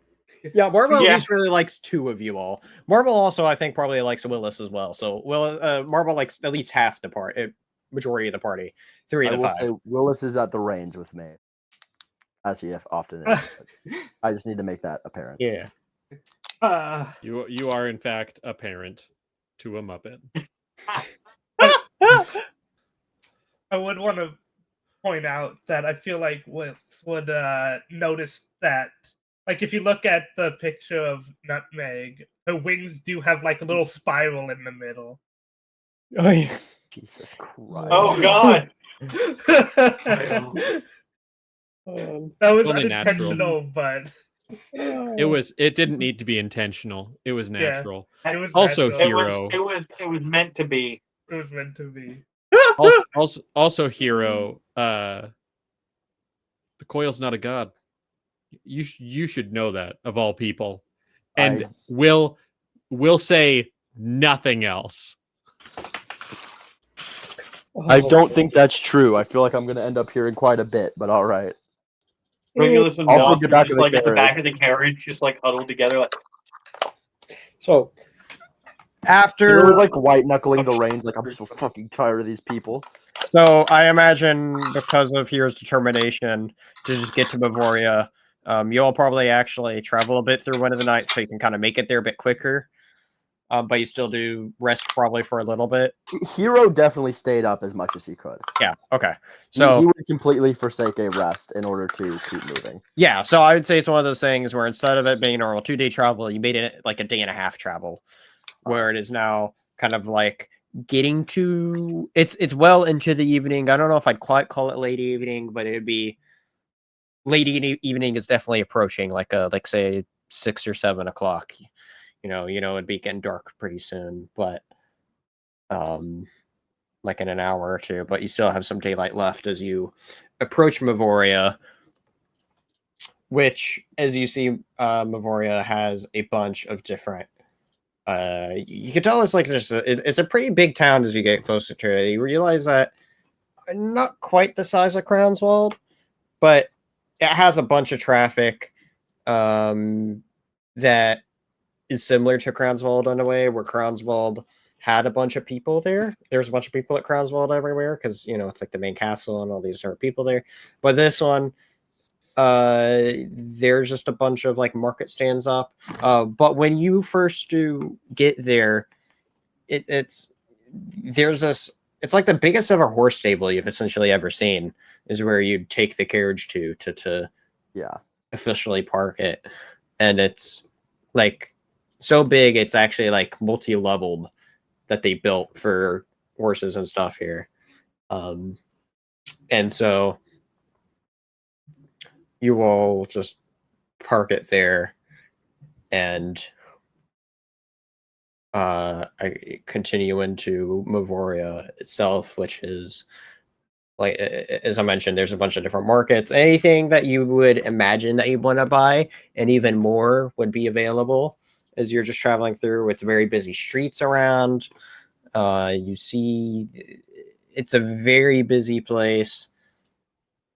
Yeah, Marble at least really likes two of you all. Marble also, I think, probably likes Willis as well. So Marble likes at least half the majority of the party. 3 of the 5. Say Willis is at the range with me, as he often is. I just need to make that apparent. Yeah. You are in fact a parent to a Muppet. I would want to point out that I feel like Willis would notice that, if you look at the picture of Nutmeg, the wings do have a little spiral in the middle. Oh yeah. Jesus Christ. Oh God. That was unintentional, but it didn't need to be intentional. It was natural. Yeah, it was also natural. Hero. It was meant to be. It was meant to be. Also Hero. The coil's not a god. You should know that, of all people, and will say nothing else. I don't think that's true. I feel like I'm going to end up hearing quite a bit, but all right. Regulus and Also, Moth get back just in the at the back of the carriage, just huddled together. So, After was like white knuckling the reins, like I'm so fucking tired of these people. So I imagine because of Hero's determination to just get to Mavoria, you'll probably actually travel a bit through one of the nights so you can kind of make it there a bit quicker. But you still do rest probably for a little bit. Hero definitely stayed up as much as he could. Yeah, okay. He So would completely forsake a rest in order to keep moving. yeah, so I would say it's one of those things where instead of it being a normal 2-day travel, you made it like a day and a half travel, where it is now kind of like getting to it's well into the evening. I don't know if I'd quite call it late evening, but it'd be evening is definitely approaching, like say 6 or 7 o'clock. It'd be getting dark pretty soon, but like in an hour or two. But you still have some daylight left as you approach Mavoria, which, as you see, Mavoria has a bunch of different. You can tell it's like it's a pretty big town as you get closer to it. You realize that not quite the size of Crownswald, but it has a bunch of traffic that is similar to Crownswald in a way, where Crownswald had a bunch of people there. There's a bunch of people at Crownswald everywhere because it's like the main castle and all these different people there. But this one, there's just a bunch of like market stands up. But when you first do get there, it's like the biggest ever horse stable you've essentially ever seen is where you'd take the carriage to officially park it. And it's like so big, it's actually like multi-leveled that they built for horses and stuff here. And so you will just park it there and I continue into Mavoria itself, which is like, as I mentioned, there's a bunch of different markets. Anything that you would imagine that you want to buy, and even more would be available as you're just traveling through. It's very busy streets around. You see, it's a very busy place.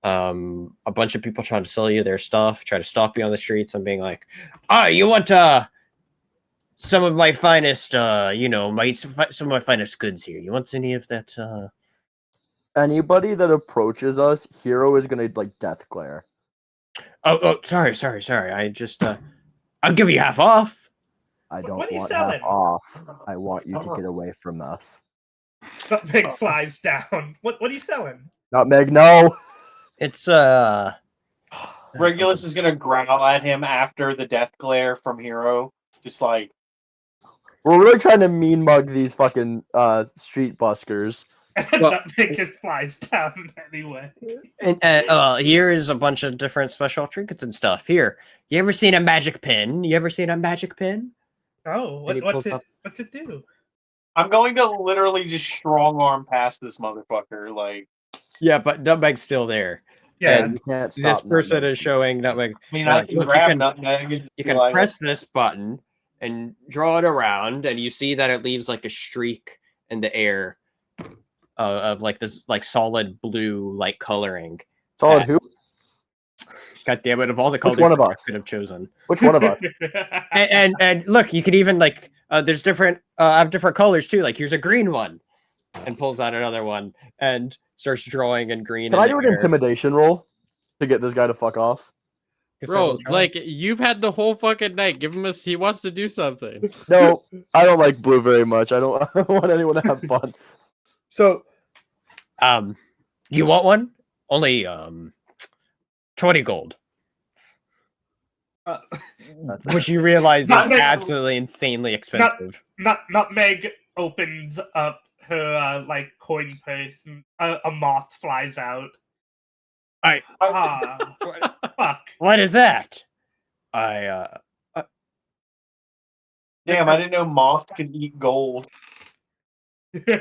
A bunch of people trying to sell you their stuff, try to stop you on the streets and being like, you want some of my finest, some of my finest goods here. You want any of that? Anybody that approaches us, Hero is gonna like death glare. Oh, sorry. I just, I'll give you half off. I don't What are you want selling? half off. I want you to get away from us. Nutmeg flies down. What are you selling? Nutmeg, no. It's Regulus is gonna growl at him after the death glare from Hero. Just like, we're really trying to mean mug these fucking street buskers. And Nutmeg just flies down anyway. And here is a bunch of different special trinkets and stuff. Here, you ever seen a magic pin? Oh, what's it do? I'm going to literally just strong arm past this motherfucker. Like, yeah, but Nutmeg's still there. Yeah, you can't stop. This person Nutmeg. is showing Nutmeg. I mean, I can grab Nutmeg. You can press this button and draw it around, and you see that it leaves like a streak in the air of like this like solid blue like coloring. Solid who? God damn it! Of all the colors one of us? I could have chosen. Which one of us? and look, you could even like there's different have different colors too. Like here's a green one, and pulls out another one and starts drawing in green. Can I do an intimidation roll to get this guy to fuck off? Bro, like you've had the whole fucking night. Give him he wants to do something. No, I don't like blue very much. I don't want anyone to have fun. So, you want one? Only 20 gold. Which you realize is absolutely insanely expensive. Nutmeg opens up her like coin purse, and a moth flies out. Fuck. What is that? Damn, I didn't know moths could eat gold. Maybe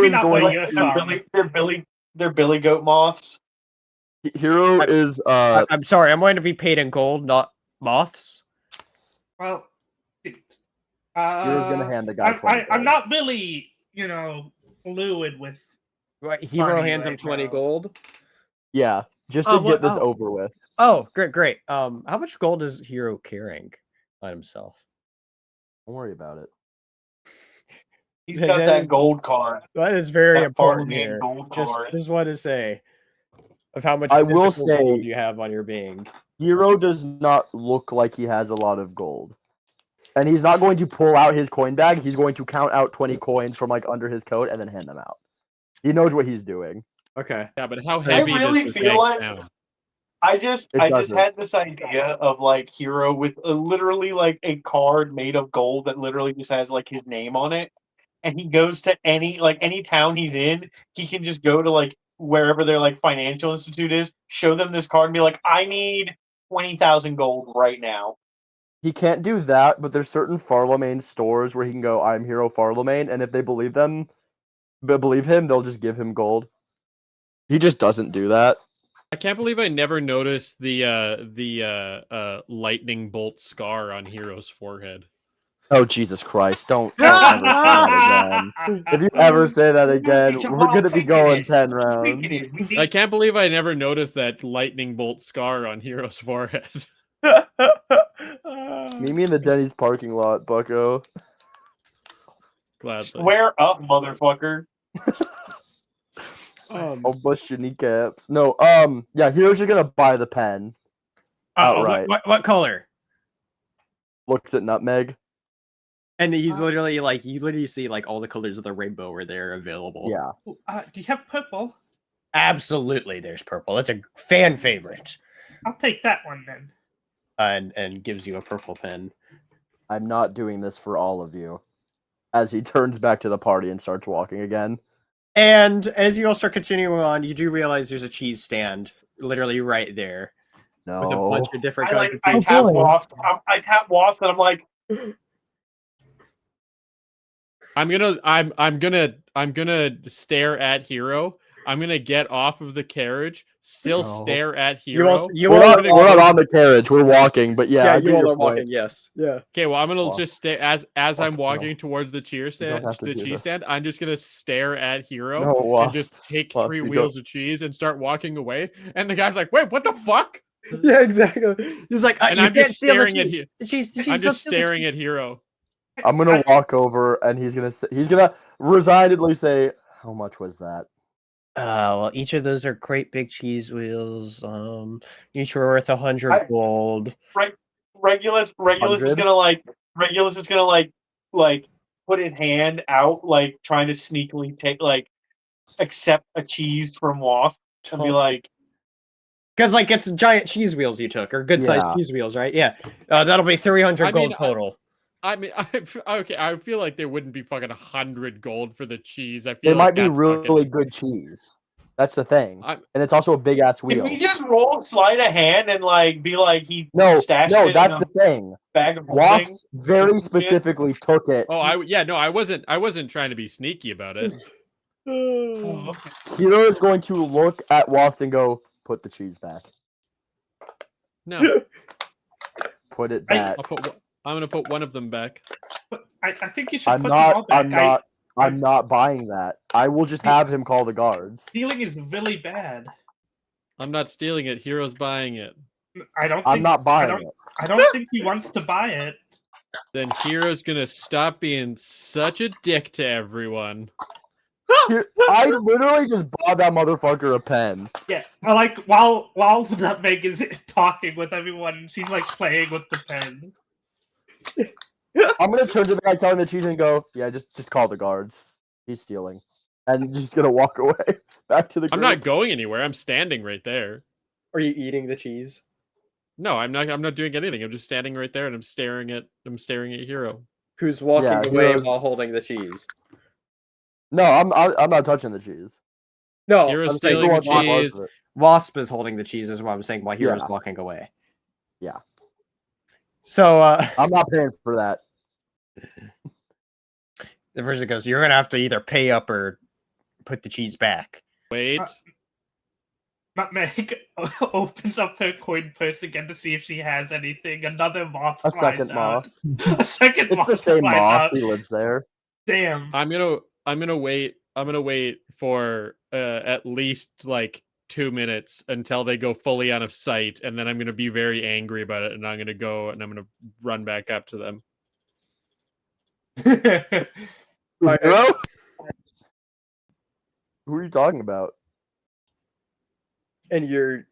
not going They're billy goat moths. Hero is I'm sorry, I'm going to be paid in gold, not moths. Well, Hero's gonna hand the guy 20 I'm not really, fluid with. Hero hands him 20 gold. Yeah, just to get this over with. Oh, great. How much gold is Hero carrying on himself? Don't worry about it. He's got that gold card. That is very That important Bartman here. gold Just card. want to say of how much I physical will say- gold you have on your being. Hero does not look like he has a lot of gold. And he's not going to pull out his coin bag. He's going to count out 20 coins from like under his coat and then hand them out. He knows what he's doing. Okay. Yeah, but how So- heavy I really does the feel bag like- sound? I just doesn't. had this idea of like Hero with literally like a card made of gold that literally just has like his name on it, and he goes to any town he's in, he can just go to like wherever their like financial institute is, show them this card and be like, I need 20,000 gold right now. He can't do that, but there's certain Farlemagne stores where he can go, I'm Hero Farlemagne, and if they believe him, they'll just give him gold. He just doesn't do that. I can't believe I never noticed the lightning bolt scar on Hero's forehead. Oh, Jesus Christ. Don't ever say that again. If you ever say that again, we're going to be going 10 rounds. I can't believe I never noticed that lightning bolt scar on Hero's forehead. Meet me in the Denny's parking lot, bucko. Gladly. Square up, motherfucker. I'll bust your kneecaps. No, yeah, Hero's just going to buy the pen. Outright. What color? Looks at Nutmeg. And he's literally like, you literally see like all the colors of the rainbow where they're available. Yeah. Do you have purple? Absolutely, there's purple. It's a fan favorite. I'll take that one then. And gives you a purple pen. I'm not doing this for all of you. As he turns back to the party and starts walking again. And as you all start continuing on, you do realize there's a cheese stand literally right there. No. With a bunch of different I kinds like of I people. tap Wasp. I tap Wasp and I'm like, I'm gonna stare at Hero. I'm gonna get off of the carriage, still No. stare at You Hero. also, you We're all not on the carriage. We're walking, but yeah, I you get all your are point. walking. Yes, yeah. Okay, well, I'm gonna Walk. just stay as I'm Walk walking still. towards the cheese stand. have to The do cheese this. stand. I'm just gonna stare at Hero No, and Wasp. just take Wasp, 3 you wheels of cheese and start walking away. And the guy's like, "Wait, what the fuck?" Yeah, exactly. He's like, And you I'm can't just steal the staring at cheese. Hero. She's I'm just staring at Hero. I'm gonna walk over and he's gonna resignedly say, "How much was that?" Well, each of those are great big cheese wheels. Each were worth 100 gold. Regulus is 100? gonna like put his hand out, like trying to sneakily accept a cheese from Wasp and be like, Because like it's giant cheese wheels you took, or good sized Yeah. cheese wheels, right? Yeah, that'll be 300 I mean, gold total. I mean, okay. I feel like there wouldn't be fucking 100 gold for the cheese. I feel It like might be that's really fucking- good cheese. That's the thing, I'm- and it's also a big ass Can wheel. we just roll sleight of hand and like be like he No, stashed no, it that's in the a thing. bag of holding? Wasp very specifically took it. Oh, I wasn't trying to be sneaky about it. Oh, okay. Hero is going to look at Wasp and go, "Put the cheese back. No, Put it back." I'm gonna put one of them back. I think you should I'm put them all not. back. I'm not buying that. I will just have him call the guards. Stealing is really bad. I'm not stealing it. Hero's buying it. I don't. I'm Think, not buying it. I don't think he wants to buy it. Then Hero's gonna stop being such a dick to everyone. I literally just bought that motherfucker a pen. Yeah, like while Nutmeg is talking with everyone, she's like playing with the pen. I'm gonna turn to the guy selling the cheese and go, "Yeah, just call the guards. He's stealing," and just gonna walk away back to the group. I'm not going anywhere. I'm standing right there. Are you eating the cheese? No, I'm not. I'm not doing anything. I'm just standing right there and I'm staring at Hero. Who's walking Yeah, away Hero's- while holding the cheese? No, I'm not touching the cheese. No, Hero's I'm saying stealing who the wants one part cheese. of it. Wasp is holding the cheese, is what I'm saying, while Hero's Yeah. walking away. Yeah. So I'm not paying for that. the person goes, "You're gonna have to either pay up or put the cheese back." Wait. Nutmeg opens up her coin purse again to see if she has anything. Another moth. A flies second out. moth. A second It's moth. the same flies moth. out. He lives there. Damn. I'm gonna wait. I'm gonna wait for at least like 2 minutes until they go fully out of sight, and then I'm gonna be very angry about it, and I'm gonna go and I'm gonna run back up to them. Okay. Hero? Who are you talking about? And do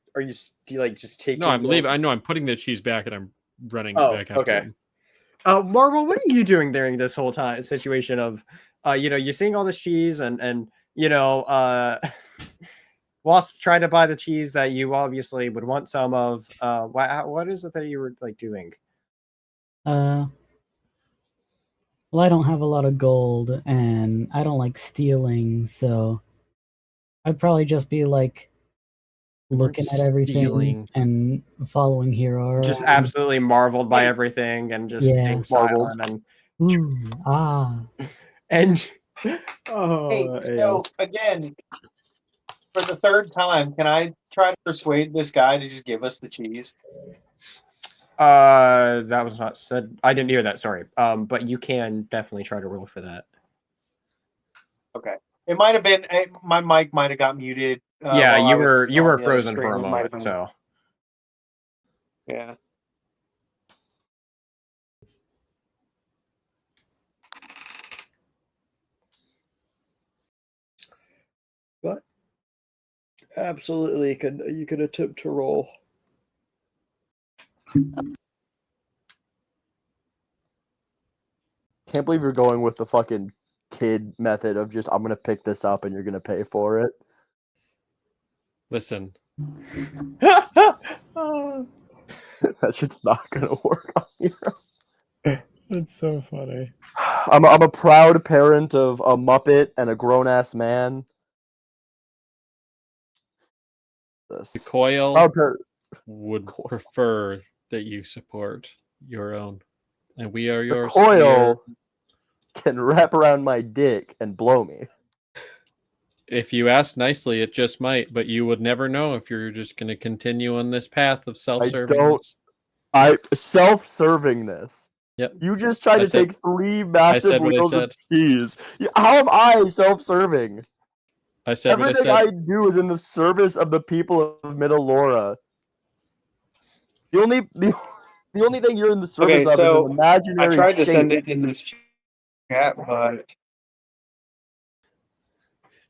you like just take? No, I'm leaving. I know I'm putting the cheese back and I'm running back after okay. him. Marvel, what are you doing during this whole time situation of, you're seeing all this cheese and Wasp tried to buy the cheese that you obviously would want some of. What is it that you were like doing? Well, I don't have a lot of gold, and I don't like stealing, so I'd probably just be like looking at everything stealing. and following Hero. Just around. absolutely marveled by everything and just Yeah. staying silent Ooh, ah. and Hey, oh, so again, for the third time, can I try to persuade this guy to just give us the cheese? that was not said. I didn't hear that. Sorry. But you can definitely try to roll for that. Okay. It might have been my mic might have got muted. Yeah, while you I was were on the other frozen screen. for a It might have moment. been. So Yeah. what? Absolutely, you could attempt to roll. Can't believe you're going with the fucking kid method of just I'm gonna pick this up and you're gonna pay for it. Listen, Oh, That shit's not gonna work on Hero. that's so funny. I'm a proud parent of a Muppet and a grown ass man. the coil Proud parent. would prefer that you support your own, and we are The yours. coil can wrap around my dick and blow me. If you ask nicely, it just might, but you would never know if you're just going to continue on this path of self-servingness. Self-servingness. Yep. You just tried to take 3 massive wheels of cheese. How am I self-serving? I said everything what I said. I do is in the service of the people of Middle-Laura. The only thing you're in the service of is an imaginary I tried to shape. send it in this chat, but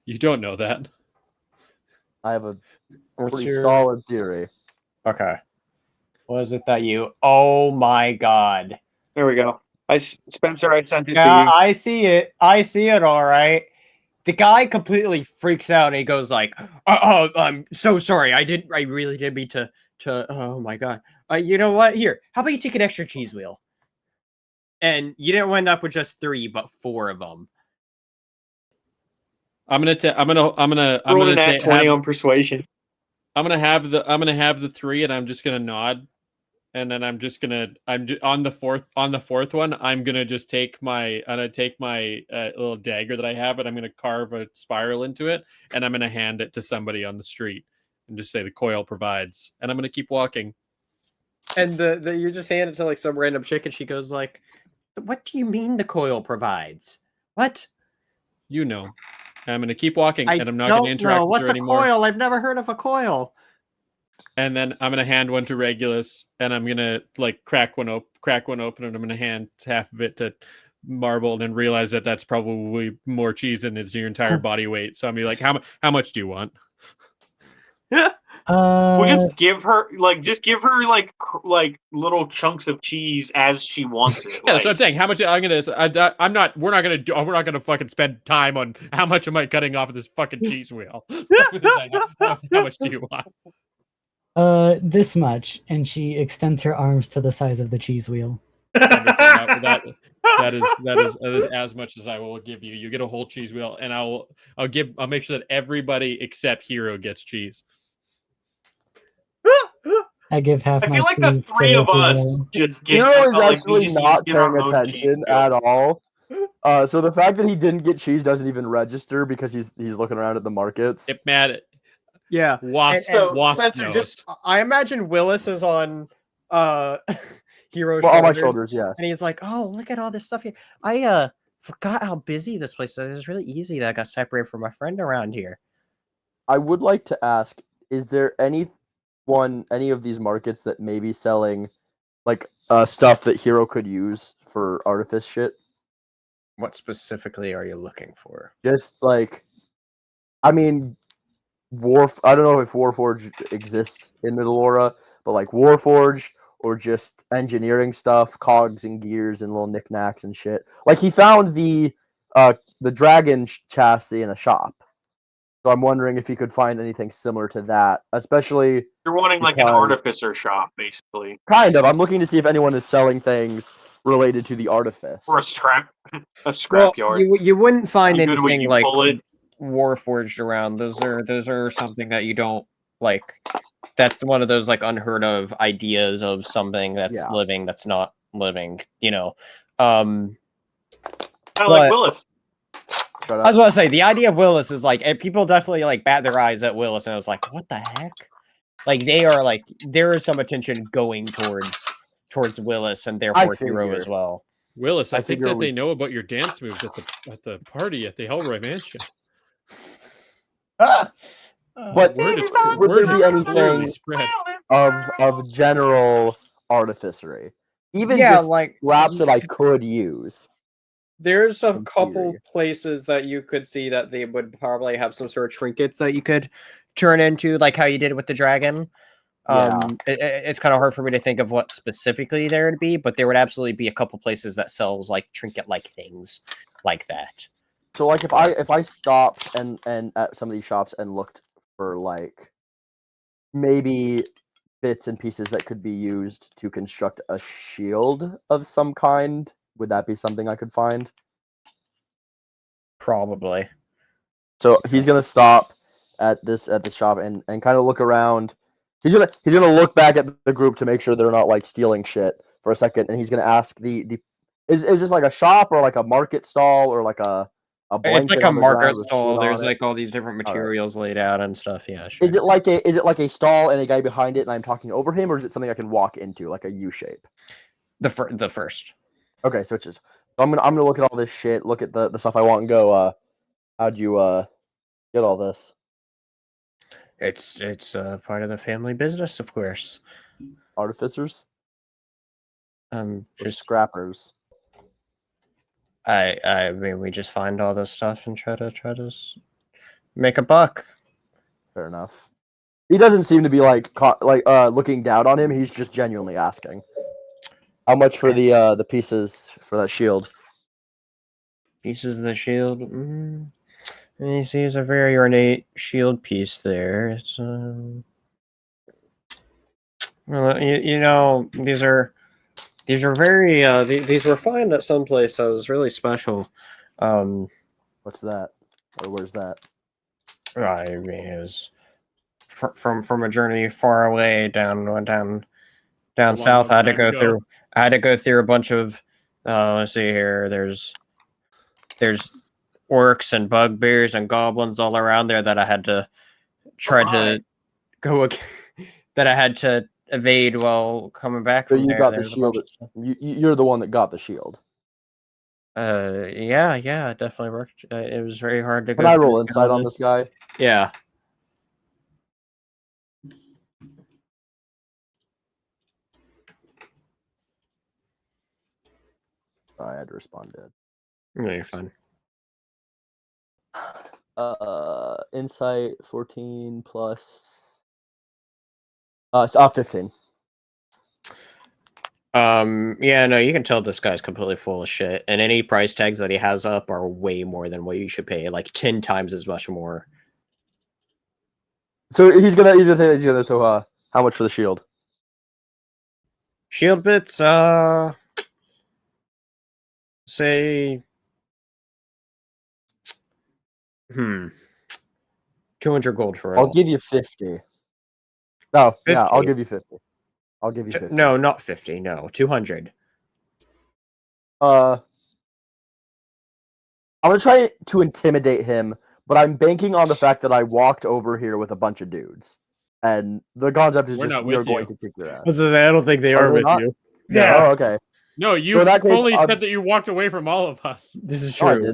You don't know that. I have a pretty solid theory. Okay. What is it that you? Oh my god. there we go. Spencer, I sent it to Yeah, you. I see it. I see it. All right. The guy completely freaks out and he goes like, I'm so sorry. I really did mean to. Oh my god. You know what? Here, how about you take an extra cheese wheel? And you didn't wind up with just 3, but 4 of them. I'm gonna take 20 on persuasion. I'm gonna have the 3, and I'm just gonna nod, and then on the fourth one. I'm gonna just take my little dagger that I have, and I'm gonna carve a spiral into it, and I'm gonna hand it to somebody on the street, and just say the coil provides, and I'm gonna keep walking. And you just hand it to like some random chick, and she goes like, "What do you mean the coil provides? What? You know." I'm gonna keep walking, and I'm not gonna don't interact know. with What's her a anymore. coil? I've never heard of a coil. And then I'm gonna hand one to Regulus, and I'm gonna like crack one open, and I'm gonna hand half of it to Marble, and realize that that's probably more cheese than is your entire body weight. So I'm gonna be like, how much do you want? We'll just give her like little chunks of cheese as she wants it. Yeah, that's what I'm saying. How much I'm gonna? I'm not. We're not gonna fucking spend time on how much am I cutting off of this fucking cheese wheel. How much do you want? This much, and she extends her arms to the size of the cheese wheel. Wonderful. That is as much as I will give you. You get a whole cheese wheel, and I'll make sure that everybody except Hero gets cheese. I give half. I feel like the 3 of us just get. Hero is actually not paying attention at all. So the fact that he didn't get cheese doesn't even register because he's looking around at the markets. Get mad at. Yeah. Wasp knows. I imagine Willis is on Hero's on my shoulders, yes. And he's like, "Oh, look at all this stuff here. I forgot how busy this place is. It's really easy that I got separated from my friend around here." I would like to ask, is there any of these markets that may be selling like stuff that Hero could use for artifice shit? What specifically are you looking for? Just like, I mean, I don't know if Warforge exists in Middle-Aura, but like Warforge or just engineering stuff, cogs and gears and little knickknacks and shit. Like he found the dragon chassis in a shop. So I'm wondering if he could find anything similar to that, especially You're wanting like an because- artificer shop, basically, kind of. I'm looking to see if anyone is selling things related to the artifice. or a Well, scrap yard. you wouldn't find You good when anything you like pull it? Warforged around. Those are something that you don't like. That's one of those like unheard of ideas of something that's living that's not living. You know, Kind of like Willis. I was about to say the idea of Willis is like people definitely like bat their eyes at Willis, and I was like, what the heck? Like they are like there is some attention going towards Willis and therefore Hero as well. Willis, I think that they know about your dance moves at the party at the Hellroy Mansion. But would there be clearly anything spread of general artificery? Even just like scraps that I could use. There's a couple places that you could see that they would probably have some sort of trinkets that you could turn into, like how you did with the dragon. It's kind of hard for me to think of what specifically there would be, but there would absolutely be a couple places that sells like trinket-like things like that. So, like, if I stopped and at some of these shops and looked for like maybe bits and pieces that could be used to construct a shield of some kind, would that be something I could find? Probably. So he's gonna stop at this shop and kind of look around. He's gonna look back at the group to make sure they're not like stealing shit for a second, and he's gonna ask is this like a shop or like a market stall or like a blanket? It's like a market with stall. shit There's on it? like all these different materials laid out and stuff. Yeah, sure. Is it like a stall and a guy behind it and I'm talking over him, or is it something I can walk into like a U shape? The first. Okay, so it's just I'm gonna look at all this shit, look at the stuff I want, and go. How'd you get all this? It's part of the family business, of course. Artificers? Just scrappers. I mean, we just find all this stuff and try to make a buck. Fair enough. He doesn't seem to be like looking down on him. He's just genuinely asking. How much for the pieces for that shield? Pieces of the shield. You see, it's a very ornate shield piece there. It's well, you know, these are very these were found at some place that was really special. What's that? Or where's that? I mean, it was from a journey far away down south. I had to go through. I had to go through a bunch of. Let's see here. There's orcs and bugbears and goblins all around there that I had to try to go. That I had to evade while coming back. So from you there. got the shield. You're the one that got the shield. Yeah, it definitely worked. It was very hard to. Can I roll insight on this guy? Yeah. I had to respond dead. No, you're fine. Insight 14 plus. It's 15. Yeah, no, you can tell this guy's completely full of shit, and any price tags that he has up are way more than what you should pay, like 10 times as much more. So he's gonna say so. How much for the shield? Shield bits, say, 200 gold for it. I'll give you 50. No, 50. Yeah, I'll give you 50. I'll give you 50. No, not 50. No, 200. I'm gonna try to intimidate him, but I'm banking on the fact that I walked over here with a bunch of dudes, and the concept is we're going to kick your ass. I don't think they are with you. Yeah. Oh, okay. No, you fully said that you walked away from all of us. This is true.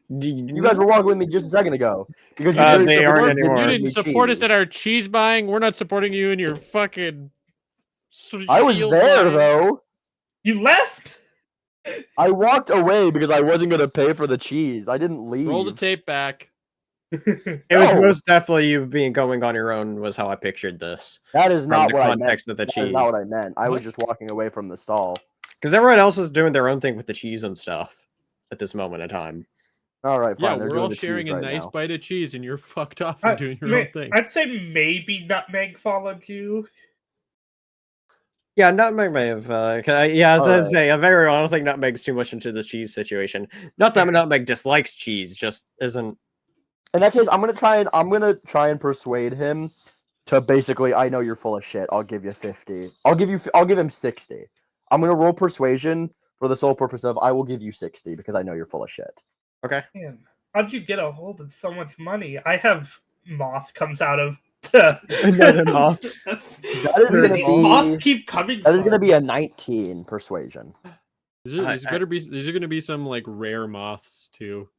You guys were walking with me just a second ago because they aren't anymore. You didn't support us at our cheese buying. We're not supporting you in your fucking. I was there though. You left. I walked away because I wasn't gonna pay for the cheese. I didn't leave. Roll the tape back. It was No. most definitely you being going on your own was how I pictured this. That is From not the what I meant. context of the That cheese. is not what I meant. I was What? just walking away from the stall. Because everyone else is doing their own thing with the cheese and stuff at this moment in time. All right, fine. Yeah, They're we're doing all the sharing cheese a right nice now. bite of cheese, and you're fucked off and doing your own thing. I'd say maybe Nutmeg followed you. Yeah, Nutmeg may have. Yeah, as I Alright. say, I don't think Nutmeg's too much into the cheese situation. Not that Nutmeg dislikes cheese, just isn't. In that case, I'm gonna try and persuade him to basically. I know you're full of shit. I'll give you 50. I'll give him 60. I'm gonna roll persuasion for the sole purpose of I will give you 60 because I know you're full of shit. Okay. Man, how'd you get a hold of so much money? I have moth comes out of Another moth. That is gonna These be. moths keep coming. That is gonna from. be a 19 persuasion. These are gonna be some like rare moths too.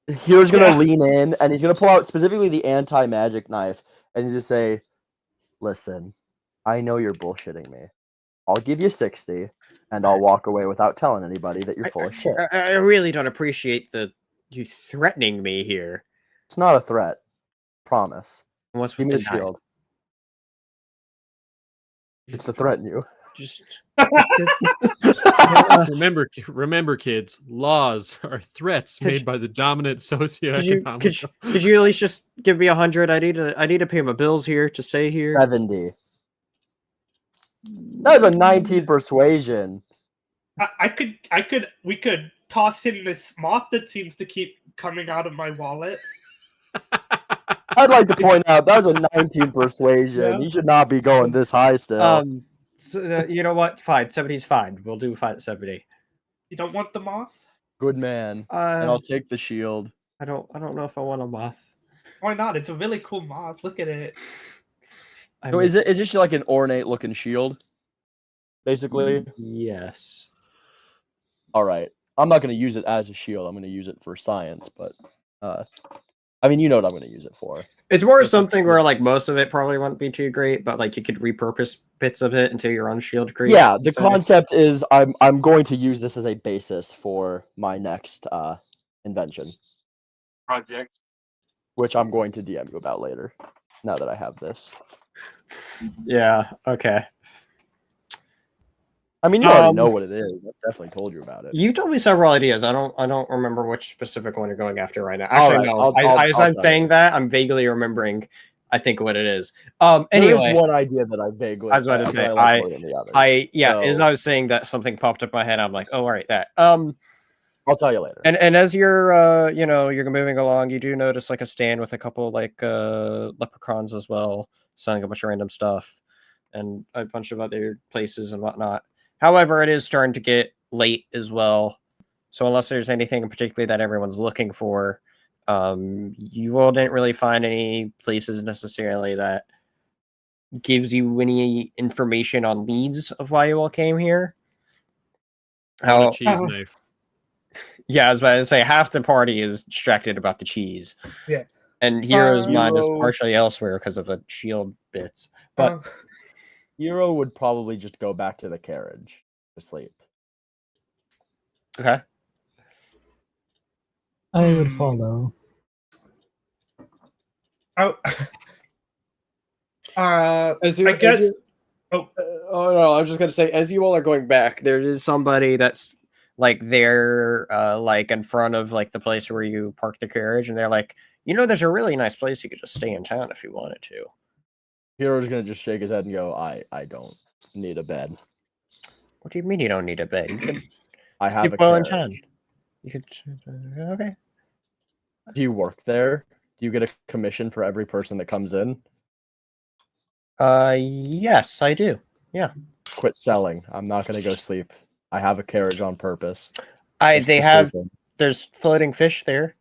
Hero's gonna lean in and he's gonna pull out specifically the anti-magic knife and he's just say, "Listen, I know you're bullshitting me. I'll give you 60 and I'll walk away without telling anybody that you're full of shit." I really don't appreciate you threatening me here. It's not a threat. Promise. What's Give with me the the knife? shield. It's to threaten you. Just Remember, kids. Laws are threats made by the dominant socioeconomic. could you at least just give me 100? I need to pay my bills here to stay here. 70. That was a 19 persuasion. We could toss in this moth that seems to keep coming out of my wallet. I'd like to point out that was a 19 persuasion. Yeah. You should not be going this high still. So, you know what? Fine, 70's fine. We'll do fine at 70. You don't want the moth? Good man. And I'll take the shield. I don't know if I want a moth. Why not? It's a really cool moth. Look at it. So is it just like an ornate looking shield? Basically? Yes. Alright. I'm not gonna use it as a shield, I'm gonna use it for science, but I mean you know what I'm gonna use it for. It's more something where like most of it probably won't be too great, but like you could repurpose bits of it into your own shield create. Yeah, the concept is I'm going to use this as a basis for my next invention. Project. Which I'm going to DM you about later. Now that I have this. Yeah, okay. I mean, you already know what it is. I've definitely told you about it. You told me several ideas. I don't remember which specific one you're going after right now. Actually, no. As I'm saying that, I'm vaguely remembering. I think what it is. Anyway, there is one idea that I vaguely. I was about to say. As I was saying that, something popped up in my head. I'm like, oh, all right, that. I'll tell you later. And as you're you're moving along, you do notice like a stand with a couple like leprechauns as well, selling a bunch of random stuff, and a bunch of other places and whatnot. However, it is starting to get late as well. So unless there's anything in particular that everyone's looking for, you all didn't really find any places necessarily that gives you any information on leads of why you all came here. A cheese knife. Yeah, I was about to say half the party is distracted about the cheese. Yeah. And Hero's mind is partially elsewhere because of the shield bits. But Hero would probably just go back to the carriage to sleep. Okay. I would follow. I guess. No, I was just gonna say, as you all are going back, there is somebody that's like there, like in front of like the place where you parked the carriage, and they're like, there's a really nice place you could just stay in town if you wanted to. Hero's gonna just shake his head and go, I don't need a bed. What do you mean you don't need a bed? You can I have sleep well in town. You could. Okay. Do you work there? Do you get a commission for every person that comes in? Yes, I do. Yeah. Quit selling. I'm not gonna go sleep. I have a carriage on purpose. There's floating fish there.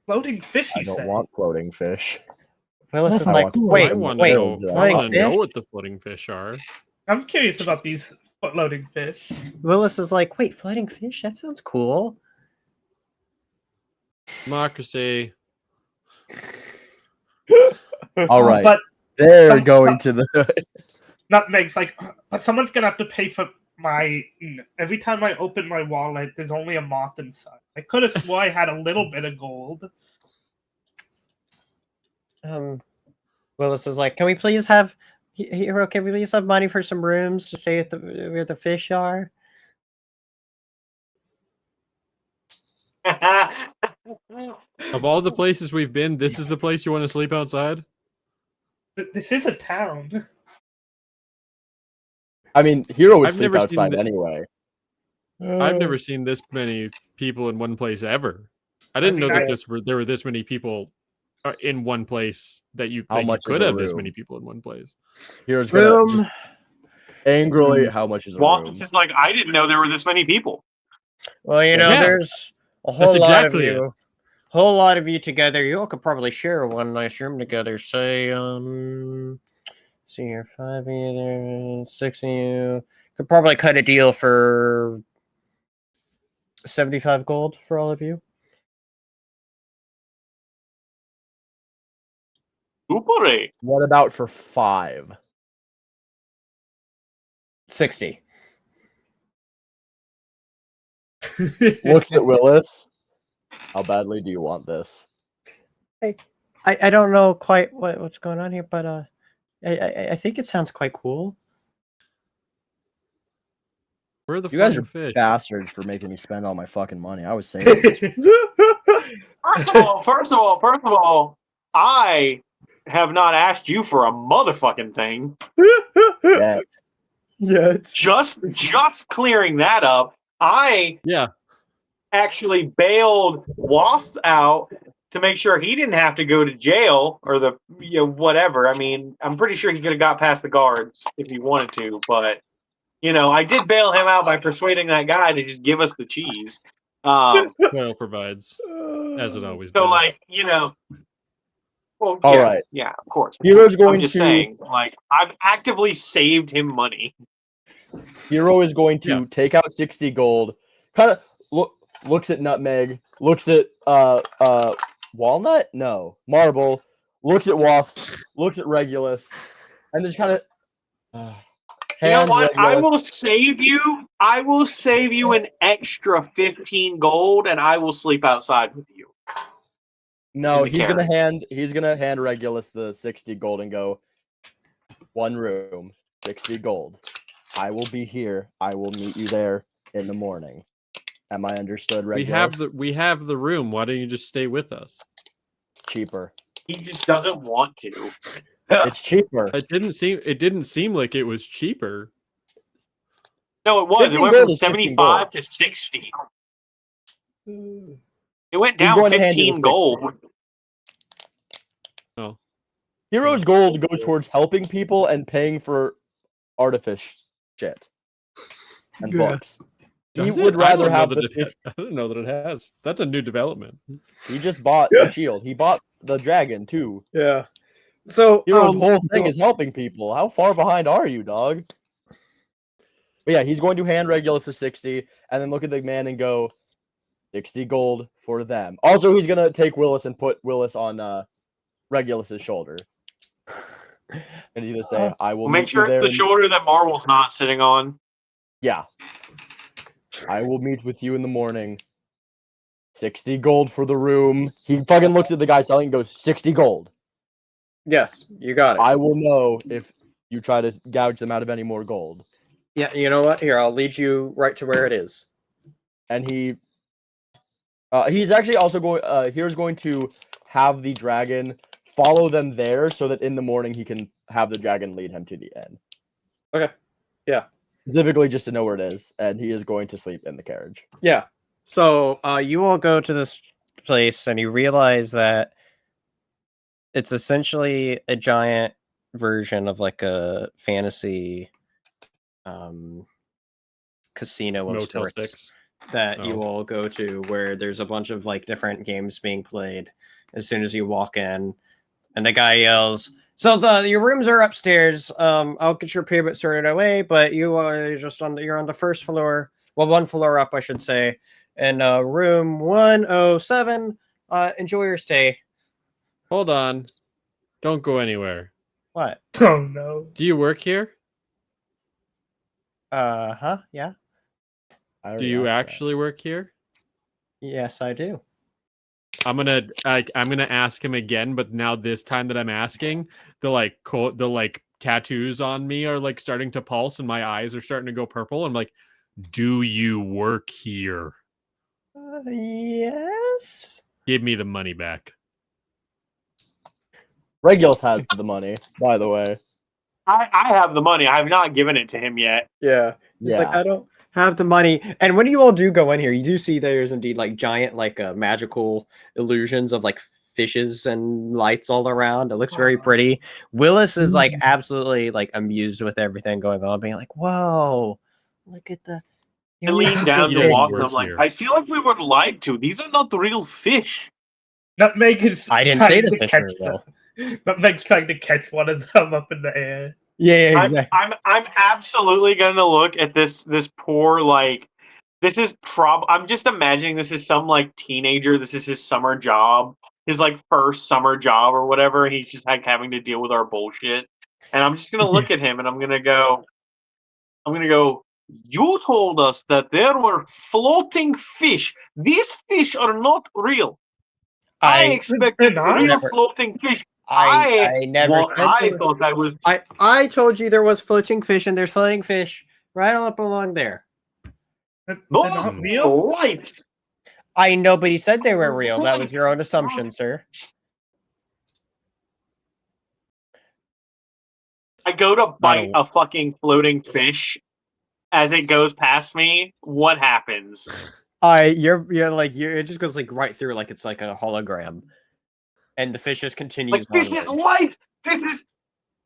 Floating fish, I don't want floating fish. Willis is like, I want to know what the floating fish are. I'm curious about these floating fish. Willis is like, wait, floating fish? That sounds cool. Democracy. All right, but they're going to the. Nutmeg's like, but someone's gonna have to pay for every time I open my wallet, there's only a moth inside. I could have swore I had a little bit of gold. Willis is like, can we please have Hero? Can we please have money for some rooms to stay at where the fish are? Of all the places we've been, this is the place you want to sleep outside? This is a town. I mean, Hero would I've sleep never outside seen anyway. I've never seen this many people in one place ever. I didn't know that there were this many people in one place that you could have this many people in one place. Hero's gonna just angrily, how much is a room? It's like, I didn't know there were this many people. Well, you know, there's a whole lot of you. Whole lot of you together. You all could probably share one nice room together. Say, see here, 5 of you there, 6 of you. Could probably cut a deal for 75 gold for all of you. Oopere. What about for 5? 60. Looks at Willis. How badly do you want this? I don't know quite what's going on here, but I think it sounds quite cool. Where the you guys are fish? bastards for making me spend all my fucking money. I was saving this. First of all, I have not asked you for a motherfucking thing. Yet. Just clearing that up. I actually bailed Wasp out to make sure he didn't have to go to jail or whatever. I mean, I'm pretty sure he could have got past the guards if he wanted to, but I did bail him out by persuading that guy to just give us the cheese. Well, provides, as it always does. So, like, well, all right. Yeah, of course. Hero's going I'm just saying, like, I've actively saved him money. Hero is going to take out 60 gold, kind of looks at Nutmeg, looks at Walnut? No. Marble, looks at Wasp, looks at Regulus, and just kind of you know what? Regulus. I will save you an extra 15 gold, and I will sleep outside with you. No, he's gonna hand Regulus the 60 gold and go, 1 room, 60 gold. I will be here. I will meet you there in the morning. Am I understood, Regulus? We have the room. Why don't you just stay with us? Cheaper. He just doesn't want to. It's cheaper. It didn't seem like it was cheaper. No, it was. It went from 75 to 60. It went down 15 gold. Oh. Hero's gold goes towards helping people and paying for artifice shit and books. He would rather have the. I don't know that it has. That's a new development. He just bought the shield. He bought the dragon too. Yeah. So Hero's whole thing is helping people. How far behind are you, dog? But yeah, he's going to hand Regulus the 60 and then look at the man and go 60 gold for them. Also, he's gonna take Willis and put Willis on Regulus's shoulder. And he's gonna say, I will make sure it's the shoulder that Marvel's not sitting on. Yeah. I will meet with you in the morning. 60 gold for the room. He fucking looks at the guy selling and goes, 60 gold. Yes, you got it. I will know if you try to gouge them out of any more gold. Yeah, you know what? Here, I'll lead you right to where it is. And he's actually also going, here's going to have the dragon follow them there so that in the morning he can have the dragon lead him to the end. Okay. Yeah. Specifically just to know where it is, and he is going to sleep in the carriage. Yeah. So you all go to this place and you realize that it's essentially a giant version of like a fantasy casino of sorts that you all go to, where there's a bunch of like different games being played as soon as you walk in, and the guy yells, so your rooms are upstairs. I'll get your payment sorted away, but you are just you're on the first floor. Well, 1 floor up, I should say. And room 107. Enjoy your stay. Hold on. Don't go anywhere. What? Oh no. Do you work here? Yeah. I Do already you asked that. actually work here? Yes, I do. I'm gonna ask him again, but now this time that I'm asking, the tattoos on me are like starting to pulse, and my eyes are starting to go purple. I'm like, do you work here? Yes. Give me the money back. Regulus had the money, by the way. I have the money. I have not given it to him yet. Yeah. He's like, Yeah. I don't have the money. And when you all do go in here, you do see there's indeed like giant, like magical illusions of like fishes and lights all around. It looks very pretty. Willis is like absolutely like amused with everything going on, being like, "Whoa, look at the." I lean down to Yes, walk, he and I'm works like, here. I feel like we were lied to. These are not the real fish. Nutmeg is I didn't say trying the to fish catch were real. Nutmeg's trying to catch one of them up in the air. Yeah, I'm absolutely gonna look at this poor like this is I'm just imagining this is some like teenager. This is his summer job, his like first summer job or whatever, and he's just like having to deal with our bullshit. And I'm just gonna look at him and I'm gonna go. You told us that there were floating fish. These fish are not real. I expected They're not? real Never. floating fish. I never said I there were- thought I was. I told you there was floating fish, and there's floating fish right up along there. They're Those not are real? lights. I know, but he said they were real. That was your own assumption, sir. I go to bite don't- a fucking floating fish as it goes past me. What happens? You're like it just goes like right through like it's like a hologram, and the fish just Like continues this onwards. is light.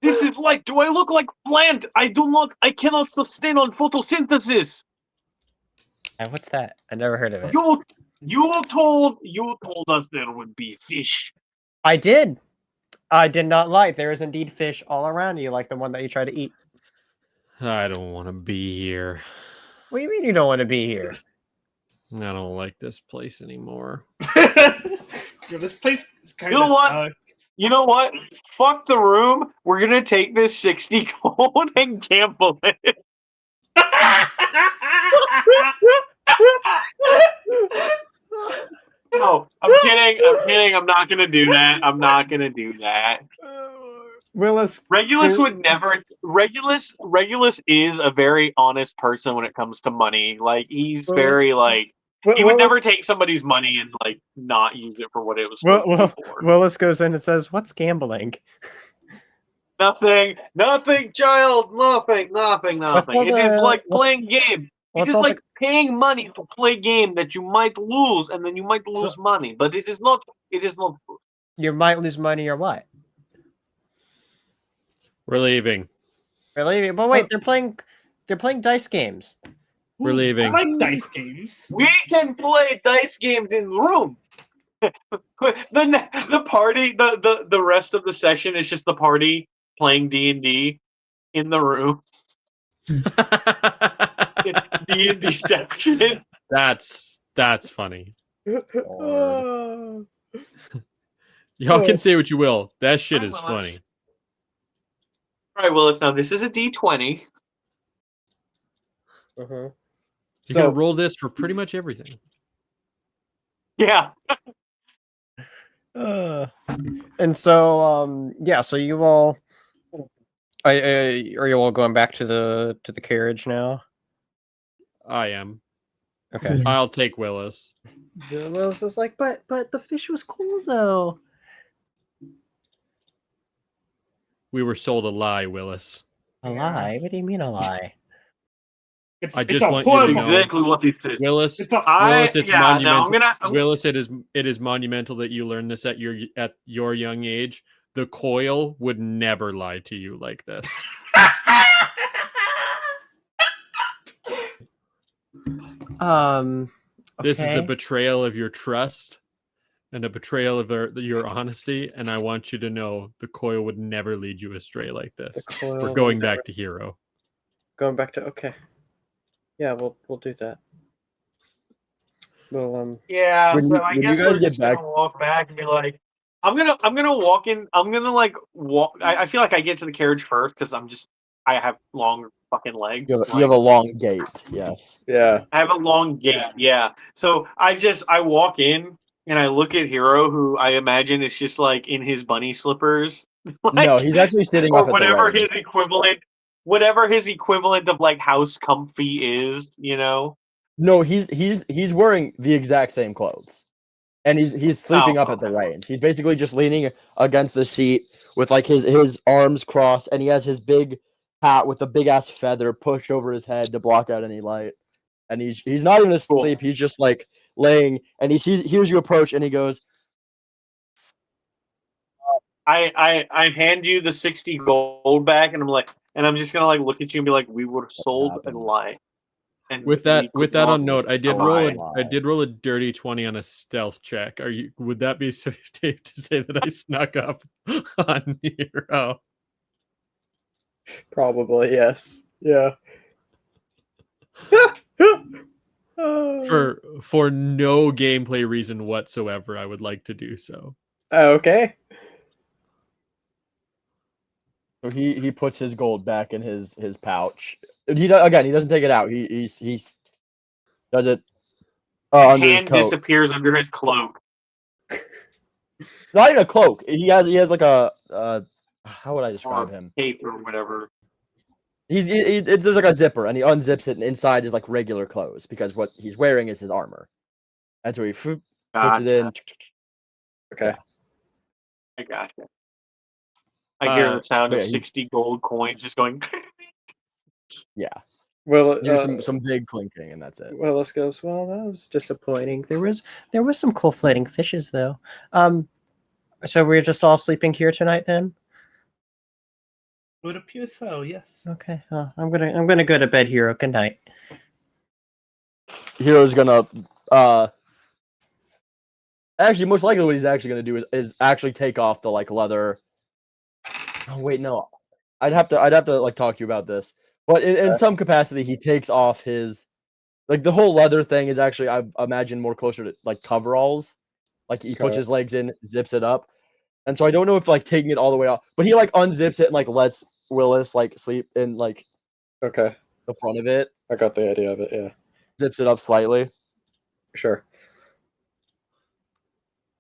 This is light. Do I look like plant? I do not. I cannot sustain on photosynthesis. And what's that? I never heard of it. You told us there would be fish. I did. I did not lie. There is indeed fish all around you, like the one that you try to eat. I don't want to be here. What do you mean you don't want to be here? I don't like this place anymore. Yo, this place is kind You know of what? sucks. You know what? Fuck the room. We're gonna take this 60 gold and gamble it. No, I'm kidding. I'm kidding. I'm not gonna do that. I'm not gonna do that. Willis, Regulus would never. Regulus is a very honest person when it comes to money. Like he's very like he would never take somebody's money and like not use it for what it was supposed to be for. Willis goes in and says, "What's gambling?" Nothing, child, nothing. What's all It is the- like what's- playing game. what's It is all the- like paying money to play game that you might lose, and then you might lose money. But it is not. It is not. You might lose money or what? We're leaving. We're leaving. But wait, they're playing dice games. We're I leaving. like dice games. We can play dice games in the room. The party, the rest of the session is just the party playing D&D in the room. D&D section. That's funny. Oh. Y'all can say what you will. That shit is Willis. funny. All right, Willis. Now this is a D20. Uh-huh. You're gonna roll this for pretty much everything. Yeah. And so so you all are you all going back to the carriage now? I am. Okay. Yeah. I'll take Willis. Willis is like, but the fish was cool though. We were sold a lie, Willis. A lie? What do you mean a lie? I It's just a want you to horrible. know- Exactly what he said. Willis, It's a- Willis, it's monumental. I'm Willis, it is monumental that you learn this at your young age. The coil would never lie to you like this. This is a Okay. betrayal of your trust and a betrayal of your honesty, and I want you to know the coil would never lead you astray like this. The coil We're would going never- back to Hero. Going back to okay. Yeah, we'll do that. Well, Yeah, When so you- I when you guess guys we're get just gonna back- walk back and be like, I'm gonna walk in. I'm gonna like walk. I feel like I get to the carriage first because I have long fucking legs. You have a long gait, yes. Yeah. I have a long gait, yeah. So I walk in and I look at Hero, who I imagine is just like in his bunny slippers. No, he's actually sitting or up at the whatever reins. whatever his equivalent of like house comfy is, you know. No, he's wearing the exact same clothes, and he's sleeping up at the reins. He's basically just leaning against the seat with like his arms crossed, and he has his big hat with the big ass feather pushed over his head to block out any light. And he's not even asleep. Cool. He's just like laying, and hears you approach, and he goes, I hand you the 60 gold back, and I'm just gonna like look at you and be like, we were sold and lie. And With that on note, I did lie. roll a dirty 20 on a stealth check. Would that be safe to say that I snuck up on Hero? Probably, yes. Yeah. For no gameplay reason whatsoever, I would like to do so. Okay. So he puts his gold back in his pouch. He doesn't take it out. He does it under his hand coat. disappears under his cloak. Not even a cloak. He has like a how would I describe him? Cape or whatever. There's like a zipper, and he unzips it, and inside is like regular clothes because what he's wearing is his armor. And so he puts it in. Okay. I gotcha. I hear the sound of 60 gold coins just going. Yeah. Well, some big clinking, and that's it. Willis goes, well, that was disappointing. There was some cool floating fishes, though. So we're just all sleeping here tonight, then? It would appear so, yes. Okay. I'm gonna go to bed, Hero. Good night. Hero's gonna actually, most likely what he's actually gonna do is actually take off the like leather. Oh wait, no. I'd have to like talk to you about this. But in some capacity, he takes off his like the whole leather thing is actually I imagine more closer to like coveralls. Like he puts his legs in, zips it up. And so I don't know if like taking it all the way off, but he like unzips it and like lets Willis like sleep in like the front of it. I got the idea of it, yeah. Zips it up slightly. Sure.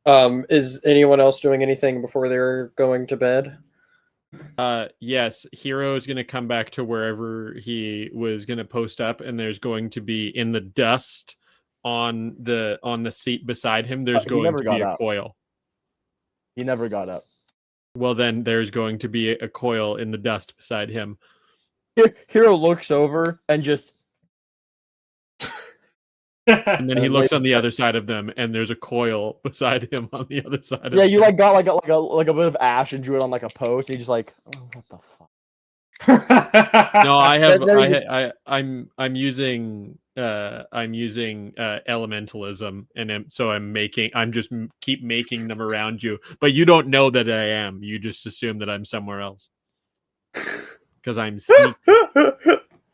Is anyone else doing anything before they're going to bed? Yes, Hero is going to come back to wherever he was going to post up, and there's going to be in the dust on the seat beside him. There's going to be a coil. He never got up. Well, then there's going to be a coil in the dust beside him. Hero looks over and just. And then he looks on the other side of them, and there's a coil beside him on the other side of him. Yeah, you like got like a bit of ash and drew it on like a post. And you just like, oh, what the fuck? No, I'm using elementalism, and so I'm just keep making them around you, but you don't know that I am. You just assume that I'm somewhere else because I'm sneaky. I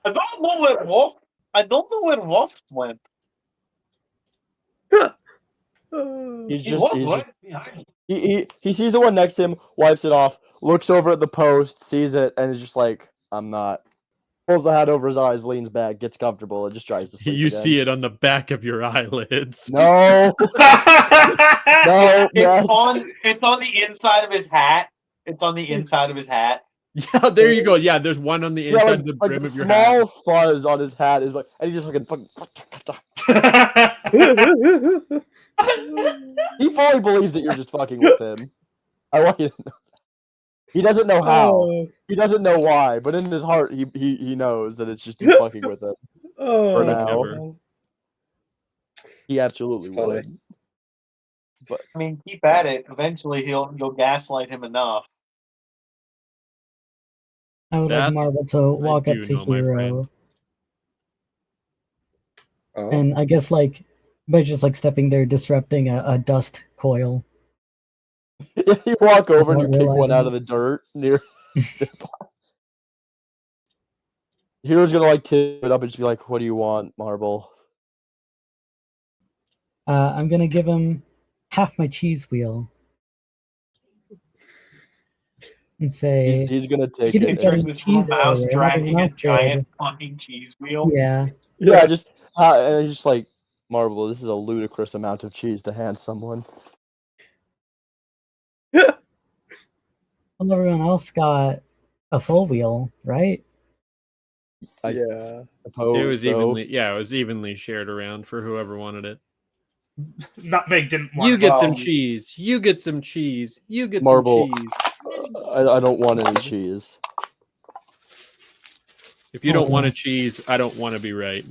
don't know where Wolf went. He sees the one next to him, wipes it off, looks over at the post, sees it, and is just like, I'm not. Pulls the hat over his eyes, leans back, gets comfortable, and just tries to sleep. You again. see it on the back of your eyelids. No. No. It's on the inside of his hat. It's on the inside of his hat. Yeah, there you go. Yeah, there's one on the inside of the brim of your hat. Small fuzz on his hat is like, and he just fucking. He fully believes that you're just fucking with him. I want you to know. He doesn't know how. He doesn't know why, but in his heart, he knows that it's just you fucking with him. For now. He absolutely would. But I mean, keep at it. Eventually, you'll gaslight him enough. I would like Marvel to walk up to Hero. And I guess like by just like stepping there, disrupting a dust coil. You walk over and you kick one out of the dirt near. Hero's gonna like tip it up and just be like, "What do you want, Marble?" I'm gonna give him half my cheese wheel. and say, He's gonna take "You it. didn't get And, his cheese mouse earlier. dragging Everyone a else giant did." fucking cheese wheel. Yeah. yeah, and he's just like, Marble, this is a ludicrous amount of cheese to hand someone. Well, everyone else got a full wheel, right? Yeah. It was evenly shared around for whoever wanted it. Nutmeg didn't want You it. get some cheese. You get some cheese. You get Marble. some cheese. I don't want any cheese. If you don't want a cheese, I don't want to be right.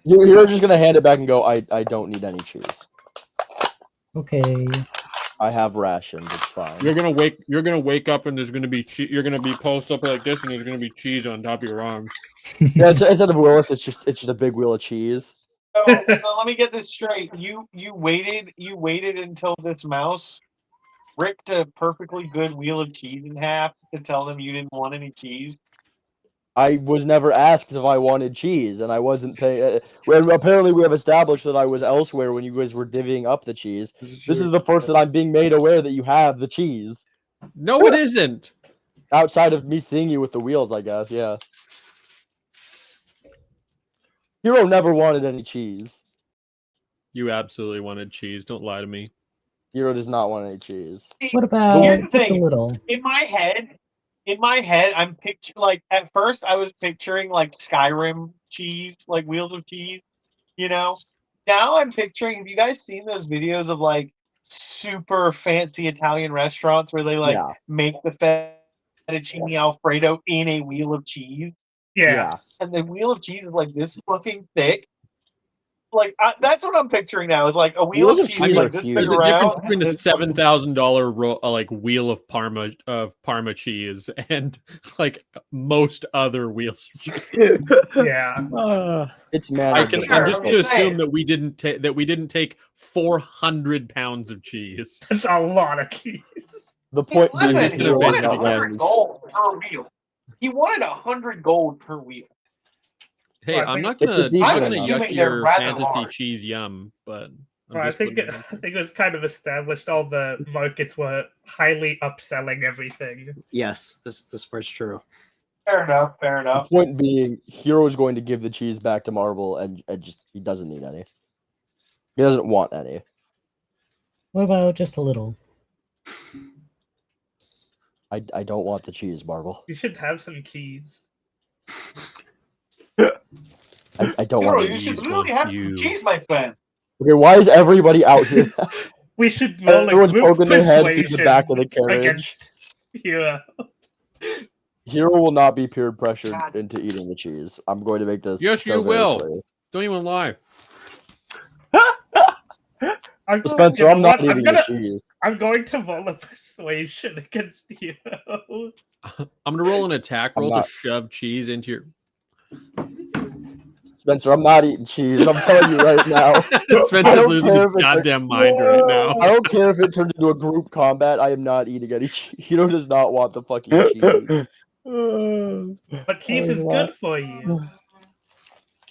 You're just gonna hand it back and go, I don't need any cheese. Okay. I have rations, it's fine. You're gonna wake up and there's gonna be you're gonna be posted up like this and there's gonna be cheese on top of your arms. Yeah, instead of Willis, it's just a big wheel of cheese. So let me get this straight. You waited until this mouse ripped a perfectly good wheel of cheese in half to tell them you didn't want any cheese. I was never asked if I wanted cheese, and I wasn't paying. Well, apparently, we have established that I was elsewhere when you guys were divvying up the cheese. This is the first that I'm being made aware that you have the cheese. No, it isn't. Outside of me seeing you with the wheels, I guess, yeah. Hero never wanted any cheese. You absolutely wanted cheese. Don't lie to me. Hero does not want any cheese. What about Here's the just a thing. little? In my head, I'm picturing like at first I was picturing like Skyrim cheese, like wheels of cheese, you know. Now I'm picturing. Have you guys seen those videos of like super fancy Italian restaurants where they like Yeah. make the fettuccine Alfredo in a wheel of cheese, Yeah. and the wheel of cheese is like this fucking thick? Like that's what I'm picturing now. Is like a wheel Wheels of of cheese cheese like are this huge. big There's a difference around. between a and it's fucking- $7,000 like wheel of Parma cheese and like most other wheels of cheese. Yeah. It's I'm manageable. just I'm going to just saying. assume that we didn't take 400 pounds of cheese. That's a lot of cheese. The point being, Listen, he Hero does wanted not want 100 any gold per wheel. He wanted 100 gold per wheel. Hey, Well, I I'm think- not It's a gonna decent yuck amount. They're your rather fantasy large. cheese yum, but I'm Well, I just think putting it I out there. think it was kind of established all the markets were highly upselling everything. Yes, this part's true. Fair enough. Fair The enough. point being, Hero is going to give the cheese back to Marble, and just he doesn't need any. He doesn't want any. What about just a little? I don't want the cheese, Marble. You should have some cheese. I don't Hero, want you any should cheese. literally have you. some cheese, my friend. Okay, why is everybody out here? We should roll a Everyone's group poking their head through the persuasion back of the carriage. against Hero. Hero will not be peer pressured into eating the cheese. I'm going to make this. Yes, so you very will. clear. Don't even lie. Spencer, You I'm know not what? eating the cheese. I'm going to roll a persuasion against Hero. I'm gonna roll an attack I'm roll not. to shove cheese into your. Spencer, I'm not eating cheese. I'm telling you right now. Spencer's don't losing care his if it's goddamn mind right now. I don't care if it turns into a group combat. I am not eating any cheese. Hero does not want the fucking cheese. But cheese is good for you.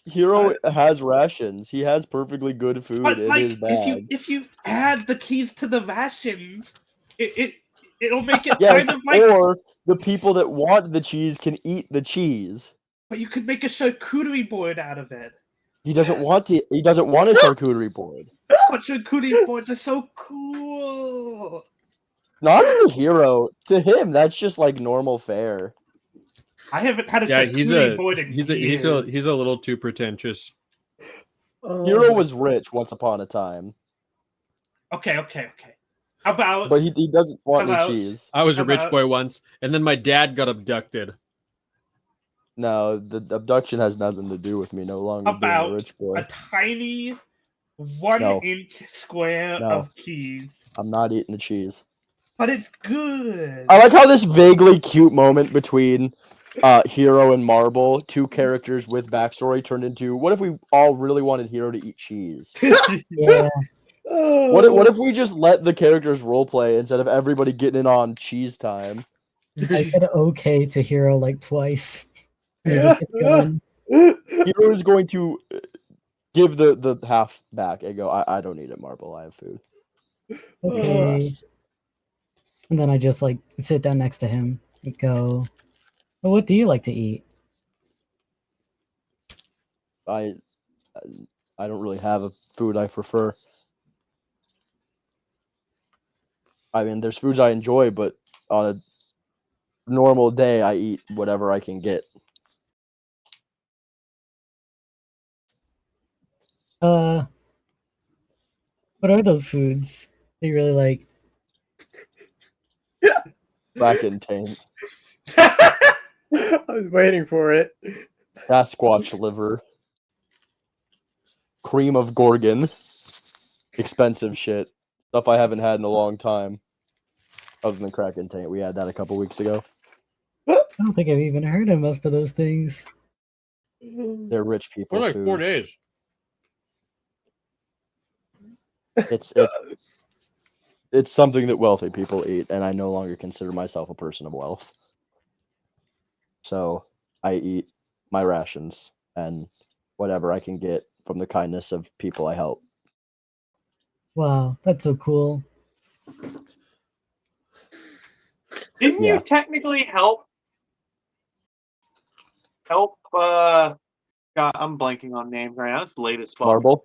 Hero has rations. He has perfectly good food But in like, his bag. if you add the cheese to the rations, it'll make it Yes, kind of like. or the people that want the cheese can eat the cheese. But you could make a charcuterie board out of it. He doesn't want to. He doesn't want a charcuterie board. But charcuterie boards are so cool. Not to the Hero. To him, that's just like normal fare. I haven't had a Yeah, charcuterie board in he's years. a little too pretentious. Hero was rich once upon a time, Okay. How about? but he doesn't want any About- cheese. I was a rich About- boy once, and then my dad got abducted. No, the abduction has nothing to do with me no longer being About a rich boy. a tiny 1-inch square No. of cheese. I'm not eating the cheese. But it's good. I like how this vaguely cute moment between Hero and Marble, two characters with backstory, turned into what if we all really wanted Hero to eat cheese? Yeah. What if we just let the characters roleplay instead of everybody getting in on cheese time? I said okay to Hero like twice. Yeah. Hero is going to give the half back and go, I don't need it, Marble. I have food. Okay. And then I just like sit down next to him and go, well, what do you like to eat? I don't really have a food I prefer. I mean, there's foods I enjoy, but on a normal day, I eat whatever I can get. What are those foods that you really like? Back in tank. I was waiting for it. Sasquatch liver. Cream of Gorgon. Expensive shit. Stuff I haven't had in a long time. Other than Kraken Tank. We had that a couple weeks ago. I don't think I've even heard of most of those things. They're rich people For like food. 4 days. It's something that wealthy people eat, and I no longer consider myself a person of wealth. So I eat my rations and whatever I can get from the kindness of people I help. Wow, that's so cool. Didn't Yeah. you technically help? God, I'm blanking on names right now. It's late as fuck. Marble?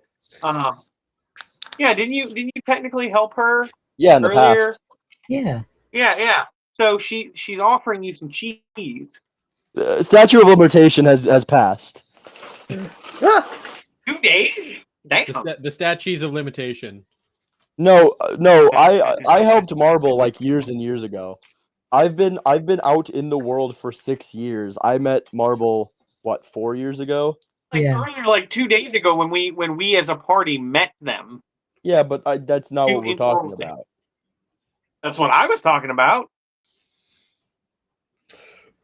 Yeah, didn't you technically help her Yeah, in the earlier? past. Yeah. Yeah. So she's offering you some cheese. Statute of limitation has passed. 2 days? Damn. The statutes of limitation. No, I helped Marble like years and years ago. I've been out in the world for 6 years. I met Marble 4 years ago? Earlier, like 2 days ago, when we as a party met them. Yeah, but that's not what we're In talking Norway. about. That's what I was talking about.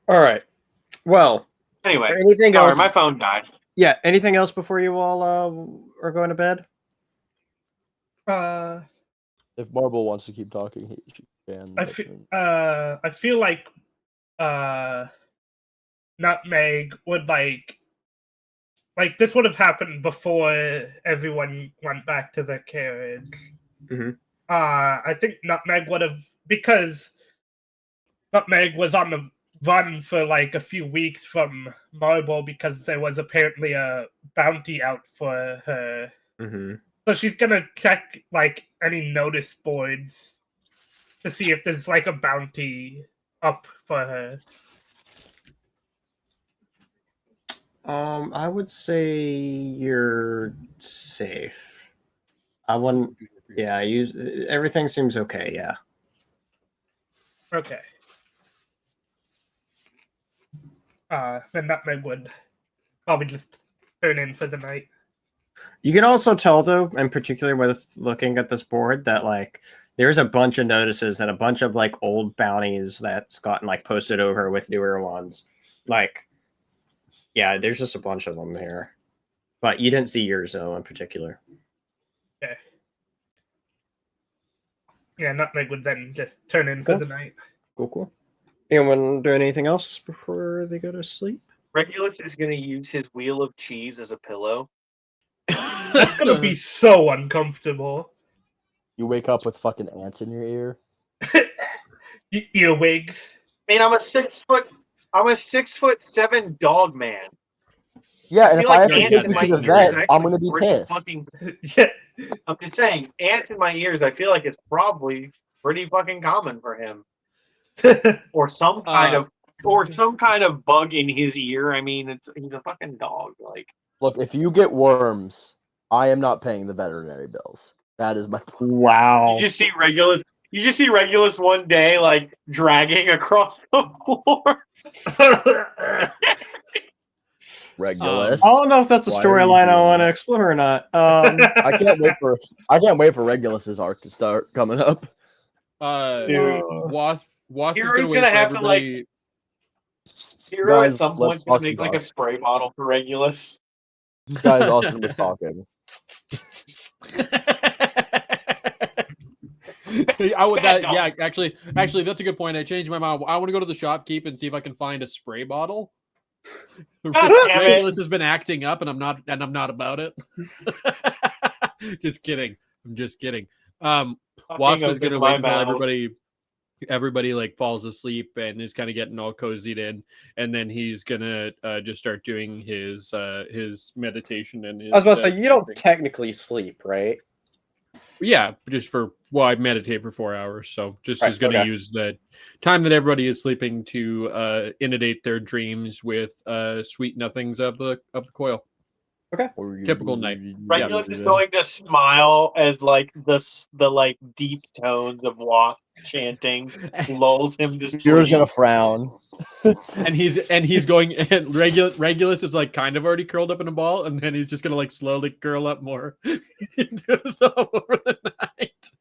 All right. Well, anyway, anything sorry, else? my phone died. Yeah. Anything else before you all are going to bed? If Marble wants to keep talking, she can. I feel like Nutmeg would like this would have happened before everyone went back to the carriage. Mm-hmm. I think Nutmeg would have, because Nutmeg was on the run for like a few weeks from Marble because there was apparently a bounty out for her. Mm-hmm. So she's gonna check like any notice boards to see if there's like a bounty up for her. I would say you're safe. I wouldn't. Yeah, everything seems okay. Yeah. Okay. Then Nutmeg would probably just turn in for the night. You can also tell, though, in particular with looking at this board, that like there's a bunch of notices and a bunch of like old bounties that's gotten like posted over with newer ones. Like, yeah, there's just a bunch of them here, but you didn't see yours though in particular. Okay. Yeah, Nutmeg would then just turn in for the night. Cool. Anyone do anything else before they go to sleep? Regulus is going to use his wheel of cheese as a pillow. That's gonna be so uncomfortable. You wake up with fucking ants in your ear. Earwigs. I mean, I'm a 6'7" dog man. Yeah, and if I have to ants take in you my to the ears vet, actually I'm gonna be pretty pissed. fucking- Yeah. I'm just saying, ants in my ears. I feel like it's probably pretty fucking common for him, or some kind of bug in his ear. I mean, he's a fucking dog. Like, look, if you get worms, I am not paying the veterinary bills. That is my point. Wow. You just see Regulus one day, like, dragging across the floor. Regulus. I don't know if that's a storyline I want to explore or not. I can't wait for Regulus's arc to start coming up. Wasp is Hero's gonna have to like. Hero Guys, at some let's point gonna Austin make like talk. a spray bottle for Regulus. Guys, Austin was talking. Actually, that's a good point. I changed my mind. I want to go to the shopkeep and see if I can find a spray bottle. Regulus has been acting up, and I'm not about it. Just kidding. I'm just kidding. Wasp is gonna wait until mouth. everybody like falls asleep and is kind of getting all cozied in, and then he's gonna just start doing his meditation and his. I was about to say you don't technically sleep, right? Yeah, just I meditate for 4 hours, so just Right, is going to okay. use the time that everybody is sleeping to inundate their dreams with sweet nothings of the coil. Okay. Typical night. Regulus is going to smile as like the like deep tones of Wasp chanting lulls him to sleep. Hero's gonna frown. and he's going, and Regulus is like kind of already curled up in a ball, and then he's just gonna like slowly curl up more into himself over the night.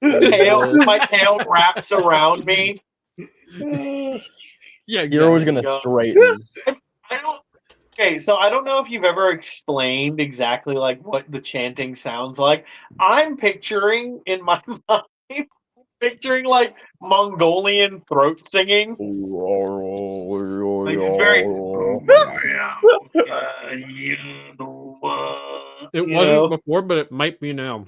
My tail wraps around me. Yeah, exactly. Hero is gonna straighten. Okay, so I don't know if you've ever explained exactly like what the chanting sounds like. I'm picturing in my mind, like Mongolian throat singing. Like it's very. It wasn't before, but it might be now.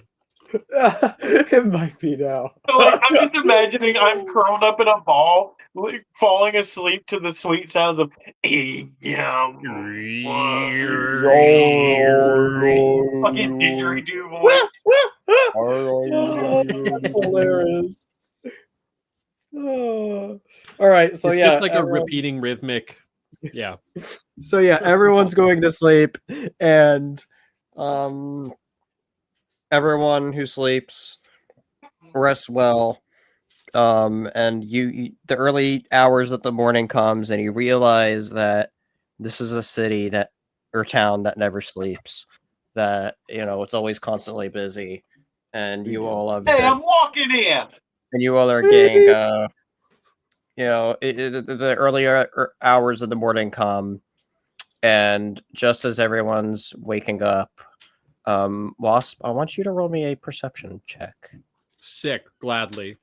It might be now. So, like, I'm just imagining I'm curled up in a ball, like, falling asleep to the sweet sounds of fucking didgeridoo voice. Hilarious. All right, so it's yeah, just like a repeating rhythmic. Yeah. So yeah, everyone's going to sleep, and everyone who sleeps rests well. And you the early hours of the morning comes, and you realize that this is a city or town that never sleeps. That it's always constantly busy, and you all have. Hey, I'm walking in. And you all are getting, the earlier hours of the morning come, and just as everyone's waking up, Wasp, I want you to roll me a perception check. Sick, gladly.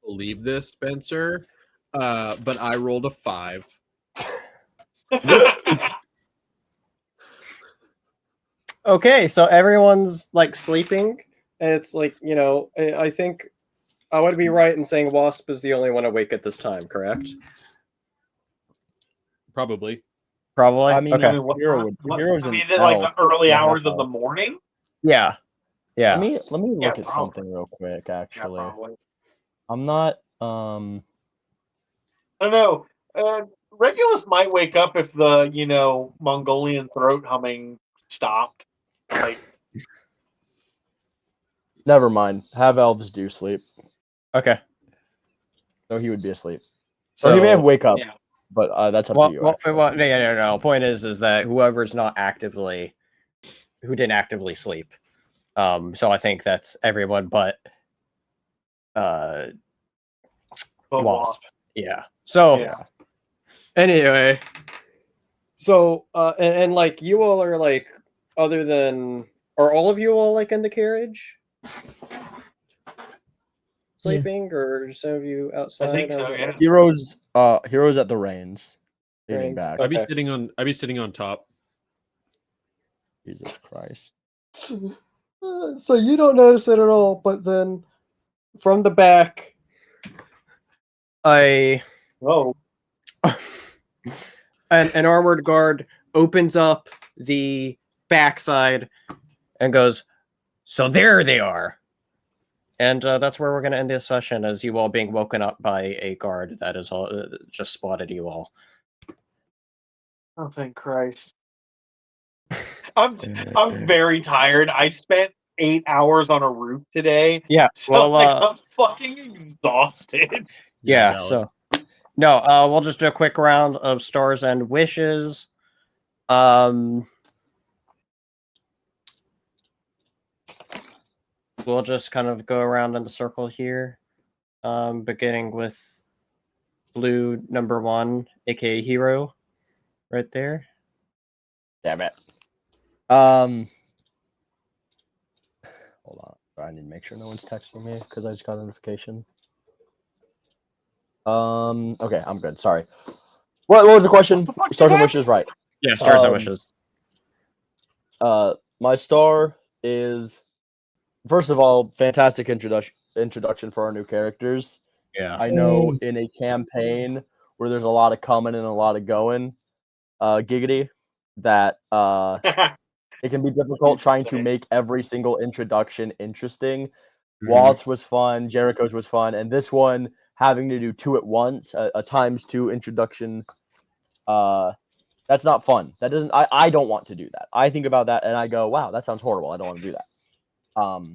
Believe this, Spencer, but I rolled a 5. Okay, so everyone's like sleeping. And it's like, I think I would be right in saying Wasp is the only one awake at this time, correct? Probably. I mean, okay. Hero's is it like the early hours of the morning? Yeah. Yeah. Let me look at something real quick, actually. Yeah, I'm not I don't know. Regulus might wake up if the, Mongolian throat humming stopped. Like, never mind. Have elves do sleep. Okay. So he would be asleep. So he may have wake up, but that's up to you. No. Point is that whoever's not who didn't actively sleep. So I think that's everyone but Wasp. Yeah. So anyway, so and like you all are like, other than, are all of you all like in the carriage sleeping, or some of you outside? I think so, yeah. Heroes at the reins. Leaning back. I'd be sitting on top. Jesus Christ. So you don't notice it at all, but then from the back, an armored guard opens up the backside and goes, "So there they are." And that's where we're going to end this session, as you all being woken up by a guard that is all just spotted you all. Oh, thank Christ. I'm very tired. I spent 8 hours on a roof today. Yeah, so I'm fucking exhausted. Yeah, so no, we'll just do a quick round of stars and wishes. We'll just kind of go around in the circle here, beginning with blue number 1, aka Hero, right there. Damn it. Hold on. I need to make sure no one's texting me because I just got a notification. Okay, I'm good. Sorry. What was the question? Stars and wishes, right? Yeah, stars and wishes. My star is, first of all, fantastic introduction for our new characters. Yeah. I know in a campaign where there's a lot of coming and a lot of going, giggity, that it can be difficult trying to make every single introduction interesting. Walt's was fun, Jericho's was fun, and this one having to do two at once, a ×2 introduction, that's not fun. That doesn't. I don't want to do that. I think about that and I go, wow, that sounds horrible. I don't want to do that.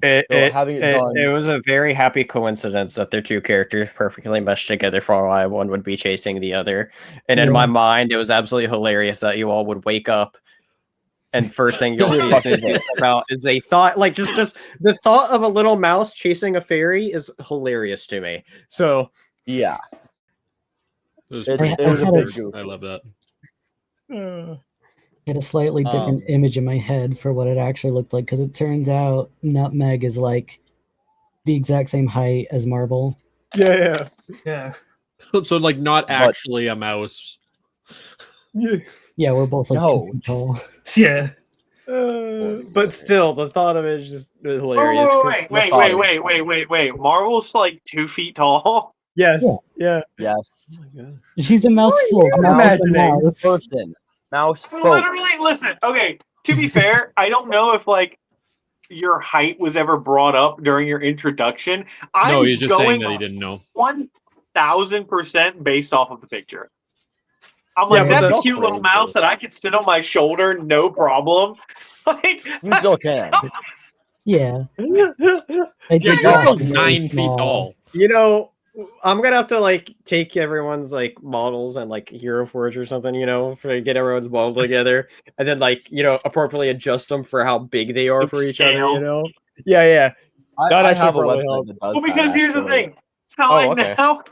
It was a very happy coincidence that their two characters perfectly meshed together for why one would be chasing the other. And in my mind, it was absolutely hilarious that you all would wake up and first thing you'll see is a thought, like just the thought of a little mouse chasing a fairy is hilarious to me. So yeah, It was it pretty was a cool. big goof. I love that. I had a slightly different image in my head for what it actually looked like, because it turns out Nutmeg is like the exact same height as Marble. Yeah. So like not actually a mouse. Yeah, we're both like 2 feet tall. Yeah. But still, the thought of it is just hilarious. Wait. Marvel's like 2 feet tall. Yes. Yeah. Yes. Oh my God. She's a mouse folk. I'm Mouse and imagining mouse. Person. Mouse folk. Literally, listen. Okay, to be fair, I don't know if like your height was ever brought up during your introduction. No, he's just saying that he didn't know. 1000% based off of the picture. I'm like, that's a cute little mouse that I could sit on my shoulder, no problem. Like, you still can. Yeah. You're still 9 feet tall. You know, I'm gonna have to like take everyone's like models and like Hero Forge or something, you know, to get everyone's model together, and then like, you know, appropriately adjust them for how big they are for each other, you know. Yeah. I have a website that does well, because that, here's the actually. thing. Now,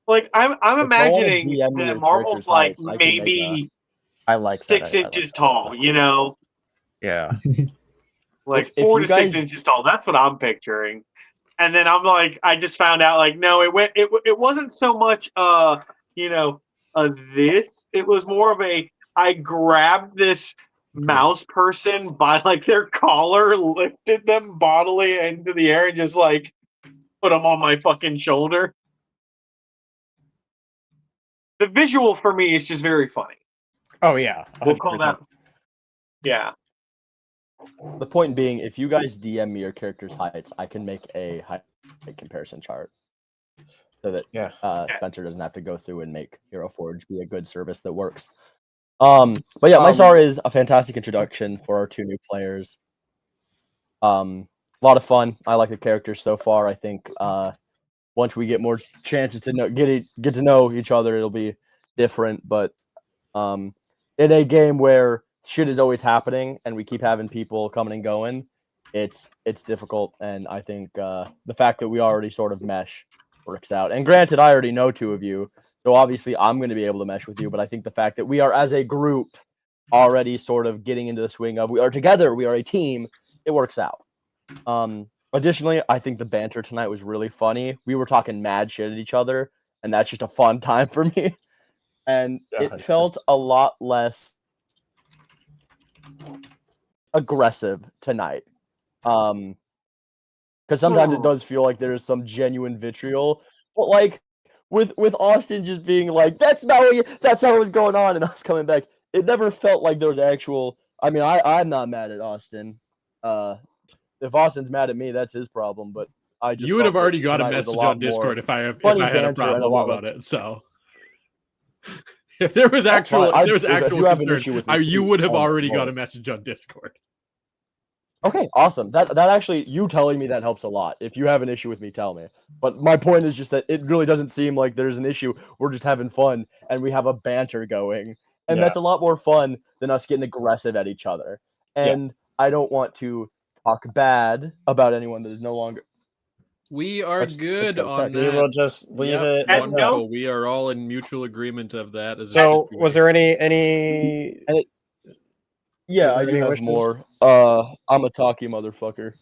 like I'm imagining that Marvel's like maybe I like 6 inches tall, you know. Yeah. Like 4 to 6 inches tall. That's what I'm picturing. And then I'm like, I just found out like, no, it wasn't so much this. It was more of a, I grabbed this mouse person by like their collar, lifted them bodily into the air, and just like put them on my fucking shoulder. The visual for me is just very funny. Oh yeah. 100%. We'll call that. Yeah. The point being, if you guys DM me your character's heights, I can make a height comparison chart, so that Spencer doesn't have to go through and make Hero Forge be a good service that works. But yeah, my star is a fantastic introduction for our 2 new players. A lot of fun. I like the characters so far. I think once we get more chances to get to know each other, it'll be different. But in a game where shit is always happening and we keep having people coming and going, it's difficult. And I think the fact that we already sort of mesh works out. And granted, I already know 2 of you, so obviously I'm going to be able to mesh with you. But I think the fact that we are as a group already sort of getting into the swing of we are together, we are a team, it works out. Additionally, I think the banter tonight was really funny. We were talking mad shit at each other, and that's just a fun time for me. And it felt a lot less aggressive tonight. Because sometimes it does feel like there's some genuine vitriol, but like with Austin just being like, that's not what's going on, and us coming back, it never felt like there was actual. I mean, I'm not mad at Austin. If Austin's mad at me, that's his problem. But I just you would have already got a message on Discord if I had a problem about it. So if there was actual concern, you would have already got a message on Discord. Okay, awesome. That actually, you telling me that helps a lot. If you have an issue with me, tell me. But my point is just that it really doesn't seem like there's an issue. We're just having fun, and we have a banter going. And that's a lot more fun than us getting aggressive at each other. And I don't want to talk bad about anyone that is no longer. We are good on that. We will just leave it. Wonderful. We are all in mutual agreement of that. So, was there any? Yeah, I do have more. I'm a talky motherfucker.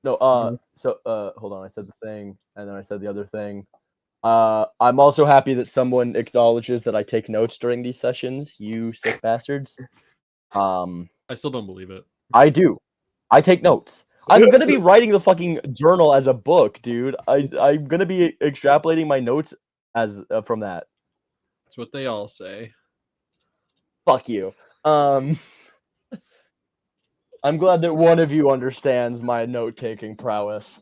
No, so hold on, I said the thing, and then I said the other thing. I'm also happy that someone acknowledges that I take notes during these sessions, you sick bastards. I still don't believe it. I do. I take notes. I'm gonna be writing the fucking journal as a book, dude. I'm gonna be extrapolating my notes as from that. That's what they all say. Fuck you. I'm glad that one of you understands my note-taking prowess.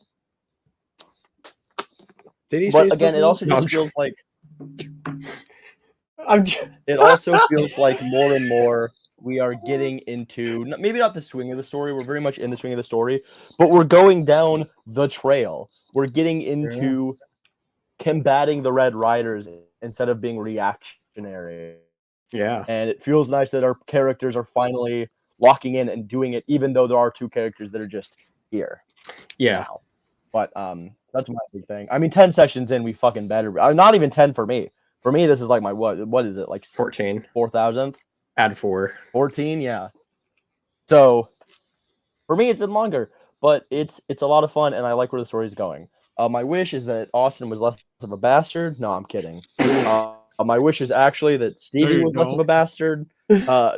Did he But say again, it something? also No, just I'm feels like I'm just... it also feels like more and more we are getting into maybe not the swing of the story. We're very much in the swing of the story, but we're going down the trail. We're getting into combating the Red Riders instead of being reactionary. Yeah. And it feels nice that our characters are finally locking in and doing it, even though there are two characters that are just here. Yeah. Now. But that's my big thing. I mean, 10 sessions in, we fucking better. Not even 10 for me. For me, this is like my what is it, like 14. 4,000th? Add 4. 14, yeah. So for me, it's been longer, but it's a lot of fun, and I like where the story's going. My wish is that Austin was less of a bastard. No, I'm kidding. My wish is actually that Stevie you was less of a don't. bastard. No,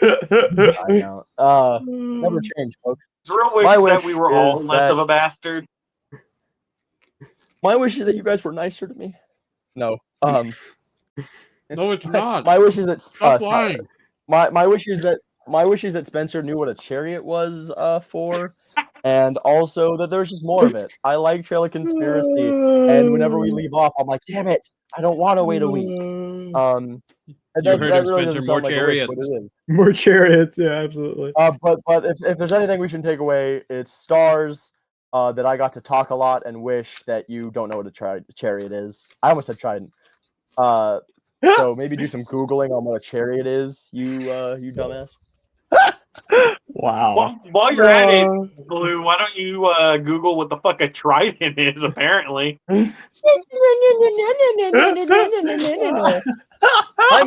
I know. Never change, folks. The real wish My is that wish we were all is less that of a bastard. my wish is that you guys were nicer to me. No. No, it's not. My wish is that Stop sorry. lying. My wish is that Spencer knew what a chariot was for, and also that there's just more of it. I like Trail of Conspiracy, and whenever we leave off, I'm like, damn it, I don't want to wait a week. And You heard him, really Spencer. doesn't More sound like a wish, but chariots. it is. More chariots, yeah, absolutely. But if there's anything we should take away, it's stars. That I got to talk a lot and wish that you don't know what a chariot is. I almost said trident. So maybe do some googling on what a chariot is, you dumbass. Wow. While you're at it, Blue, why don't you Google what the fuck a trident is? Apparently, I'm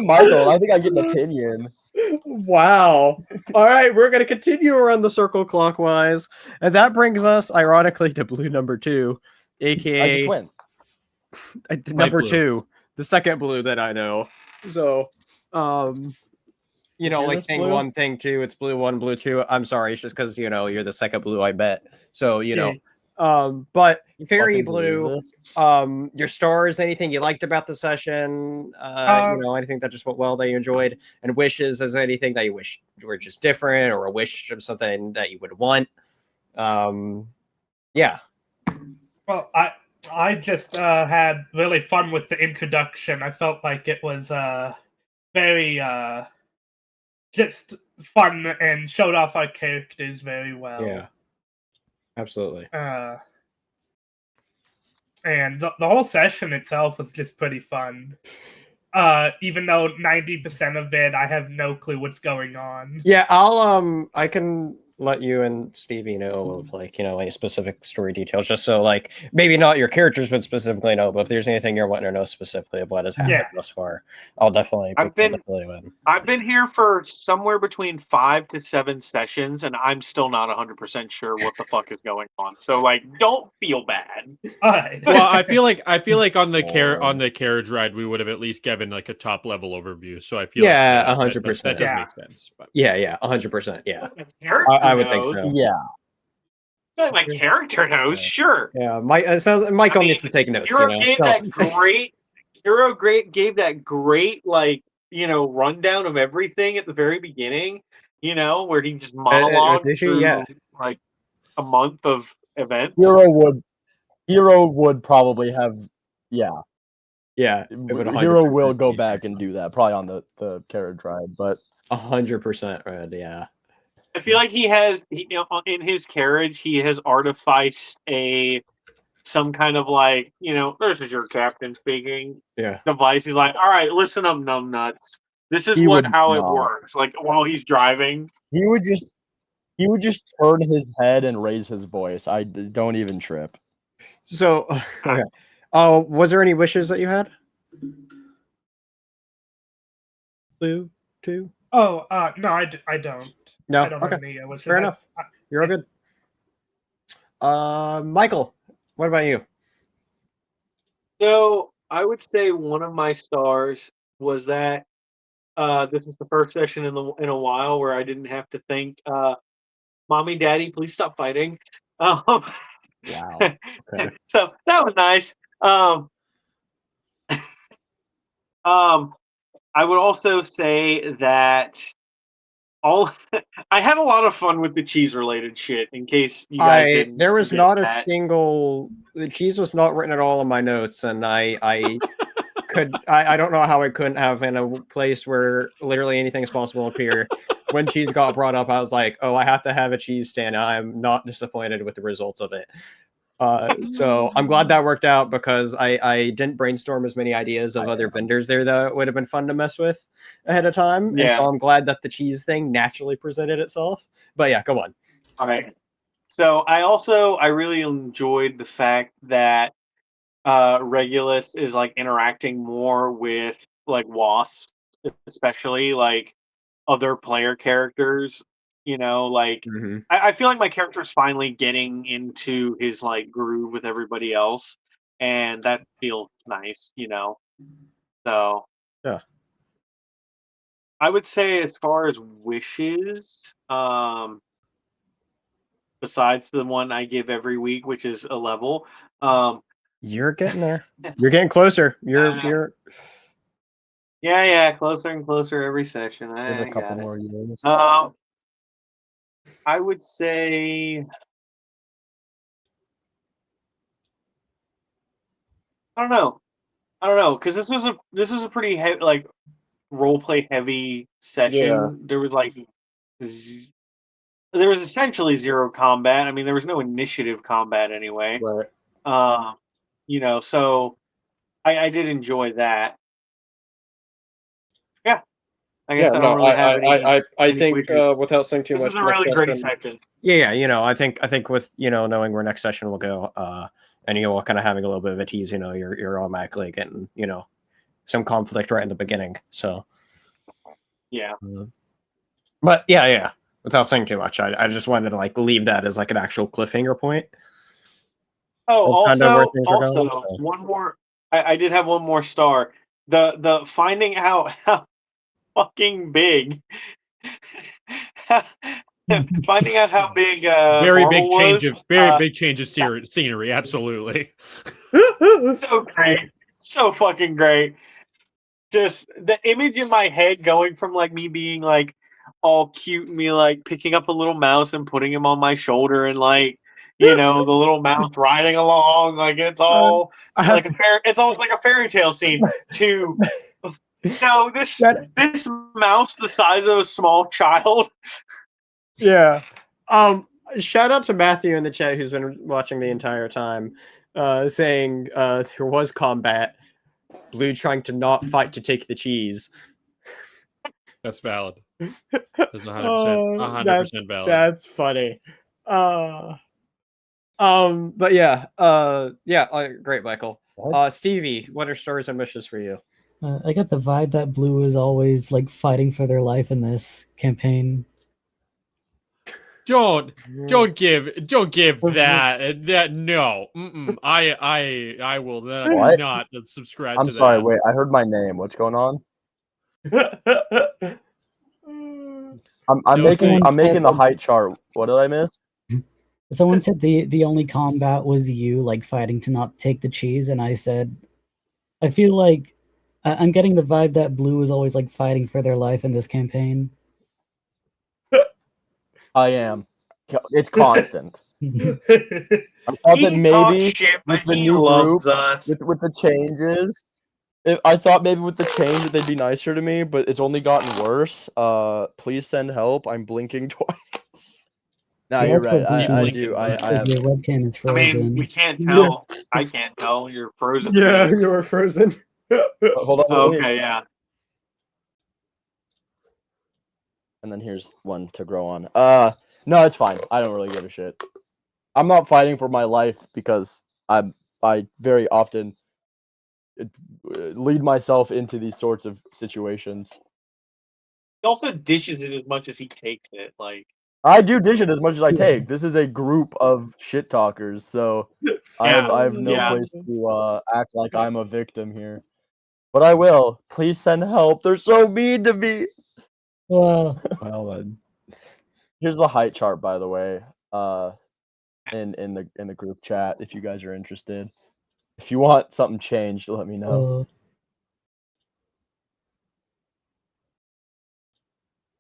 Michael. I think I get an opinion. Wow. All right, we're going to continue around the circle clockwise. And that brings us, ironically, to blue number 2, aka I just went. number blue. 2, the second blue that I know. So, you know, Hear like this, thing Blue? 1, thing 2, it's blue 1, blue 2. I'm sorry, it's just because, you know, you're the second blue I bet. So, you know. But fairy Fucking believe blue, this? your stars, anything you liked about the session, you know, anything that just went well that you enjoyed, and wishes is anything that you wish were just different, or a wish of something that you would want. Yeah. Well, I just had really fun with the introduction. I felt like it was very just fun and showed off our characters very well. Yeah. Absolutely. And the whole session itself was just pretty fun. Even though 90% of it, I have no clue what's going on. Yeah, I can let you and Stevie know of, like, you know, any specific story details, just so, like, maybe not your characters would specifically know, but if there's anything you're wanting to know specifically of what has happened thus far, I'll definitely I've been here for somewhere between 5 to 7 sessions, and I'm still not 100% sure what the fuck is going on. So, like, don't feel bad. All right. Well, I feel like on the carriage ride we would have at least given like a top level overview. So I feel like 100%. That does make sense. But. Yeah, 100%. Yeah, I would think so. Yeah. My character knows, sure. Yeah, Michael needs to take notes. Hero you know? gave that great. Gave that great, like, you know, rundown of everything at the very beginning. You know, where he just monologued through like a month of events. Hero would probably have, yeah. Hero will go back and do that probably on the carriage ride, but 100% right. Yeah. I feel like he has, you know, in his carriage, he has artificed some kind of, like, you know, this is your captain speaking. Yeah. Device. He's like, all right, listen up, numbnuts. This is how it works. Like, while he's driving, he would just turn his head and raise his voice. I don't even trip. So, okay. Was there any wishes that you had? Blue 2? Oh, no, I don't. No, I don't have okay. any wishes. Fair enough. You're all good. Michael, what about you? So I would say one of my stars was that this is the first session in a while where I didn't have to think, "Mommy, Daddy, please stop fighting." Wow. Okay. So that was nice. I would also say that I had a lot of fun with the cheese related shit. In case you guys didn't, there was get not a that. single. The cheese was not written at all in my notes, and I don't know how I couldn't have in a place where literally anything is possible appear. When cheese got brought up, I was like, oh, I have to have a cheese stand. I'm not disappointed with the results of it. So I'm glad that worked out because I didn't brainstorm as many ideas of other vendors there that would have been fun to mess with ahead of time. And so I'm glad that the cheese thing naturally presented itself. But yeah, go on. All right. So I really enjoyed the fact that Regulus is like interacting more with like Wasp, especially like other player characters. Like I feel like my character is finally getting into his like groove with everybody else, and that feels nice. So yeah, I would say as far as wishes, besides the one I give every week, which is a level. You're getting there. You're getting closer. You're Yeah, closer and closer every session. Give I a couple got more years. I would say I don't know, because this was a pretty heavy, like role play heavy session. There was like there was essentially zero combat. I mean, there was no initiative combat anyway. right. So I did enjoy that. Yeah. I guess I don't really have any. I think without saying too This much, was a really great section. Yeah, I think with knowing where next session will go, and kind of having a little bit of a tease, you're automatically getting some conflict right in the beginning. So yeah, but yeah. Without saying too much, I just wanted to like leave that as like an actual cliffhanger point. Oh, also, going, so. one more. I did have one more star. The finding out how fucking big. Finding out how big very big change was, of big change of scenery. Absolutely. So great, so fucking great. Just the image in my head going from like me being like all cute and me like picking up a little mouse and putting him on my shoulder and like the little mouse riding along, like it's all like it's almost like a fairy tale scene to this mouse the size of a small child. Yeah. Shout out to Matthew in the chat who's been watching the entire time, saying there was combat. Blue trying to not fight to take the cheese. That's valid. That's 100% valid. That's funny. But yeah, great, Michael. Stevie, what are stories and wishes for you? I got the vibe that Blue is always like fighting for their life in this campaign. Don't give that no. I will not subscribe to that. I'm sorry, wait, I heard my name. What's going on? I'm making the height chart. What did I miss? Someone said the only combat was you like fighting to not take the cheese, and I said I feel like I'm getting the vibe that Blue is always like fighting for their life in this campaign. I am. It's constant. I thought that maybe with the new group, with the changes, I thought maybe with the change that they'd be nicer to me, but it's only gotten worse. Please send help. I'm blinking twice. No, you're right. I do. I have. Your webcam is frozen. I mean, we can't tell. I can't tell. You're frozen. Yeah, you were frozen. Hold on. Okay, yeah. And then here's one to grow on. No, it's fine. I don't really give a shit. I'm not fighting for my life because I very often lead myself into these sorts of situations. He also dishes it as much as he takes it. Like I do dish it as much as I take. This is a group of shit talkers, so I have no place to act like I'm a victim here. But I will. Please send help. They're so mean to me. Well, then. Here's the height chart, by the way. In the group chat, if you guys are interested. If you want something changed, let me know.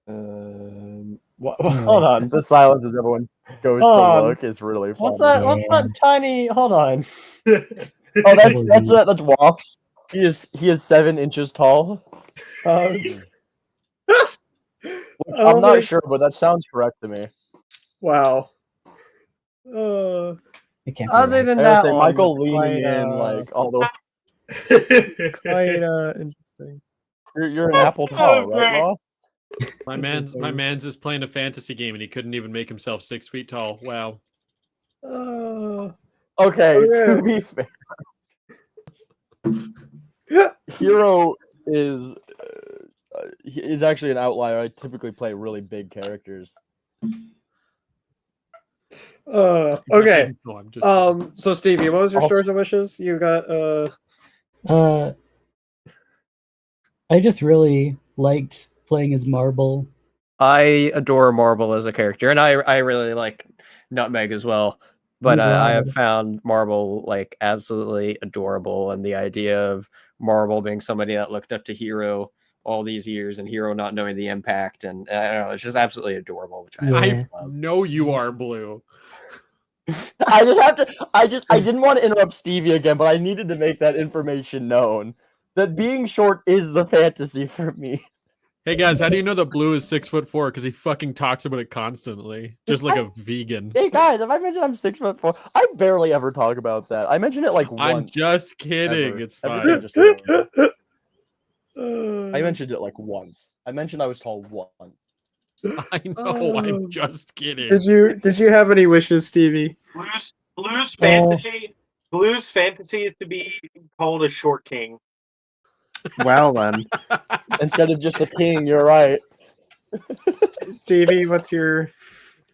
Hold on. The silence as everyone goes to look is really funny. What's that? What's that tiny? Hold on. Oh, that's Waft. He is 7 inches tall. I'm not sure, but that sounds correct to me. Wow. it can't be Other right. than I that, gotta say, one Michael was leaning quite, in like all the quite interesting. You're an apple tall, right, Waft? My man's is playing a fantasy game and he couldn't even make himself 6 feet tall. Wow. Okay, to be fair, Hero is actually an outlier. I typically play really big characters. Okay. No, I'm just So Stevie, what was your Also- stores and wishes? You got I just really liked playing as Marble. I adore Marble as a character, and I really like Nutmeg as well. But I have found Marble like absolutely adorable, and the idea of Marble being somebody that looked up to Hero all these years, and Hero not knowing the impact, and I don't know, it's just absolutely adorable. Which I know you are blue. I just have to. I didn't want to interrupt Stevie again, but I needed to make that information known. That being short is the fantasy for me. Hey guys, how do you know that blue is 6'4"? Because he fucking talks about it constantly, just like a vegan. Hey guys, if I mention I'm 6'4", I barely ever talk about that. I mention it like once. I'm just kidding. ever. It's Everything fine. just remember. I mentioned it like once. I mentioned I was tall once. I know. I'm just kidding. Did you have any wishes, Stevie? Blue's fantasy is to be called a short king. Well then, Instead of just a king, you're right. Stevie, what's your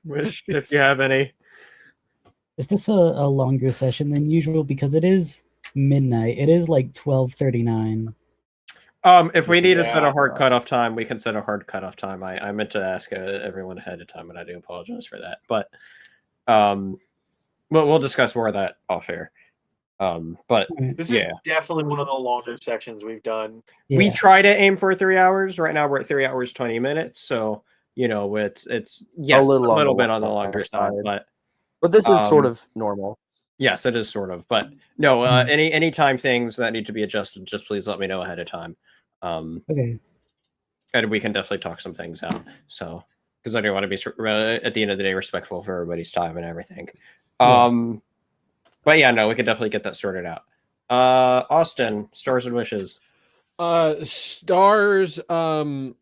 wish if you have any? Is this a longer session than usual? Because it is midnight. It is like 12:39. If we need to set a hard cutoff time, we can set a hard cutoff time. I meant to ask everyone ahead of time, and I do apologize for that. But we'll discuss more of that off air. But this is definitely one of the longer sections we've done. Yeah. We try to aim for 3 hours. Right now we're at 3 hours 20 minutes. So it's yes, a little bit on the longer side, but this is sort of normal. Yes, it is sort of. But no, any time things that need to be adjusted, just please let me know ahead of time. Okay. And we can definitely talk some things out. So because I do want to be at the end of the day respectful for everybody's time and everything. But yeah, no, we can definitely get that sorted out. Austin, stars and wishes. Stars. I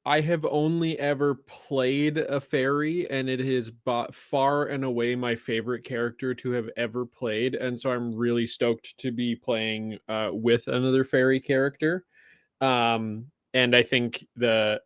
have only ever played a fairy, and it is far and away my favorite character to have ever played, and so I'm really stoked to be playing with another fairy character. And I think the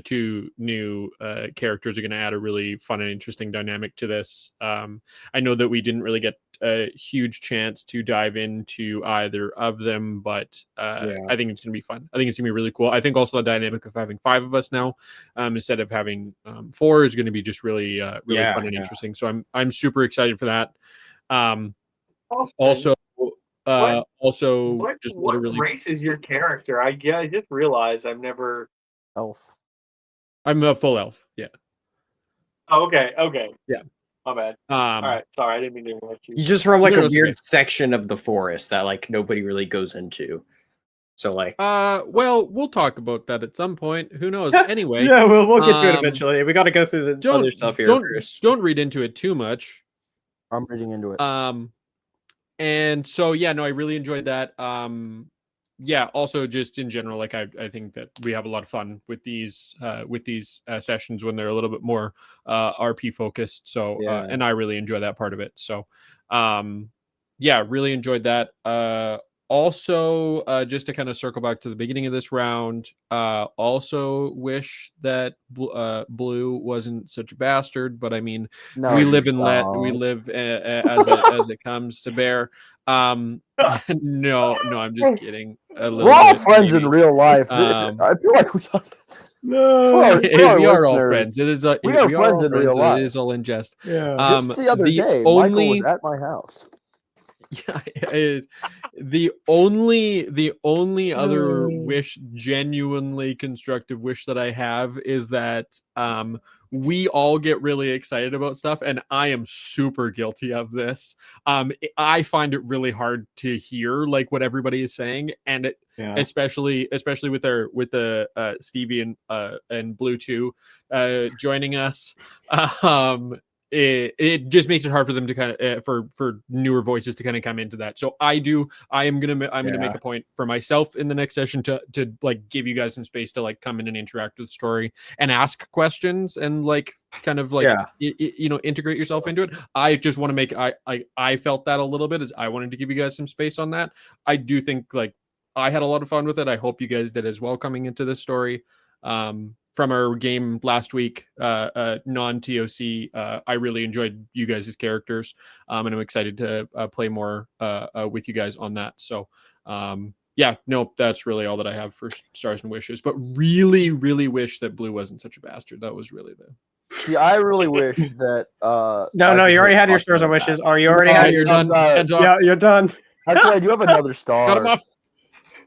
two new characters are going to add a really fun and interesting dynamic to this. I know that we didn't really get a huge chance to dive into either of them, but I think it's going to be fun. I think it's going to be really cool. I think also the dynamic of having 5 of us now instead of having 4 is going to be just really fun and interesting. So I'm super excited for that. Also, what race is your character? I just realized I've never. Elf. I'm a full elf. Yeah. Oh, okay. Yeah. My bad. All right. Sorry, I didn't mean to interrupt you. You just from like a weird section of the forest that like nobody really goes into. So like, well, we'll talk about that at some point. Who knows? Anyway, yeah, we'll get to it eventually. We got to go through the other stuff here first. Don't read into it too much. I'm reading into it. And so yeah, no, I really enjoyed that. Yeah, also just in general, like I think that we have a lot of fun with these sessions when they're a little bit more RP focused. So and I really enjoy that part of it. So yeah, really enjoyed that. Also, just to kind of circle back to the beginning of this round, also wish that Blue wasn't such a bastard, but I mean, we live and we live as it comes to bear. No, I'm just kidding. We're all friends in real life. I feel like we talk. No, we are all friends. It is. We are friends in real life. It is all in jest. Yeah. Just the other day, Michael was at my house. Yeah, the only other wish, genuinely constructive wish that I have is that we all get really excited about stuff, and I am super guilty of this. I find it really hard to hear like what everybody is saying, and especially with the Stevie and Blue 2 joining us. It just makes it hard for them to kind of for newer voices to kind of come into that. So I'm gonna make a point for myself in the next session to like give you guys some space to like come in and interact with the story and ask questions and like kind of like integrate yourself into it. I just want to make I felt that a little bit as I wanted to give you guys some space on that. I do think like I had a lot of fun with it. I hope you guys did as well coming into this story. From our game last week, non-TOC, I really enjoyed you guys' characters, and I'm excited to play more with you guys on that. So, that's really all that I have for stars and wishes. But really, really wish that Blue wasn't such a bastard. That was really the. See, I really wish that. No, you already had your stars and wishes. Or you already had. You're done. Yeah, you're done. Actually, I do have another star. Cut him off.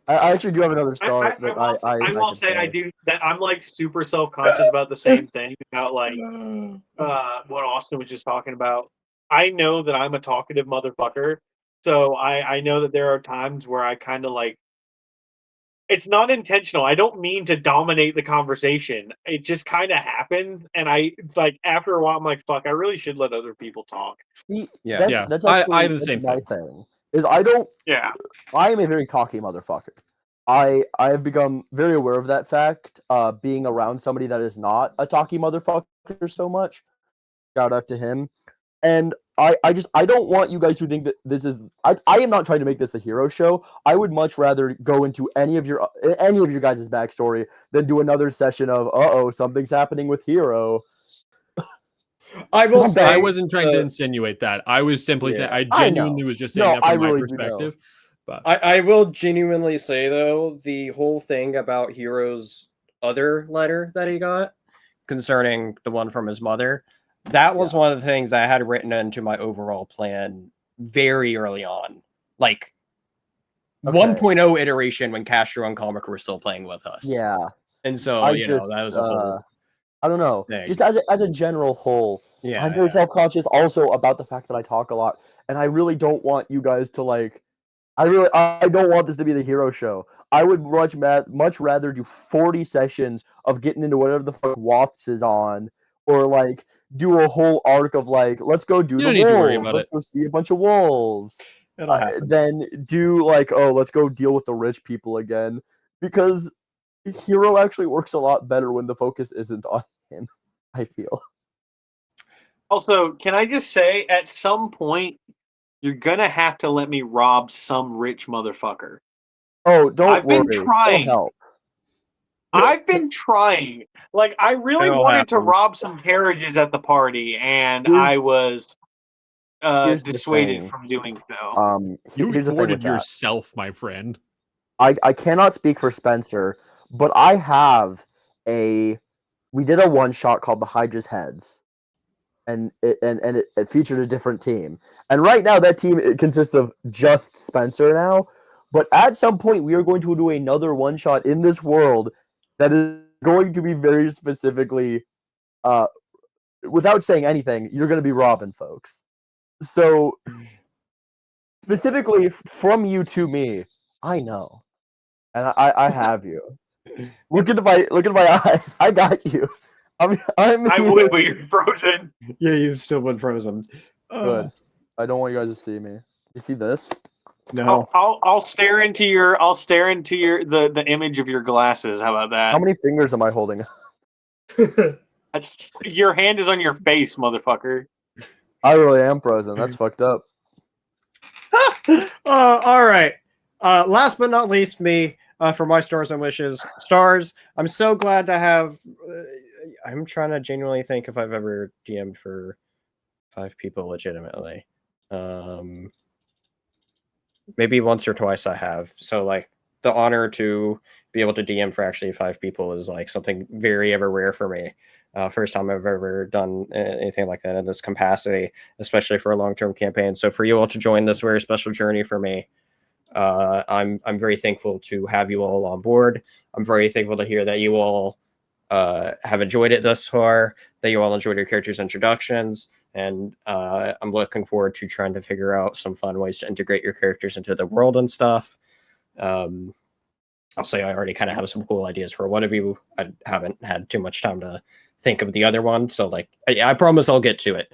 I actually do have another star. I will say I do that. I'm like super self-conscious about the same thing about like what Austin was just talking about. I know that I'm a talkative motherfucker, so I know that there are times where I kind of like. It's not intentional. I don't mean to dominate the conversation. It just kind of happens, and I like after a while, I'm like, "Fuck, I really should let other people talk." That's actually I have the same thing. Is I don't. Yeah. I am a very talky motherfucker. I have become very aware of that fact. Being around somebody that is not a talky motherfucker so much. Shout out to him. And I don't want you guys to think that this is. I am not trying to make this the hero show. I would much rather go into any of your guys' backstory than do another session of something's happening with hero. I will say I wasn't trying to insinuate that. I was simply saying I genuinely was just saying that from my perspective. But I will genuinely say though, the whole thing about Hero's other letter that he got concerning the one from his mother, that was one of the things I had written into my overall plan very early on. Like 1.0 iteration when Castro and Comic were still playing with us. Yeah. And so, that was a whole I don't know. thing. Just as a general whole, I'm very self-conscious also about the fact that I talk a lot. And I really don't want you guys to like I don't want this to be the hero show. I would much rather do 40 sessions of getting into whatever the fuck Woths is on, or like do a whole arc of like, let's go do the wolves. Let's go see a bunch of wolves. Then do like, let's go deal with the rich people again. Because hero actually works a lot better when the focus isn't on him, I feel. Also, can I just say, at some point, you're gonna have to let me rob some rich motherfucker. Oh, don't I've worry. been trying. Help. I've been trying. Like, I really wanted to rob some carriages at the party, and I was dissuaded from doing so. You thwarted yourself, my friend. I cannot speak for Spencer, but I have we did a one-shot called The Hydra's Heads. And it featured a different team. And right now, that team consists of just Spencer now. But at some point, we are going to do another one-shot in this world that is going to be very specifically, without saying anything, you're going to be Robin, folks. So, specifically from you to me, I know. And I have you. Look into my eyes. I got you. I would, but you're frozen. Yeah, you've still been frozen. Good. I don't want you guys to see me. You see this? No. I'll stare into the image of your glasses. How about that? How many fingers am I holding? Your hand is on your face, motherfucker. I really am frozen. That's fucked up. All right. Last but not least, me for my stars and wishes. Stars. I'm so glad to have. I'm trying to genuinely think if I've ever DM'd for 5 people legitimately. Maybe once or twice I have. So like the honor to be able to DM for actually 5 people is like something very ever rare for me. First time I've ever done anything like that in this capacity, especially for a long-term campaign. So for you all to join this very special journey for me, I'm very thankful to have you all on board. I'm very thankful to hear that you all have enjoyed it thus far, that you all enjoyed your characters' introductions, and I'm looking forward to trying to figure out some fun ways to integrate your characters into the world and stuff. I'll say I already kind of have some cool ideas for one of you. I haven't had too much time to think of the other one, so like I promise I'll get to it.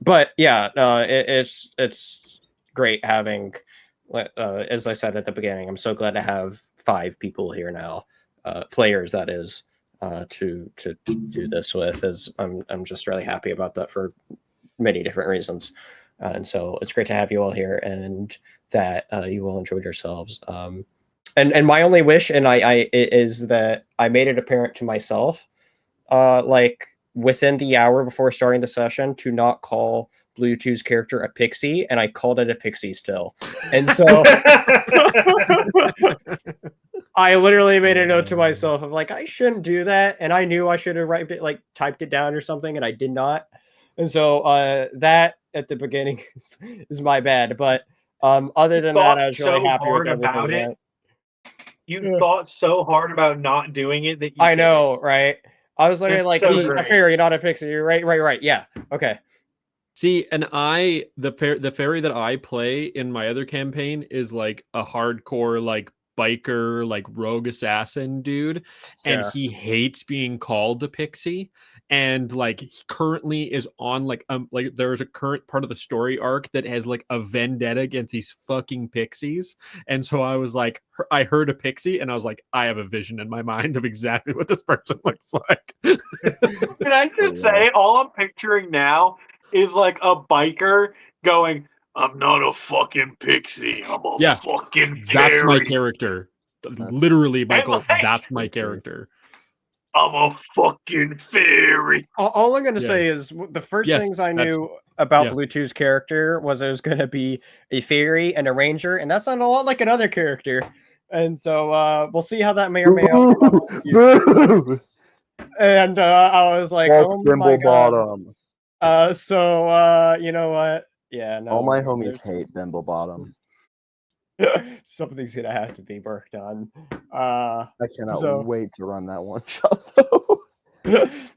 But yeah, it's great having, as I said at the beginning, I'm so glad to have 5 people here now, players that is, to do this with. As I'm just really happy about that for many different reasons. And so it's great to have you all here, and that you all enjoyed yourselves. And my only wish, and I is that I made it apparent to myself, like within the hour before starting the session, to not call Blue 2's character a pixie, and I called it a pixie still. And so I literally made a note to myself of like, I shouldn't do that, and I knew I should have typed it down or something, and I did not. And so that at the beginning is my bad. But other than that, I was really happy with everything. It. You thought so hard about not doing it that you I know, right? I was literally like, so "He's a fairy, not a pixie." You're right. Yeah, okay. See, and the fairy that I play in my other campaign is like a hardcore like biker, like rogue assassin dude, and he hates being called a pixie. And like he currently is on like there's a current part of the story arc that has like a vendetta against these fucking pixies. And so I was like, I heard a pixie, and I was like, I have a vision in my mind of exactly what this person looks like. Can I just say, all I'm picturing now is like a biker going, "I'm not a fucking pixie. I'm a fucking fairy." That's my character. Literally, Michael, that's my character. I'm a fucking fairy. All I'm going to say is the first things I knew about Blue 2's character was it was going to be a fairy and a ranger, and that sounded a lot like another character. And so we'll see how that may or may not. And I was like, oh my god. So you know what? Yeah, no. All my homies hate Bimble Bottom. Something's gonna have to be worked on. I cannot wait to run that one shot though.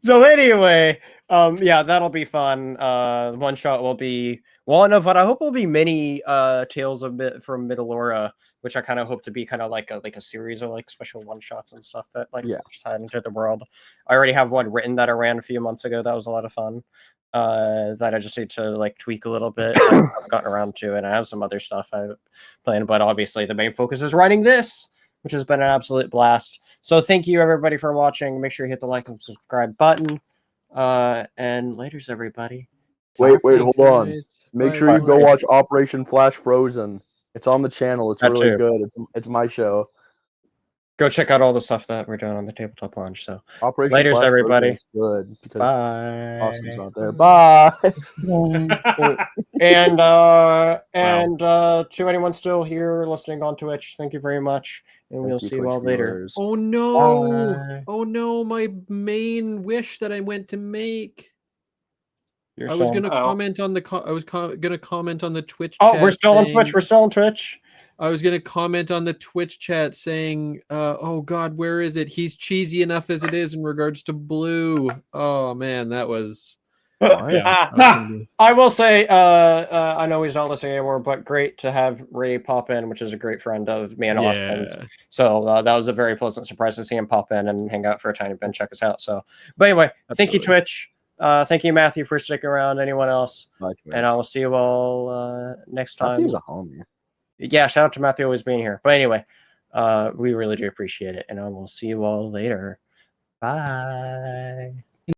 So anyway, yeah, that'll be fun. One shot will be one of what I hope will be many tales from Middle-earth, which I kind of hope to be kind of like a series of like special one shots and stuff that like just head into the world. I already have one written that I ran a few months ago. That was a lot of fun. That I just need to like tweak a little bit. I haven't gotten around to, and I have some other stuff I plan, but obviously the main focus is writing this, which has been an absolute blast. So thank you everybody for watching. Make sure you hit the like and subscribe button. And laters everybody. Wait, hold on. Make sure you go watch Operation Flash Frozen. It's on the channel. It's really good. It's my show. Go check out all the stuff that we're doing on the Tabletop Lounge. So Operation laters Flash everybody. Is good because bye. Austin's not there. Bye. And to anyone still here listening on Twitch, thank you very much, and we'll see you all later. Oh no! Bye. Oh no! My main wish that I went to make. I was gonna comment on the. Gonna comment on the Twitch. Oh, chat we're still saying, on Twitch. We're still on Twitch. I was gonna comment on the Twitch chat saying, "Oh God, where is it? He's cheesy enough as it is in regards to Blue." Oh man, that was. I will say, I know he's not listening anymore, but great to have Ray pop in, which is a great friend of me and Austin's. So that was a very pleasant surprise to see him pop in and hang out for a tiny bit and check us out. So, but anyway, thank you, Twitch. Thank you, Matthew, for sticking around. Anyone else? And I will see you all next time. Matthew's a homie. Yeah, shout out to Matthew always being here. But anyway, we really do appreciate it, and I will see you all later. Bye.